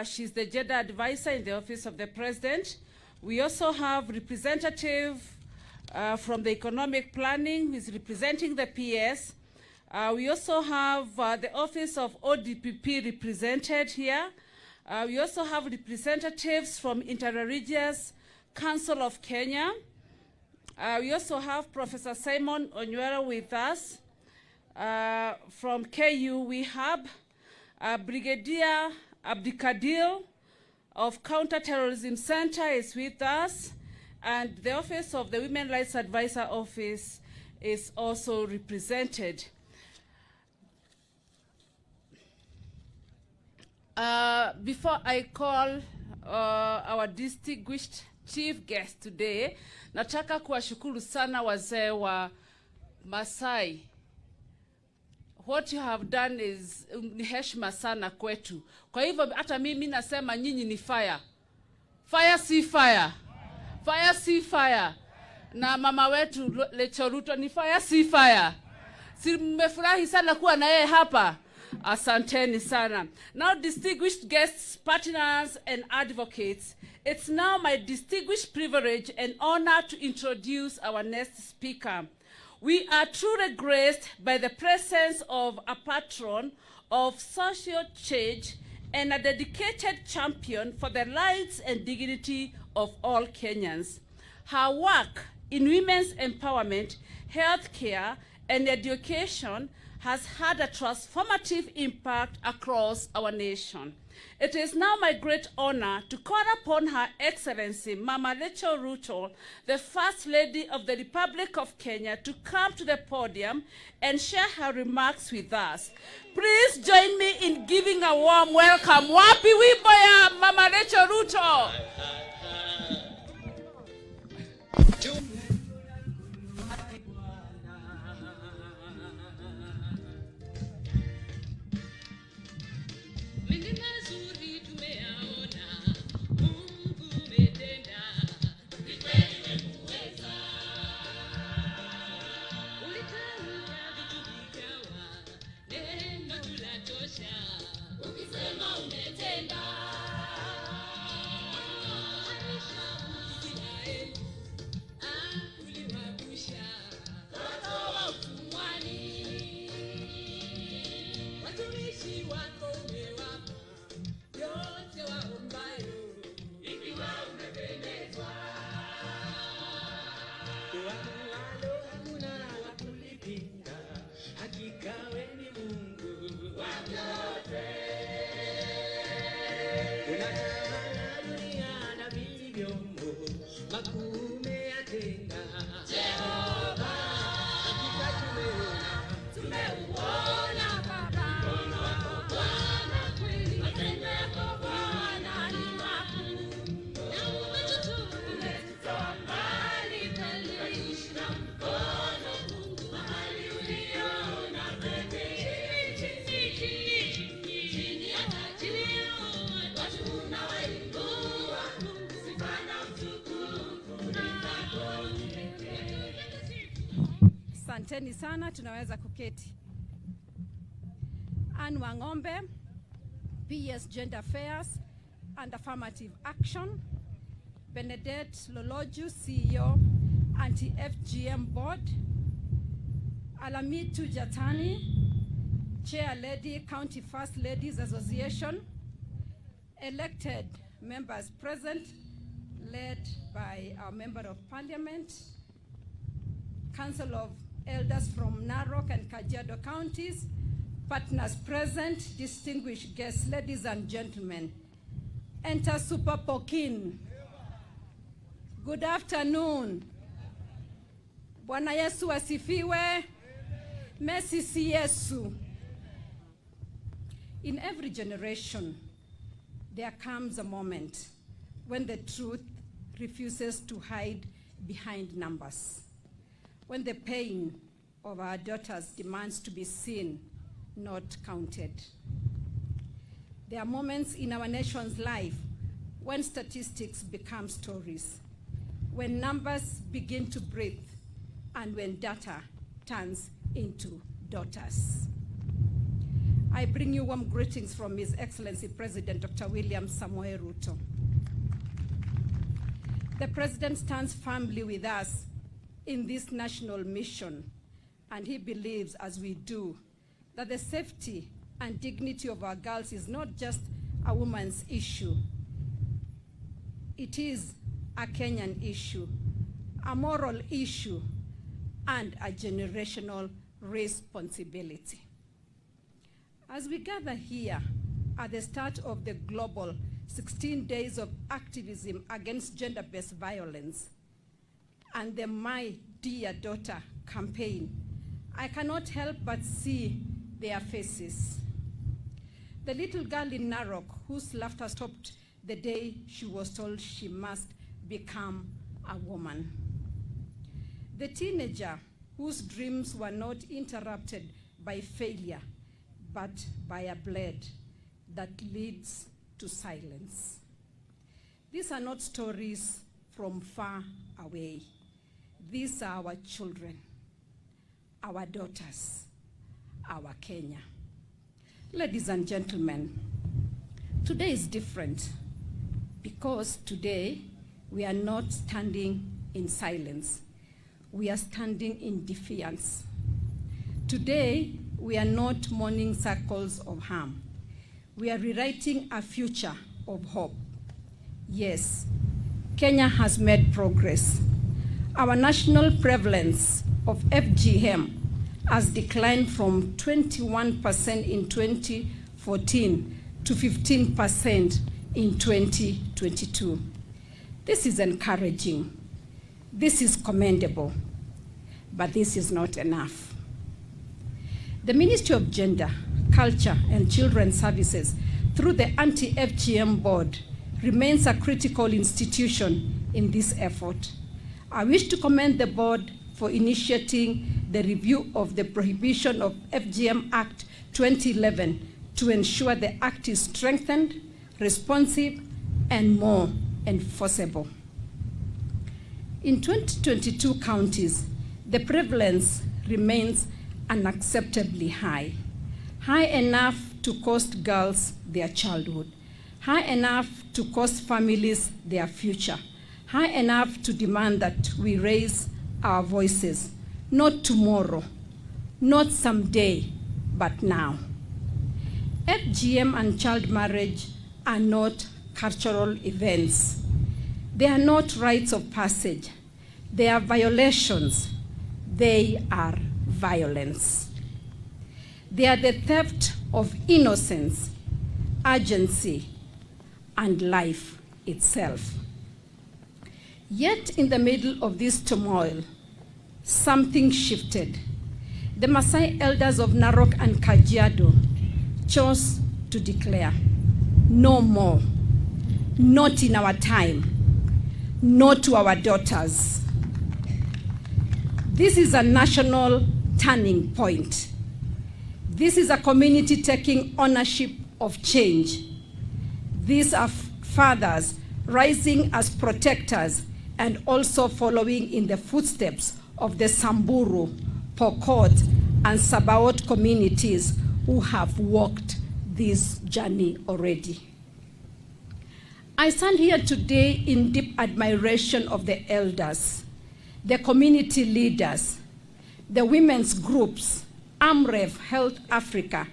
She's the gender advisor in the Office of the President. We also have representative from the Economic Planning, who is representing the PS. We also have the Office of ODPP represented here. We also have representatives from Interreligious Council of Kenya. We also have Professor Simon Onywera with us. From KU, we have Brigadier Abdikadil of Counterterrorism Center is with us, and the Office of the Women Rights Advisor Office is also represented. Before I call our distinguished chief guest today, nataka kuwashukuru sana wazee wa Masai. What you have done is ni heshima sana kwetu. Kwa hivyo hata mimi nasema nyinyi ni fire. Fire si fire. Fire si fire. Na mama wetu Lechoruto ni fire si fire. Si mmefurahi sana kuwa na yeye hapa. Asanteni sana. Now, distinguished guests, partners, and advocates, it's now my distinguished privilege and honor to introduce our next speaker. We are truly graced by the presence of a patron of social change and a dedicated champion for the rights and dignity of all Kenyans. Her work in women's empowerment, healthcare, and education has had a transformative impact across our nation. It is now my great honor to call upon Her Excellency Mama Rachel Ruto, the First Lady of the Republic of Kenya, to come to the podium and share her remarks with us. Please join me in giving a warm welcome. Wapi wiboya Mama Rachel Ruto. Asanteni sana, tunaweza kuketi. Anne Wangombe, PS Gender Affairs and Affirmative Action. Benedette Loloju, CEO, Anti-FGM Board. Alamitu Jatani, Chair Lady, County First Ladies Association. Elected members present, led by our Member of Parliament. Council of Elders from Narok and Kajiado counties, partners present, distinguished guests, ladies and gentlemen. Enter Super Pokin. Good afternoon. Bwana Yesu asifiwe. Messi si Yesu. In every generation, there comes a moment when the truth refuses to hide behind numbers, when the pain of our daughters demands to be seen, not counted. There are moments in our nation's life when statistics become stories, when numbers begin to breathe, and when data turns into daughters. I bring you warm greetings from His Excellency President Dr. William Samoei Ruto. The President stands firmly with us in this national mission, and he believes, as we do, that the safety and dignity of our girls is not just a woman's issue. It is a Kenyan issue, a moral issue, and a generational responsibility. As we gather here at the start of the global 16 days of activism against gender-based violence and the My Dear Daughter campaign, I cannot help but see their faces. The little girl in Narok whose laughter stopped the day she was told she must become a woman. The teenager whose dreams were not interrupted by failure, but by a blade that leads to silence. These are not stories from far away. These are our children, our daughters, our Kenya. Ladies and gentlemen, today is different because today we are not standing in silence. We are standing in defiance. Today, we are not mourning circles of harm. We are rewriting a future of hope. Yes, Kenya has made progress. Our national prevalence of FGM has declined from 21% in 2014 to 15% in 2022. This is encouraging. This is commendable, but this is not enough. The Ministry of Gender, Culture, and Children's Services, through the Anti-FGM Board, remains a critical institution in this effort. I wish to commend the board for initiating the review of the Prohibition of FGM Act 2011 to ensure the act is strengthened, responsive, and more enforceable. In 2022 counties, the prevalence remains unacceptably high, high enough to cost girls their childhood, high enough to cost families their future, high enough to demand that we raise our voices, not tomorrow, not someday, but now. FGM and child marriage are not cultural events. They are not rites of passage. They are violations. They are violence. They are the theft of innocence, agency, and life itself. Yet in the middle of this turmoil, something shifted. The Maasai elders of Narok and Kajiado chose to declare, no more, not in our time, not to our daughters. This is a national turning point. This is a community taking ownership of change. These are fathers rising as protectors and also following in the footsteps of the Samburu, Pokot, and Sabaot communities who have walked this journey already. I stand here today in deep admiration of the elders, the community leaders, the women's groups, AMREF Health Africa,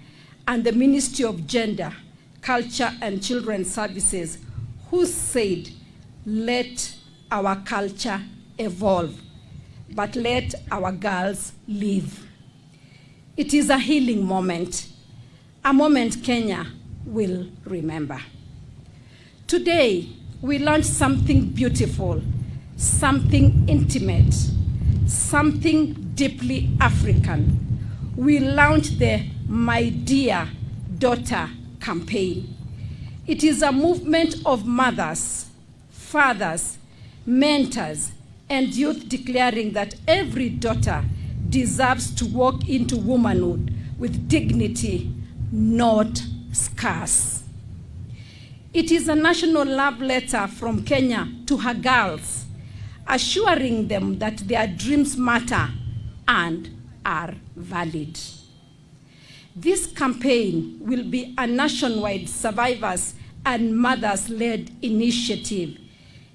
and the Ministry of Gender, Culture, and Children's Services, who said, let our culture evolve, but let our girls live. It is a healing moment, a moment Kenya will remember. Today, we launched something beautiful, something intimate, something deeply African. we launched the My Dear Daughter campaign. It is a movement of mothers, fathers, mentors, and youth declaring that every daughter deserves to walk into womanhood with dignity, not scars. It is a national love letter from Kenya to her girls, assuring them that their dreams matter and are valid. This campaign will be a nationwide survivors and mothers-led initiative.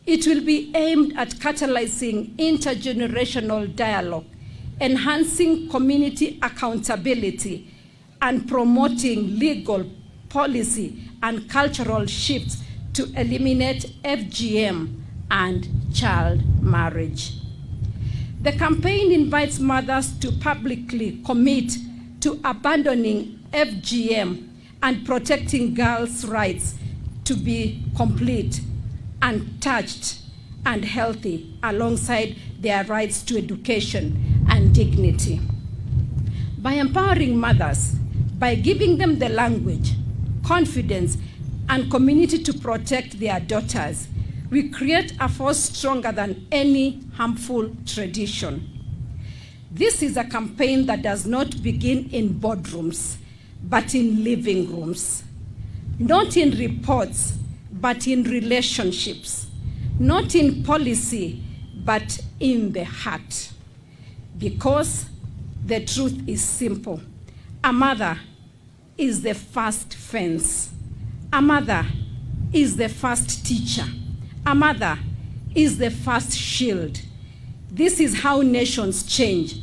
It will be aimed at catalyzing intergenerational dialogue, enhancing community accountability, and promoting legal, policy, and cultural shifts to eliminate FGM and child marriage. The campaign invites mothers to publicly commit to abandoning FGM and protecting girls' rights to be complete, untouched, and healthy, alongside their rights to education and dignity. By empowering mothers, by giving them the language, confidence, and community to protect their daughters, we create a force stronger than any harmful tradition. This is a campaign that does not begin in boardrooms, but in living rooms. Not in reports, but in relationships. Not in policy, but in the heart. Because the truth is simple. A mother is the first fence. A mother is the first teacher. A mother is the first shield. This is how nations change.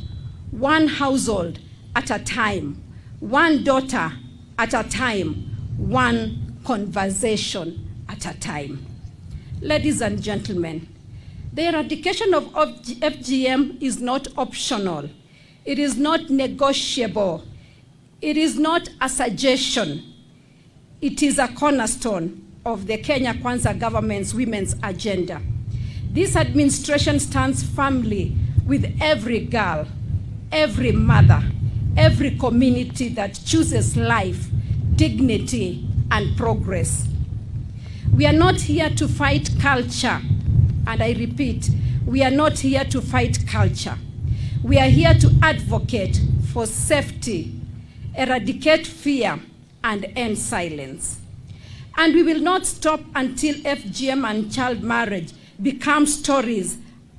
One household at a time. One daughter at a time. One conversation at a time. Ladies and gentlemen, the eradication of FGM is not optional. It is not negotiable. It is not a suggestion. It is a cornerstone of the Kenya Kwanza government's women's agenda. This administration stands firmly with every girl, every mother, every community that chooses life, dignity, and progress. We are not here to fight culture, and I repeat, we are not here to fight culture. We are here to advocate for safety, eradicate fear, and end silence. And we will not stop until FGM and child marriage become stories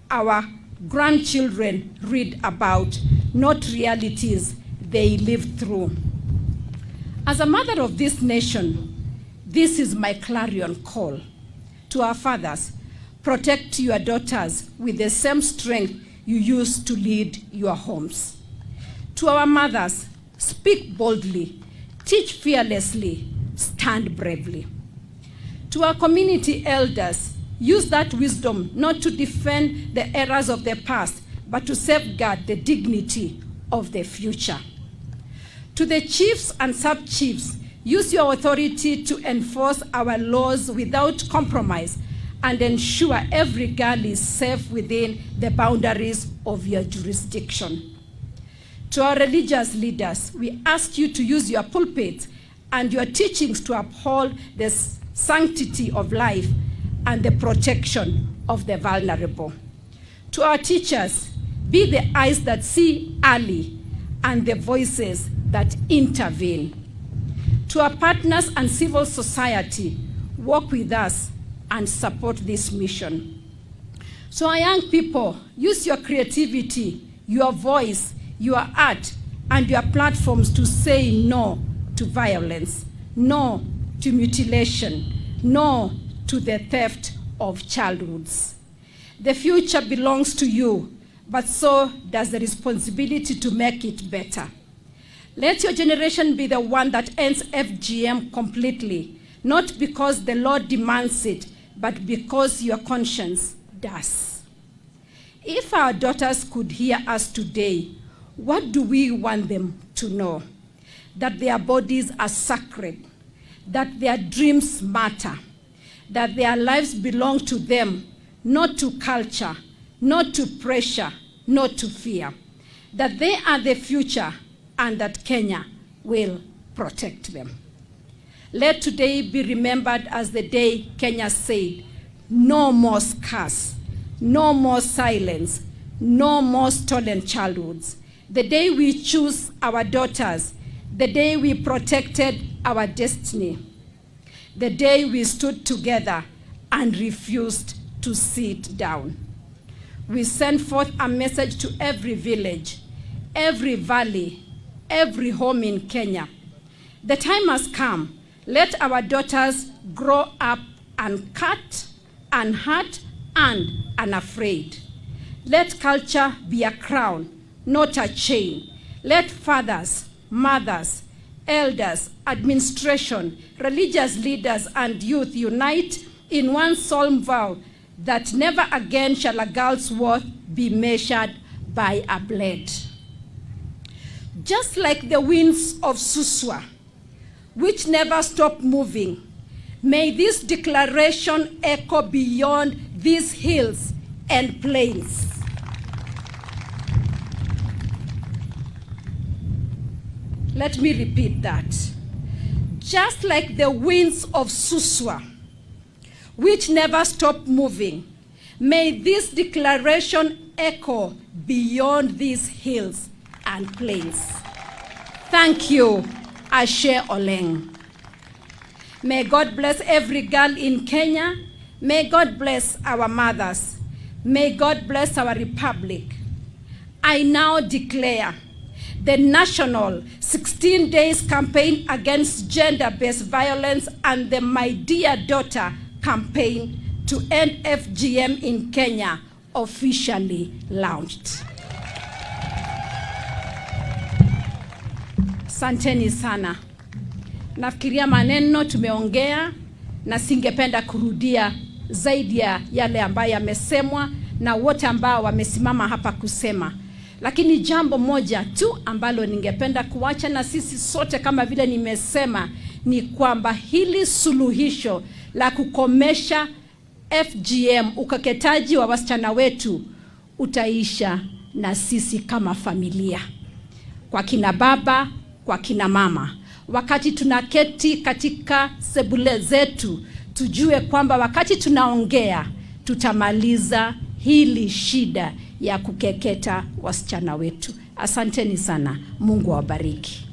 our grandchildren read about, not realities they lived through. As a mother of this nation, this is my clarion call to our fathers: protect your daughters with the same strength you use to lead your homes. To our mothers, speak boldly, teach fearlessly, stand bravely. To our community elders, use that wisdom not to defend the errors of the past, but to safeguard the dignity of the future. To the chiefs and sub-chiefs, use your authority to enforce our laws without compromise and ensure every girl is safe within the boundaries of your jurisdiction. To our religious leaders, we ask you to use your pulpits and your teachings to uphold the sanctity of life and the protection of the vulnerable. To our teachers, be the eyes that see early and the voices that intervene. To our partners and civil society, work with us and support this mission. So our young people, use your creativity, your voice, your art, and your platforms to say no to violence, no to mutilation, no to the theft of childhoods. The future belongs to you, but so does the responsibility to make it better. Let your generation be the one that ends FGM completely, not because the law demands it, but because your conscience does. If our daughters could hear us today, what do we want them to know? That their bodies are sacred, that their dreams matter, that their lives belong to them, not to culture, not to pressure, not to fear, that they are the future and that Kenya will protect them. Let today be remembered as the day Kenya said, no more scars, no more silence, no more stolen childhoods. The day we choose our daughters, the day we protected our destiny, the day we stood together and refused to sit down. We send forth a message to every village, every valley, every home in Kenya. The time has come. Let our daughters grow up uncut, unhurt, and unafraid. Let culture be a crown, not a chain. Let fathers, mothers, elders, administration, religious leaders, and youth unite in one solemn vow that never again shall a girl's worth be measured by a blade. Just like the winds of Suswa, which never stop moving, may this declaration echo beyond these hills and plains. Let me repeat that. Just like the winds of Suswa, which never stop moving, may this declaration echo beyond these hills and plains. Thank you, Ashe Oleng. May God bless every girl in Kenya. May God bless our mothers. May God bless our republic. I now declare the national 16 days campaign against gender-based violence and the My Dear Daughter campaign to end FGM in Kenya officially launched. Asanteni sana. Nafikiria maneno tumeongea na singependa kurudia zaidi ya yale ambayo yamesemwa na wote ambao wamesimama hapa kusema. Lakini jambo moja tu ambalo ningependa kuacha na sisi sote kama vile nimesema ni kwamba hili suluhisho la kukomesha FGM, ukeketaji wa wasichana wetu, utaisha na sisi kama familia. Kwa kina baba, kwa kina mama. Wakati tunaketi katika sebule zetu, tujue kwamba wakati tunaongea, tutamaliza hili shida ya kukeketa wasichana wetu. Asanteni sana. Mungu awabariki.